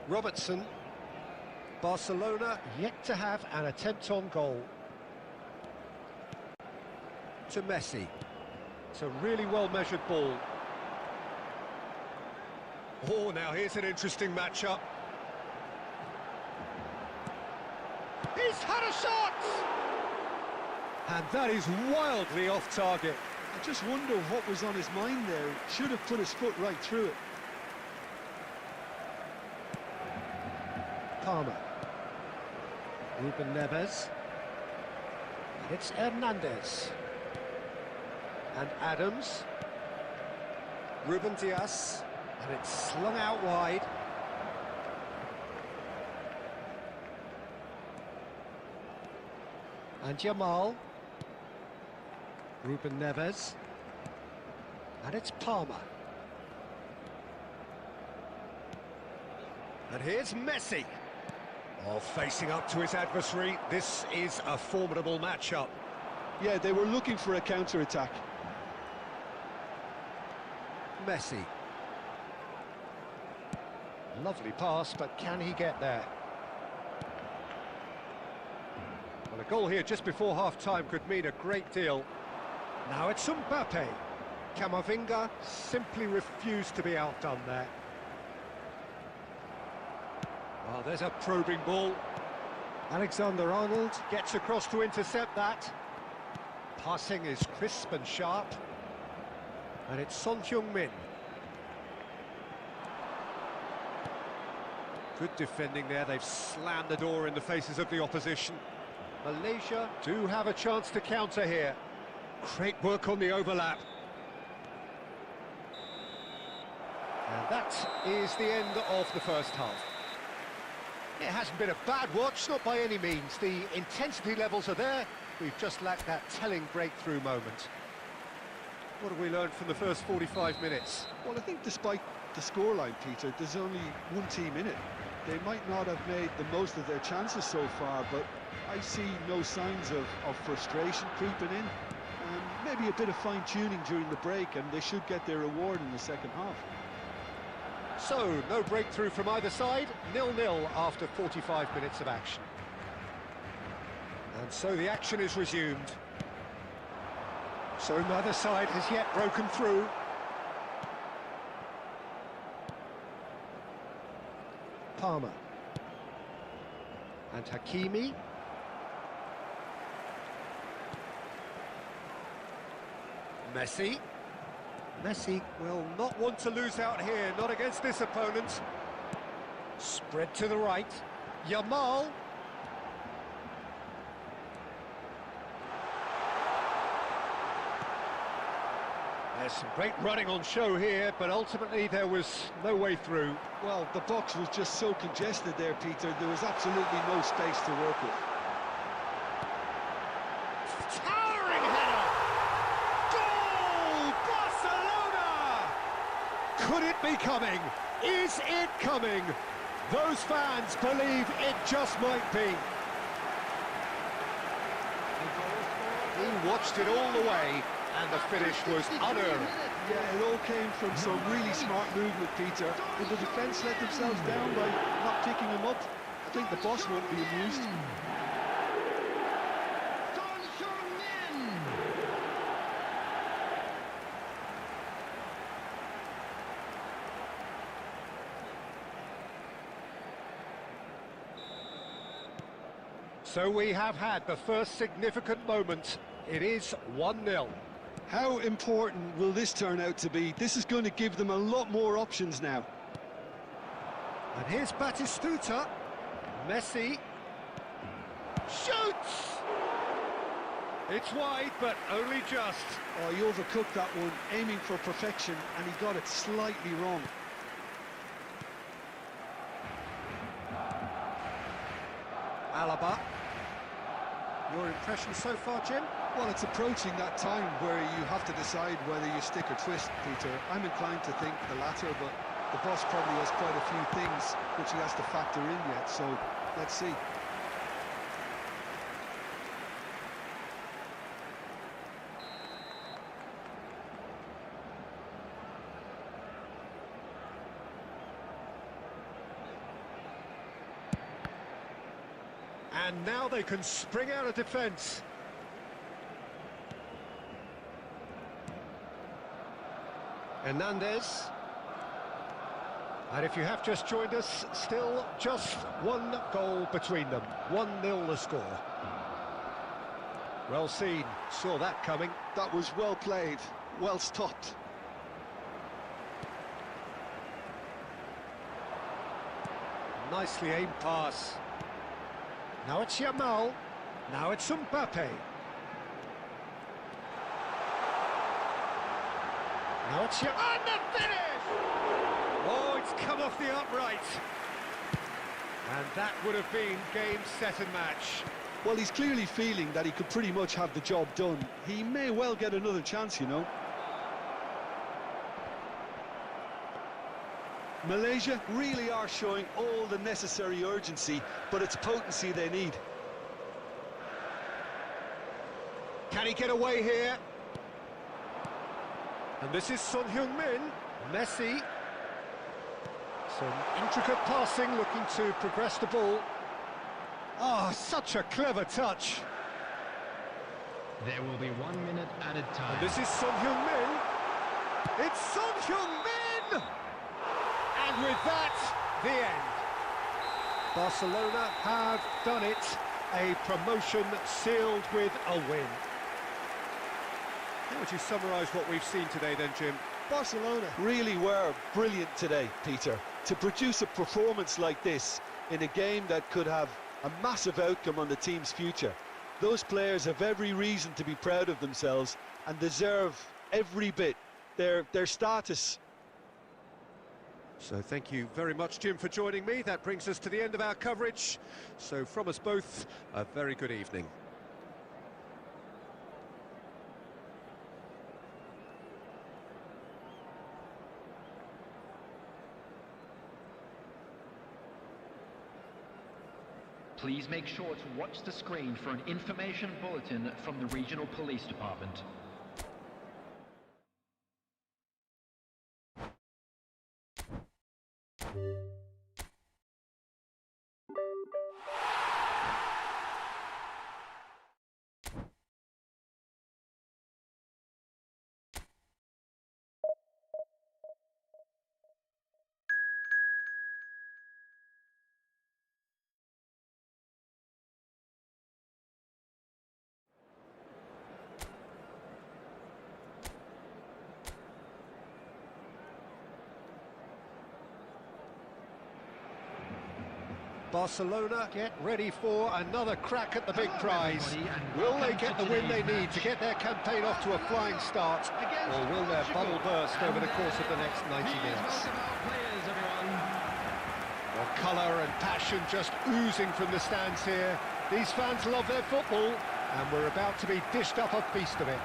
Robertson. Barcelona yet to have an attempt on goal. To Messi. It's a really well-measured ball. Oh, now here's an interesting matchup. He's had a shot! And that is wildly off target. I just wonder what was on his mind there. Should have put his foot right through it. Palmer. Ruben Neves. And it's Hernandez. And Adams. Ruben Diaz. And it's slung out wide. And Jamal. Ruben Neves. And it's Palmer. And here's Messi. Oh, facing up to his adversary, this is a formidable matchup. Yeah, they were looking for a counter-attack. Messi. Lovely pass, but can he get there? Well, a goal here just before half-time could mean a great deal. Now it's Mbappe. Camavinga simply refused to be outdone there. Oh, there's a probing ball. Alexander-Arnold gets across to intercept that. Passing is crisp and sharp. And it's Son Heung-min. Good defending there. They've slammed the door in the faces of the opposition. Malaysia do have a chance to counter here. Great work on the overlap. And that is the end of the first half. It hasn't been a bad watch, not by any means. The intensity levels are there. We've just lacked that telling breakthrough moment. What have we learned from the first 45 minutes? Well, I think despite the scoreline, Peter, there's only one team in it. They might not have made the most of their chances so far, but I see no signs of frustration creeping in. Maybe a bit of fine-tuning during the break, and they should get their reward in the second half. So, no breakthrough from either side, 0-0 after 45 minutes of action. And so the action is resumed. So neither side has yet broken through. Palmer. And Hakimi. Messi. Messi will not want to lose out here, not against this opponent. Spread to the right. Yamal. There's some great running on show here, but ultimately there was no way through. Well, the box was just so congested there, Peter. There was absolutely no space to work with. Towering header! Goal! Barcelona! Could it be coming? Is it coming? Those fans believe it just might be. He watched it all the way, and the finish was unearned. Yeah, it all came from some really smart movement, Peter. Did the defence let themselves down by not picking him up? I think the boss won't be amused. So we have had the first significant moment. It is 1-0. How important will this turn out to be? This is going to give them a lot more options now. And here's Batistuta. Messi. Shoots! It's wide, but only just. Oh, he overcooked that one, aiming for perfection, and he got it slightly wrong. Alaba. Your impression so far, Jim? Well, it's approaching that time where you have to decide whether you stick or twist, Peter. I'm inclined to think the latter, but the boss probably has quite a few things which he has to factor in yet, so let's see. And now they can spring out of defence. Hernandez. And if you have just joined us, still just one goal between them. 1-0 the score. Well seen, saw that coming. That was well played, well stopped. Nicely aimed pass. Now it's Yamal. Now it's Mbappe. Now it's Yamal. And the finish! Oh, it's come off the upright. And that would have been game, set and match. Well, he's clearly feeling that he could pretty much have the job done. He may well get another chance, you know. Malaysia really are showing all the necessary urgency, but it's potency they need. Can he get away here? And this is Son Heung-min. Messi. Some intricate passing, looking to progress the ball. Oh, such a clever touch. There will be 1 minute added time. And this is Son Heung-min. It's Son Heung-min! And with that, the end. Barcelona have done it. A promotion sealed with a win. How would you summarise what we've seen today then, Jim? Barcelona really were brilliant today, Peter. To produce a performance like this in a game that could have a massive outcome on the team's future. Those players have every reason to be proud of themselves and deserve every bit their status. So thank you very much, Jim, for joining me. That brings us to the end of our coverage. So from us both, a very good evening. Please make sure to watch the screen for an information bulletin from the Regional Police Department. Barcelona get ready for another crack at the big prize. Will they get the win they need to get their campaign off to a flying start, or will their bubble burst over the course of the next 90 minutes? Well, colour and passion just oozing from the stands here. These fans love their football, and we're about to be dished up a feast of it.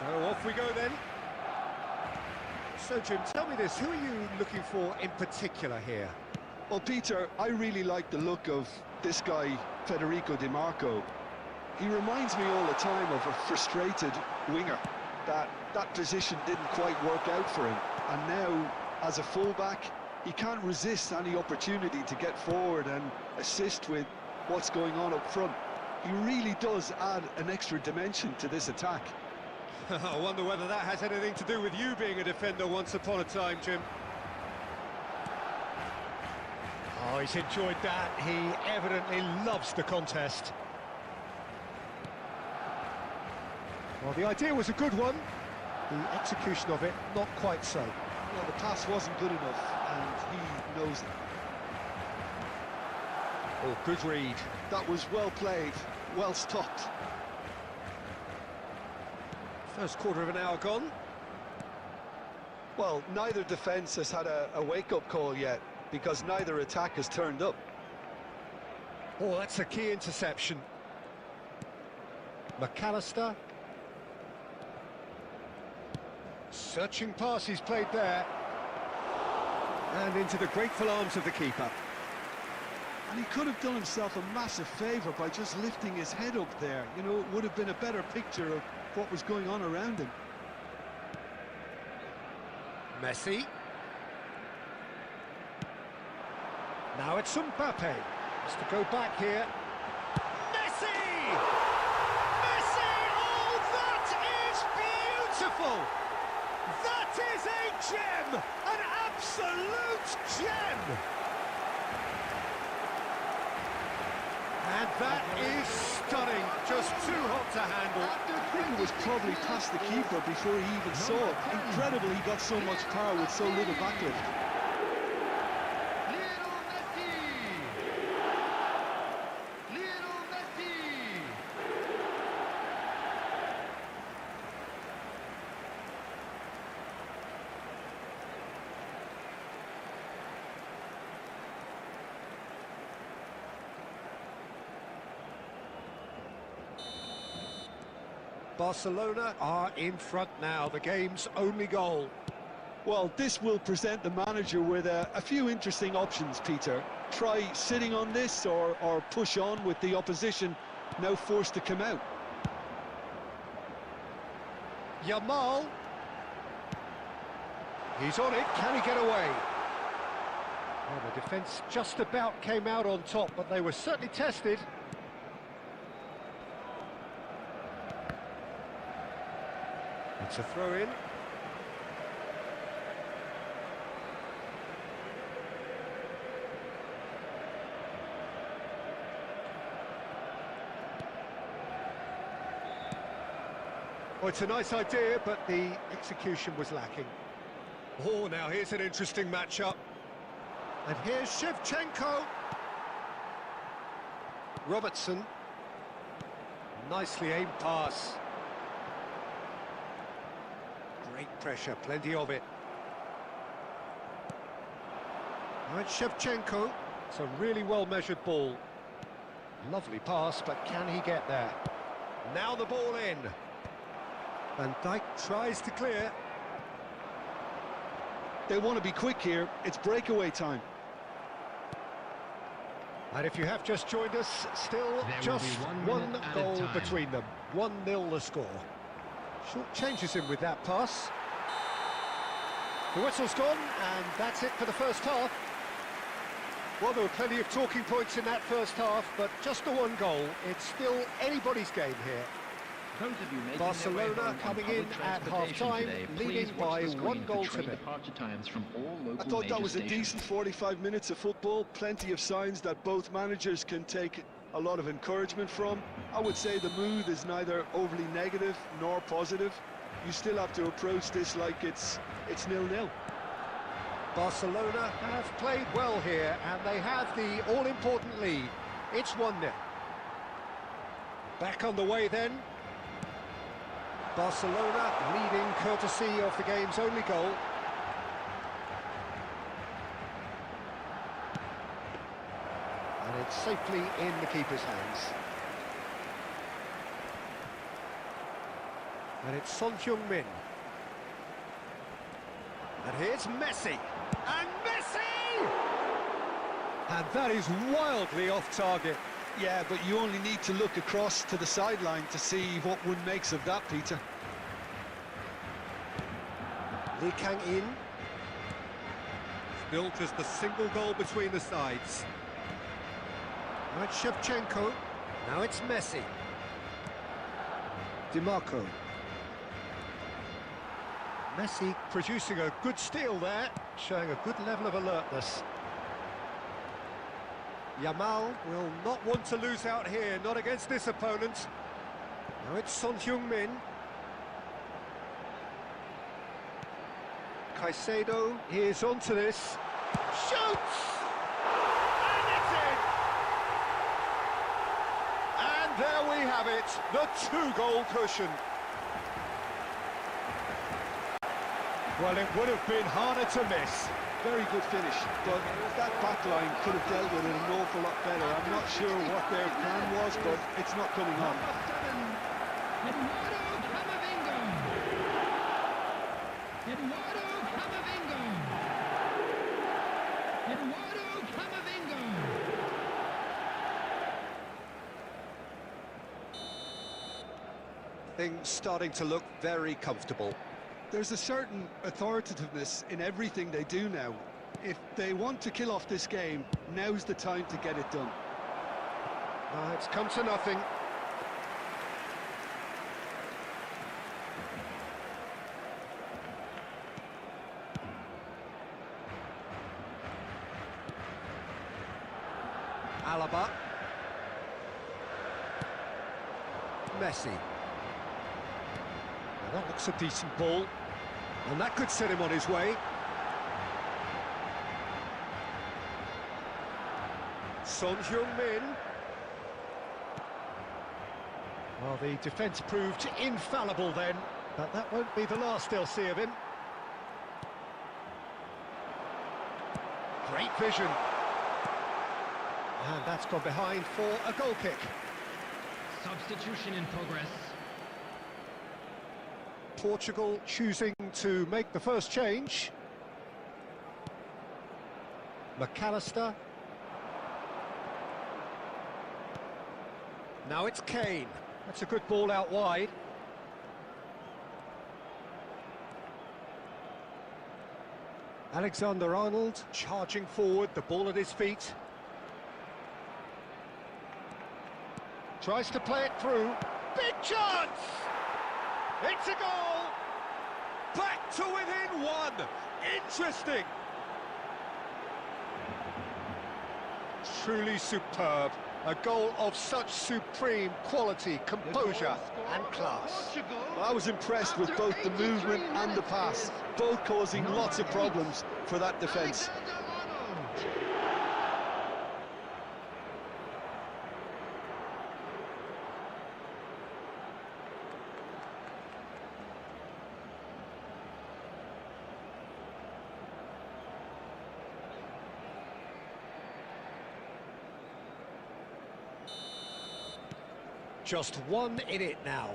So off we go then. So Jim, tell me this, who are you looking for in particular here? Well, Peter, I really like the look of this guy, Federico Di Marco. He reminds me all the time of a frustrated winger. That position didn't quite work out for him. And now, as a fullback, he can't resist any opportunity to get forward and assist with what's going on up front. He really does add an extra dimension to this attack. I wonder whether that has anything to do with you being a defender once upon a time, Jim. Oh, he's enjoyed that. He evidently loves the contest. Well, the idea was a good one. The execution of it, not quite so. Well, the pass wasn't good enough, and he knows it. Oh, good read. That was well played, well stopped. First quarter of an hour gone. Well, neither defence has had a wake-up call yet, because neither attack has turned up. Oh, that's a key interception. McAllister. Searching pass he's played there. And into the grateful arms of the keeper. And he could have done himself a massive favour by just lifting his head up there. You know, it would have been a better picture of what was going on around him. Messi. Now it's Mbappe. Has to go back here. Messi! Messi! Oh, that is beautiful! That is a gem! An absolute gem! And that is stunning, just too hot to handle. I think it was probably past the keeper before he even saw it. Incredible he got so much power with so little backlift. Barcelona are in front now, the game's only goal. Well, this will present the manager with a few interesting options, Peter. Try sitting on this or push on with the opposition now forced to come out. Yamal. He's on it, can he get away? Well, the defence just about came out on top, but they were certainly tested. It's a throw-in. Well, it's a nice idea, but the execution was lacking. Oh, now here's an interesting matchup. And here's Shevchenko. Robertson. Nicely aimed pass. Great pressure, plenty of it. Now it's Shevchenko. It's a really well-measured ball. Lovely pass, but can he get there? Now the ball in. Van Dijk tries to clear. They want to be quick here. It's breakaway time. And if you have just joined us, still just one goal between them. 1-0 the score. Short changes him with that pass. The whistle's gone, and that's it for the first half. Well, there were plenty of talking points in that first half, but just the one goal. It's still anybody's game here. Those of you making Barcelona their way home coming on in public at transportation half-time, today, leading please by watch the screen 1 goal for to train nil. departure times from all local I thought that was a stations. decent 45 minutes of football, plenty of signs that both managers can take a lot of encouragement from. I would say the mood is neither overly negative nor positive. You still have to approach this like it's 0-0. Barcelona have played well here, and they have the all-important lead. It's 1-0. Back on the way then. Barcelona leading courtesy of the game's only goal. And it's safely in the keeper's hands. And it's Son Heung-min. And here's Messi. And Messi! And that is wildly off target. Yeah, but you only need to look across to the sideline to see what one makes of that, Peter. Lee Kang-in. Built as the single goal between the sides. Now it's Shevchenko. Now it's Messi. DiMarco. Messi producing a good steal there, showing a good level of alertness. Yamal will not want to lose out here, not against this opponent. Now it's Son Heung-min. Caicedo is onto this. Shoots! And it's in! And there we have it, the 2-goal cushion. Well, it would have been harder to miss. Very good finish, but that back line could have dealt with it an awful lot better. I'm not sure what their plan was, but it's not coming on. Things starting to look very comfortable. There's a certain authoritativeness in everything they do now. If they want to kill off this game, now's the time to get it done. It's come to nothing. Alaba. Messi. Well, that looks a decent ball. And that could set him on his way. Son Heung-min. Well, the defence proved infallible then, but that won't be the last they'll see of him. Great vision. And that's gone behind for a goal kick. Substitution in progress. Portugal choosing to make the first change. McAllister. Now it's Kane. That's a good ball out wide. Alexander-Arnold charging forward, the ball at his feet. Tries to play it through. Big chance! It's a goal! Back to within one! Interesting! Truly superb. A goal of such supreme quality, composure and class. I was impressed with both the movement and the pass, both causing lots of problems for that defence. Just one in it now.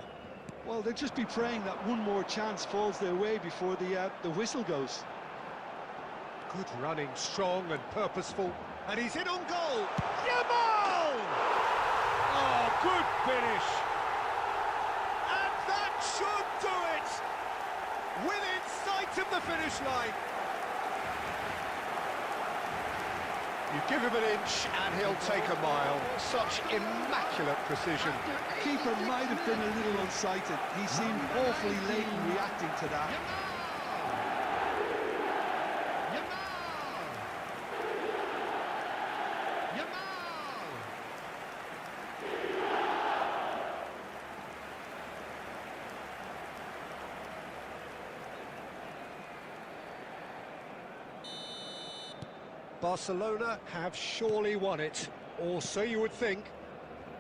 Well, they'll just be praying that one more chance falls their way before the whistle goes. Good running, strong and purposeful. And he's in on goal! Yamal! Oh, good finish! And that should do it! Within sight of the finish line. You give him an inch and he'll take a mile. Such immaculate precision. Keeper might have been a little unsighted. He seemed awfully late in reacting to that. Barcelona have surely won it, or so you would think.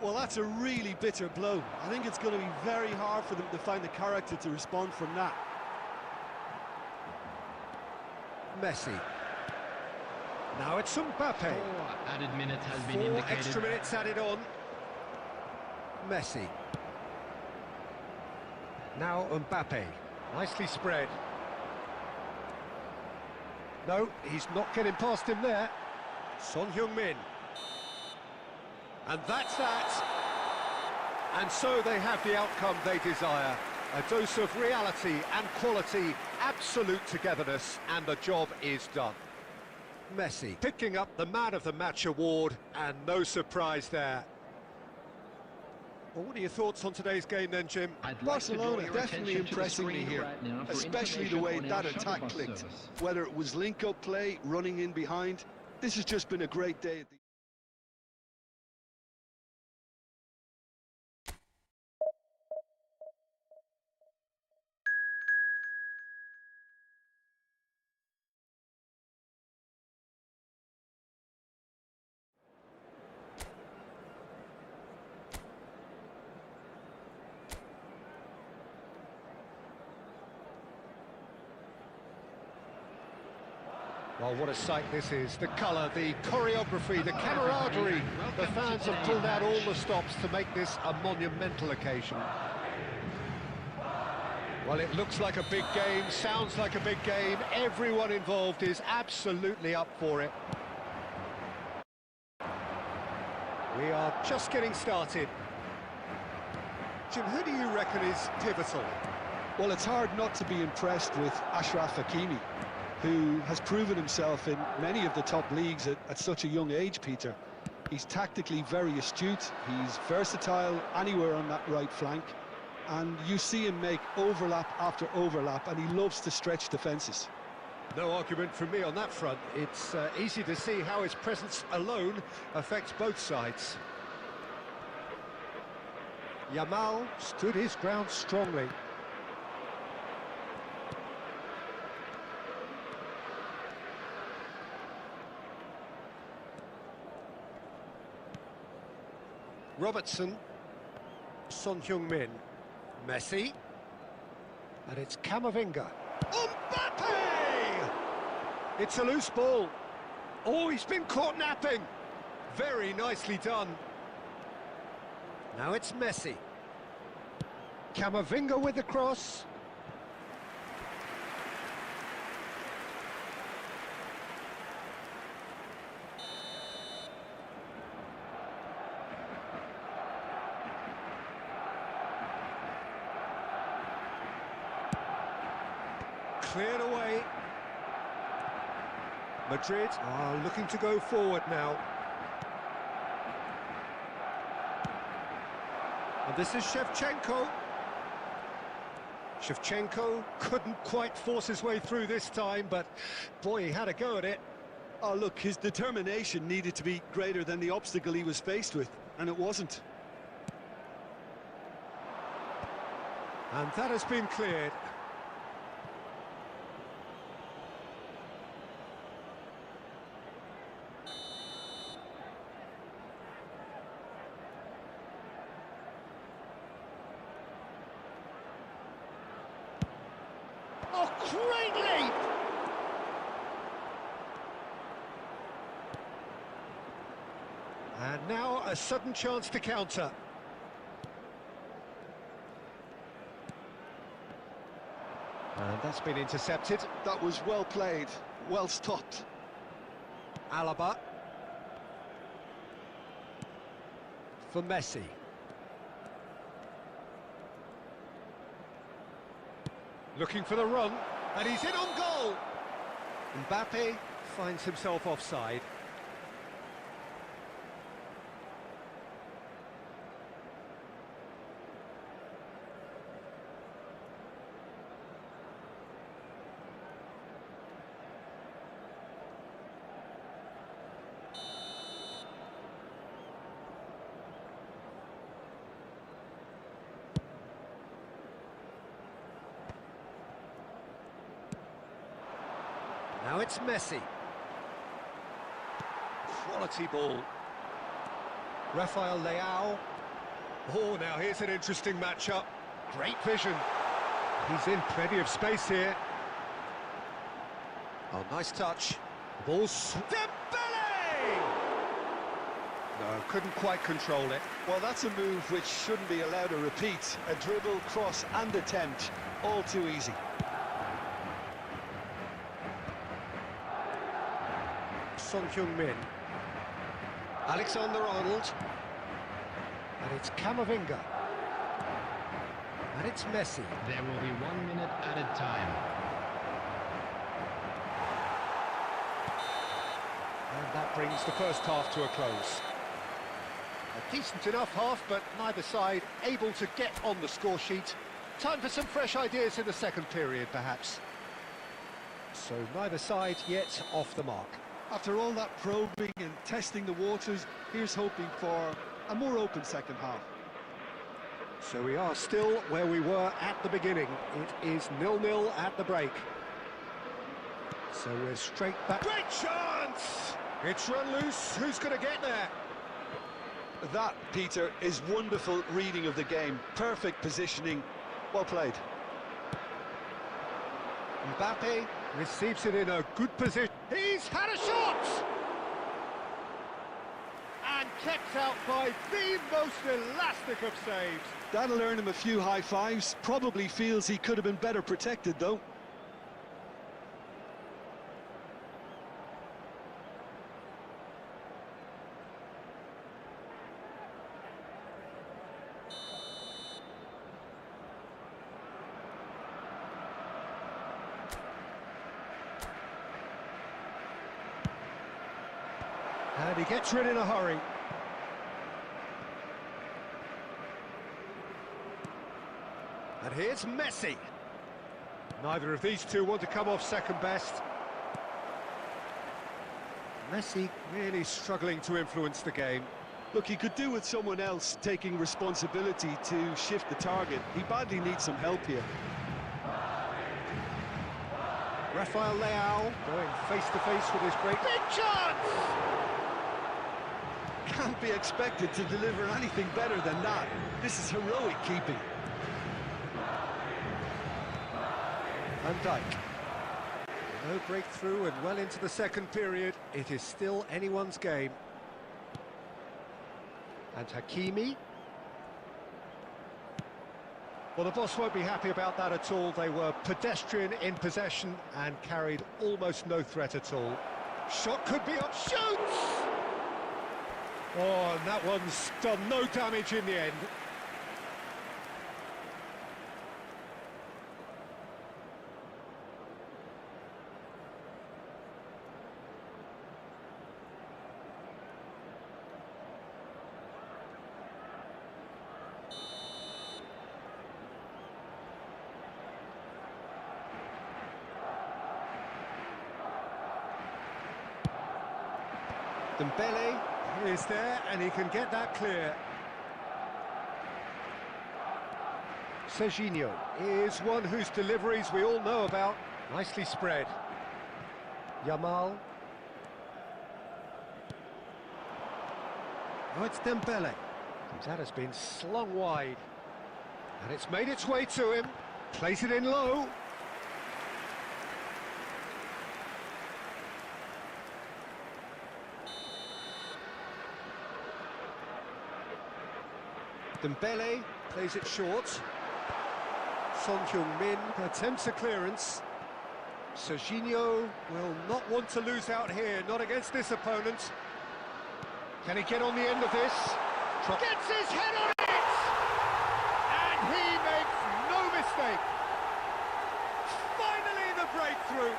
Well, that's a really bitter blow. I think it's going to be very hard for them to find the character to respond from that. Messi. Now it's Mbappe. 4 added minutes has been 4 indicated. extra minutes added on. Messi. Now Mbappe. Nicely spread. No, he's not getting past him there. Son Heung-min. And that's that. And so they have the outcome they desire. A dose of reality and quality, absolute togetherness, and the job is done. Messi picking up the Man of the Match award, and no surprise there. Well, what are your thoughts on today's game then, Jim? Barcelona definitely impressing me here, especially the way that attack clicked. Whether it was link-up play, running in behind, this has just been a great day. Well, what a sight this is. The colour, the choreography, the camaraderie. The fans have pulled out all the stops to make this a monumental occasion. Well, it looks like a big game, sounds like a big game. Everyone involved is absolutely up for it. We are just getting started. Jim, who do you reckon is pivotal? Well, it's hard not to be impressed with Achraf Hakimi, who has proven himself in many of the top leagues at such a young age, Peter. He's tactically very astute, he's versatile anywhere on that right flank, and you see him make overlap after overlap, and he loves to stretch defences. No argument from me on that front. It's easy to see how his presence alone affects both sides. Yamal stood his ground strongly. Robertson, Son Heung-min, Messi, and it's Camavinga. Mbappe! It's a loose ball. Oh, he's been caught napping. Very nicely done. Now it's Messi. Camavinga with the cross. Cleared away. Madrid are looking to go forward now. And this is Shevchenko. Shevchenko couldn't quite force his way through this time, but boy, he had a go at it. Oh, look, his determination needed to be greater than the obstacle he was faced with, and it wasn't. And that has been cleared. Oh, great leap! And now a sudden chance to counter. And that's been intercepted. That was well played, well stopped. Alaba. For Messi. Looking for the run, and he's in on goal. Mbappe finds himself offside. Now it's Messi. Quality ball. Rafael Leao. Oh, now here's an interesting matchup. Great vision. He's in plenty of space here. Oh, nice touch. Ball's... Dembele! No, couldn't quite control it. Well, that's a move which shouldn't be allowed to repeat. A dribble, cross and attempt, all too easy. Son Heung-min. Alexander-Arnold. And it's Camavinga. And it's Messi. There will be 1 minute added time. And that brings the first half to a close. A decent enough half, but neither side able to get on the score sheet. Time for some fresh ideas in the second period, perhaps. So neither side yet off the mark. After all that probing and testing the waters, here's hoping for a more open second half. So we are still where we were at the beginning. It is 0-0 at the break. So we're straight back. Great chance! It's run loose. Who's going to get there? That, Peter, is wonderful reading of the game. Perfect positioning. Well played. Mbappe receives it in a good position. He's had a shot! And kept out by the most elastic of saves. That'll earn him a few high fives. Probably feels he could have been better protected, though. And he gets rid in a hurry. And here's Messi. Neither of these two want to come off second best. Messi really struggling to influence the game. Look, he could do with someone else taking responsibility to shift the target. He badly needs some help here. Rafael Leao going face-to-face with his great... Big chance! Can't be expected to deliver anything better than that. This is heroic keeping. Van Dijk. No breakthrough and well into the second period. It is still anyone's game. And Hakimi. Well, the boss won't be happy about that at all. They were pedestrian in possession and carried almost no threat at all. Shot could be up. Shoots! Oh, and that one's done no damage in the end. Dembele is there, and he can get that clear. Serginho is one whose deliveries we all know about. Nicely spread. Yamal. Oh, it's Dembele. That has been slung wide. And it's made its way to him. Plays it in low. Dembele plays it short. Son Heung-min attempts a clearance. Serginho will not want to lose out here, not against this opponent. Can he get on the end of this? Gets his head on it! And he makes no mistake. Finally the breakthrough.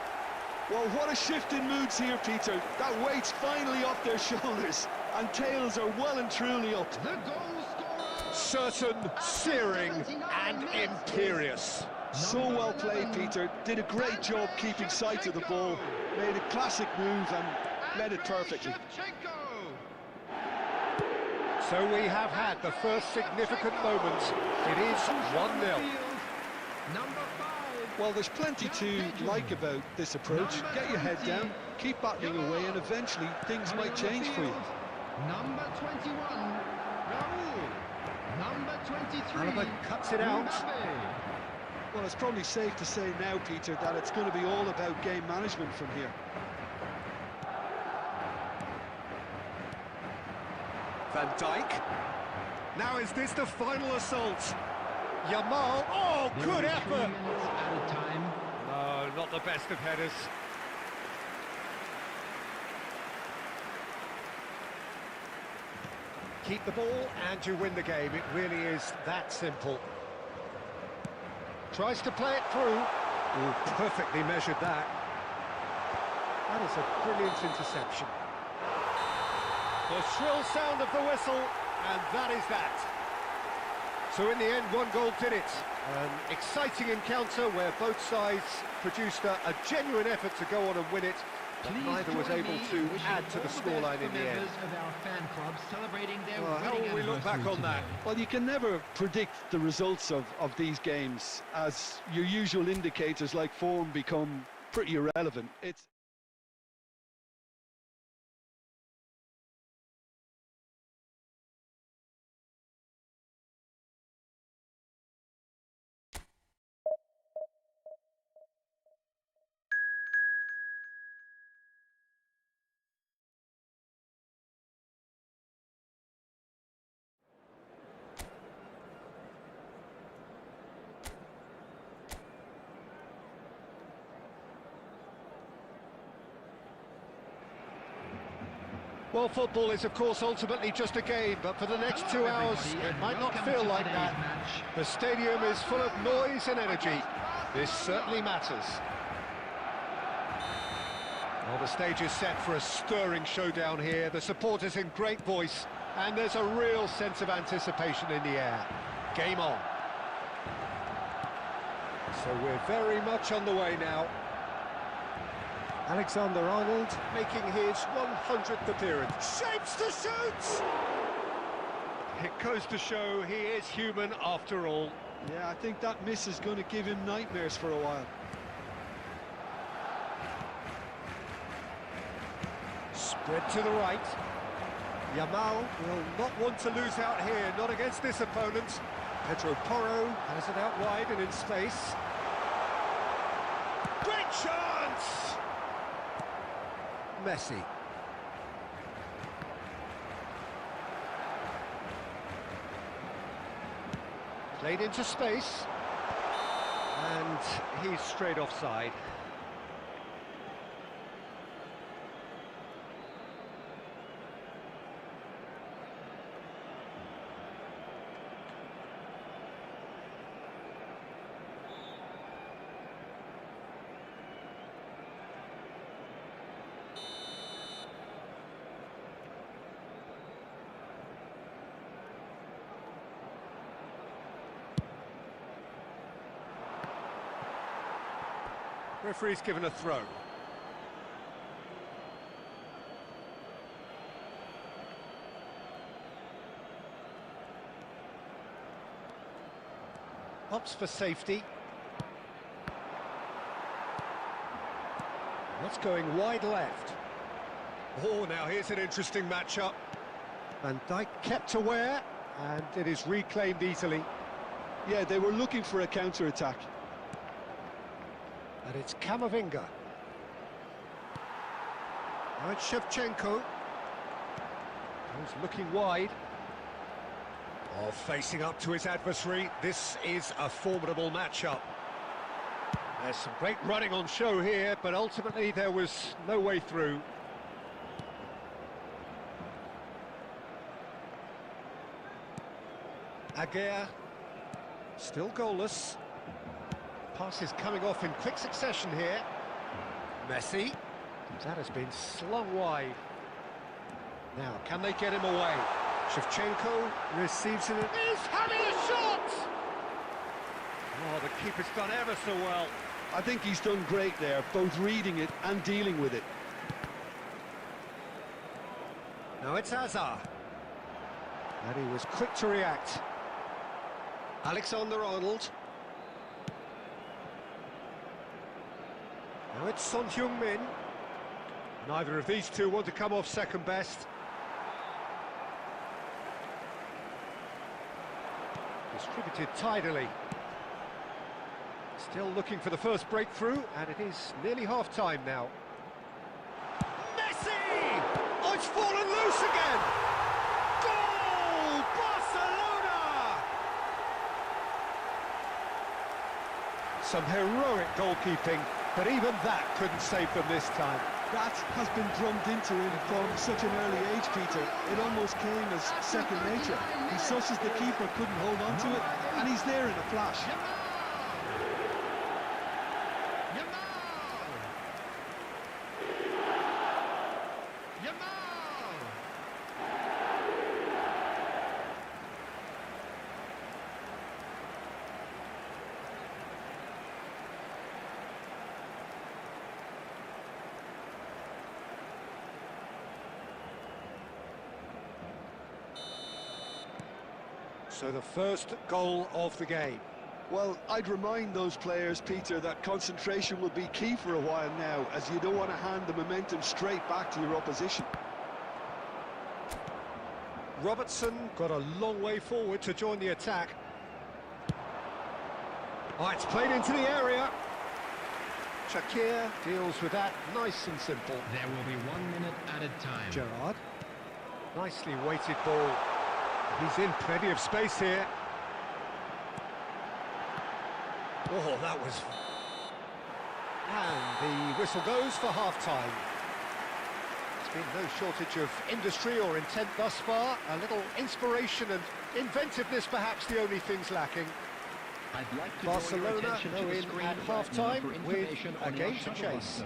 Well, what a shift in moods here, Peter. That weight's finally off their shoulders, and tails are well and truly up. The goal scorer! Certain, searing, and imperious. So well played, Peter. Did a great job keeping sight of the ball. Made a classic move and led it perfectly. So we have had the first significant moment. It is 1-0. Number 5. Well, there's plenty to like about this approach. Get your head down, keep battling away, and eventually things might change for you. Number 21, Raul. Number 23, Alaba cuts it out. Well, it's probably safe to say now, Peter, that it's going to be all about game management from here. Van Dijk. Now is this the final assault? Yamal. Oh, good effort. Out of time. No, not the best of headers. Keep the ball and you win the game. It really is that simple. Tries to play it through. Ooh, perfectly measured that. That is a brilliant interception. The shrill sound of the whistle, and that is that. So in the end, one goal did it. An exciting encounter where both sides produced a genuine effort to go on and win it. But neither was able to add to the scoreline in the end. Of our fan club celebrating their Well, how will we look back on that? Well, you can never predict the results of these games, as your usual indicators like form become pretty irrelevant. It's Well, football is, of course, ultimately just a game, but for the next 2 hours, it might not feel like that. The stadium is full of noise and energy. This certainly matters. Well, the stage is set for a stirring showdown here. The supporters in great voice, and there's a real sense of anticipation in the air. Game on. So we're very much on the way now. Alexander-Arnold making his 100th appearance. Shapes to shoot! It goes to show he is human after all. Yeah, I think that miss is going to give him nightmares for a while. Spread to the right. Yamal will not want to lose out here, not against this opponent. Pedro Porro has it out wide and in space. Great chance! Messi. Played into space. And he's straight offside. Referee's given a throw. Opts for safety. That's going wide left. Oh, now here's an interesting matchup. Van Dijk kept aware, and it is reclaimed easily. Yeah, they were looking for a counter-attack. And it's Camavinga. Now it's Shevchenko. He's looking wide. Oh, facing up to his adversary. This is a formidable matchup. There's some great running on show here, but ultimately there was no way through. Aguirre, still goalless. Pass is coming off in quick succession here. Messi. That has been slung wide. Now, can they get him away? Shevchenko receives it. He's having a shot! Oh, the keeper's done ever so well. I think he's done great there, both reading it and dealing with it. Now it's Hazard. And he was quick to react. Alexander-Arnold. Now it's Son Heung-min. Neither of these two want to come off second best. Distributed tidily. Still looking for the first breakthrough, and it is nearly half-time now. Messi! Oh, it's fallen loose again! Goal! Barcelona! Some heroic goalkeeping, but even that couldn't save them this time. That has been drummed into him from such an early age, Peter. It almost came as second nature. He susses the keeper, couldn't hold on to it, and he's there in a flash. So the first goal of the game. Well, I'd remind those players, Peter, that concentration will be key for a while now, as you don't want to hand the momentum straight back to your opposition. Robertson got a long way forward to join the attack. Oh, it's played into the area. Shakir deals with that nice and simple. There will be 1 minute added time. Gerrard. Nicely weighted ball. He's in plenty of space here. Oh, that was... And the whistle goes for half-time. There's been no shortage of industry or intent thus far. A little inspiration and inventiveness, perhaps the only things lacking. I'd like to Barcelona go in at half-time with a game to chase.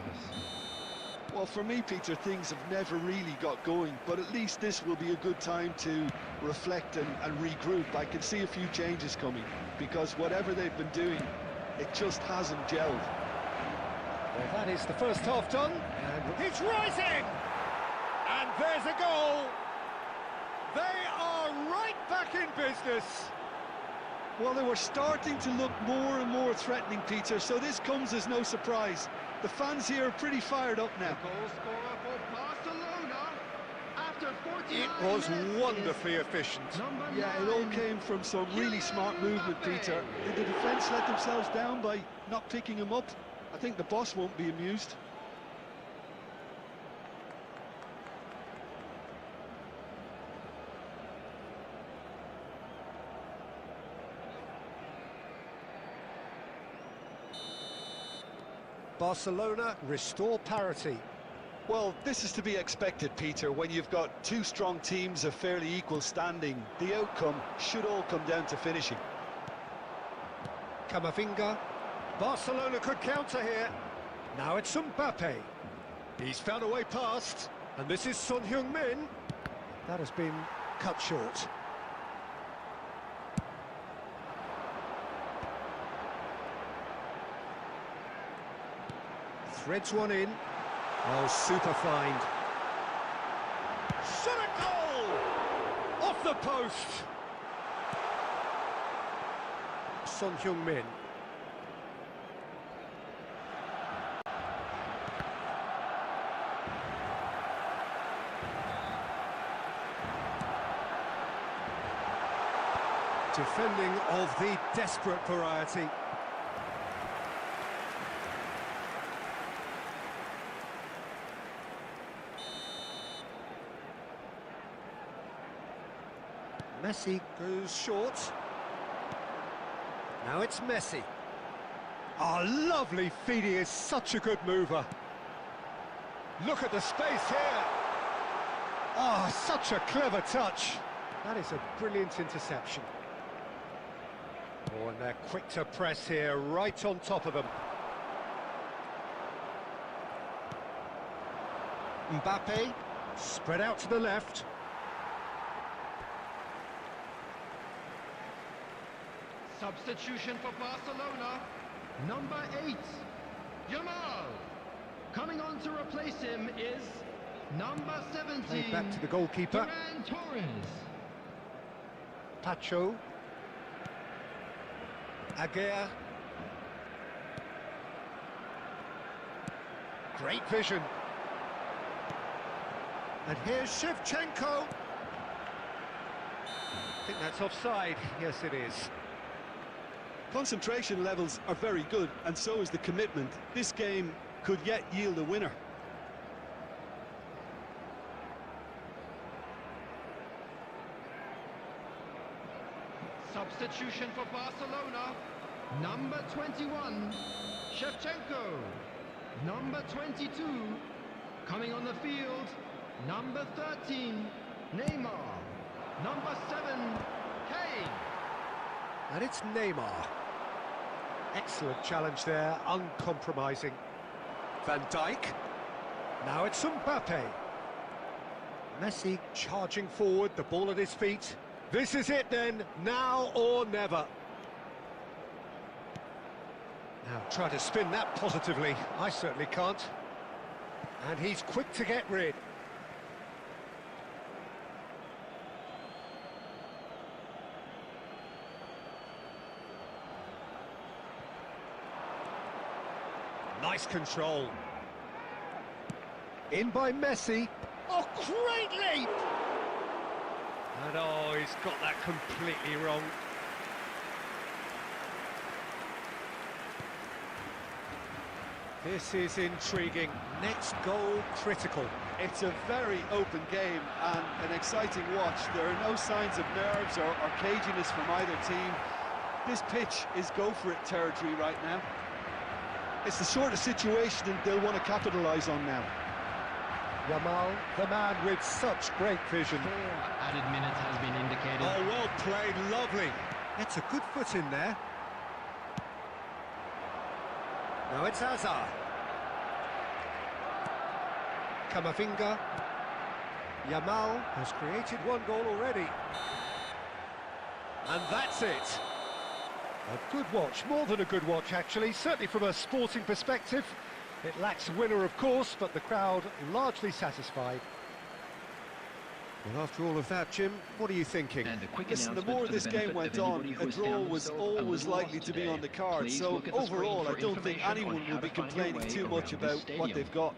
Well, for me, Peter, things have never really got going, but at least this will be a good time to reflect and regroup. I can see a few changes coming, because whatever they've been doing, it just hasn't gelled. Well, that is the first half done, and it's rising! And there's a goal! They are right back in business! Well, they were starting to look more and more threatening, Peter, so this comes as no surprise. The fans here are pretty fired up now. Goal scorer for Barcelona after 49 It was minutes wonderfully efficient. Yeah, it all came from some really smart movement, Peter. Did the defence let themselves down by not picking him up? I think the boss won't be amused. Barcelona restore parity. Well, this is to be expected, Peter, when you've got two strong teams of fairly equal standing. The outcome should all come down to finishing. Camavinga. Barcelona could counter here. Now it's Mbappe. He's found a way past, and this is Son Heung-min. That has been cut short. Threads one in. Oh, super find. Shot a goal! Off the post! Son Heung-min. Defending of the desperate variety. Messi goes short. Now it's Messi. Oh, lovely feed. He is such a good mover. Look at the space here. Oh, such a clever touch. That is a brilliant interception. Oh, and they're quick to press here, right on top of them. Mbappe, spread out to the left. Substitution for Barcelona, number 8, Yamal. Coming on to replace him is number 17, Played back to the goalkeeper. Ferran Torres. Pacho. Aguirre. Great vision. And here's Shevchenko. I think that's offside. Yes, it is. Concentration levels are very good, and so is the commitment. This game could yet yield a winner. Substitution for Barcelona. Number 21, Shevchenko. Number 22, coming on the field, number 13, Neymar. Number 7, Kane. And it's Neymar. Excellent challenge there, uncompromising. Van Dijk. Now it's Mbappe. Messi charging forward, the ball at his feet. This is it then, now or never. Now try to spin that positively. I certainly can't. And he's quick to get rid. Nice control. In by Messi. Oh, great leap! And oh, he's got that completely wrong. This is intriguing. Next goal critical. It's a very open game and an exciting watch. There are no signs of nerves or caginess from either team. This pitch is go-for-it territory right now. It's the sort of situation they'll want to capitalise on now. Yamal, the man with such great vision. 4 added minutes has been indicated. Oh, well played, lovely. That's a good foot in there. Now it's Hazard. Camavinga. Yamal has created one goal already. And that's it. A good watch, more than a good watch actually, certainly from a sporting perspective. It lacks a winner of course, but the crowd largely satisfied. Well, after all of that, Jim, what are you thinking? Listen, the more this game went on, a draw was always likely to be on the card, so overall I don't think anyone will be complaining too much about what they've got.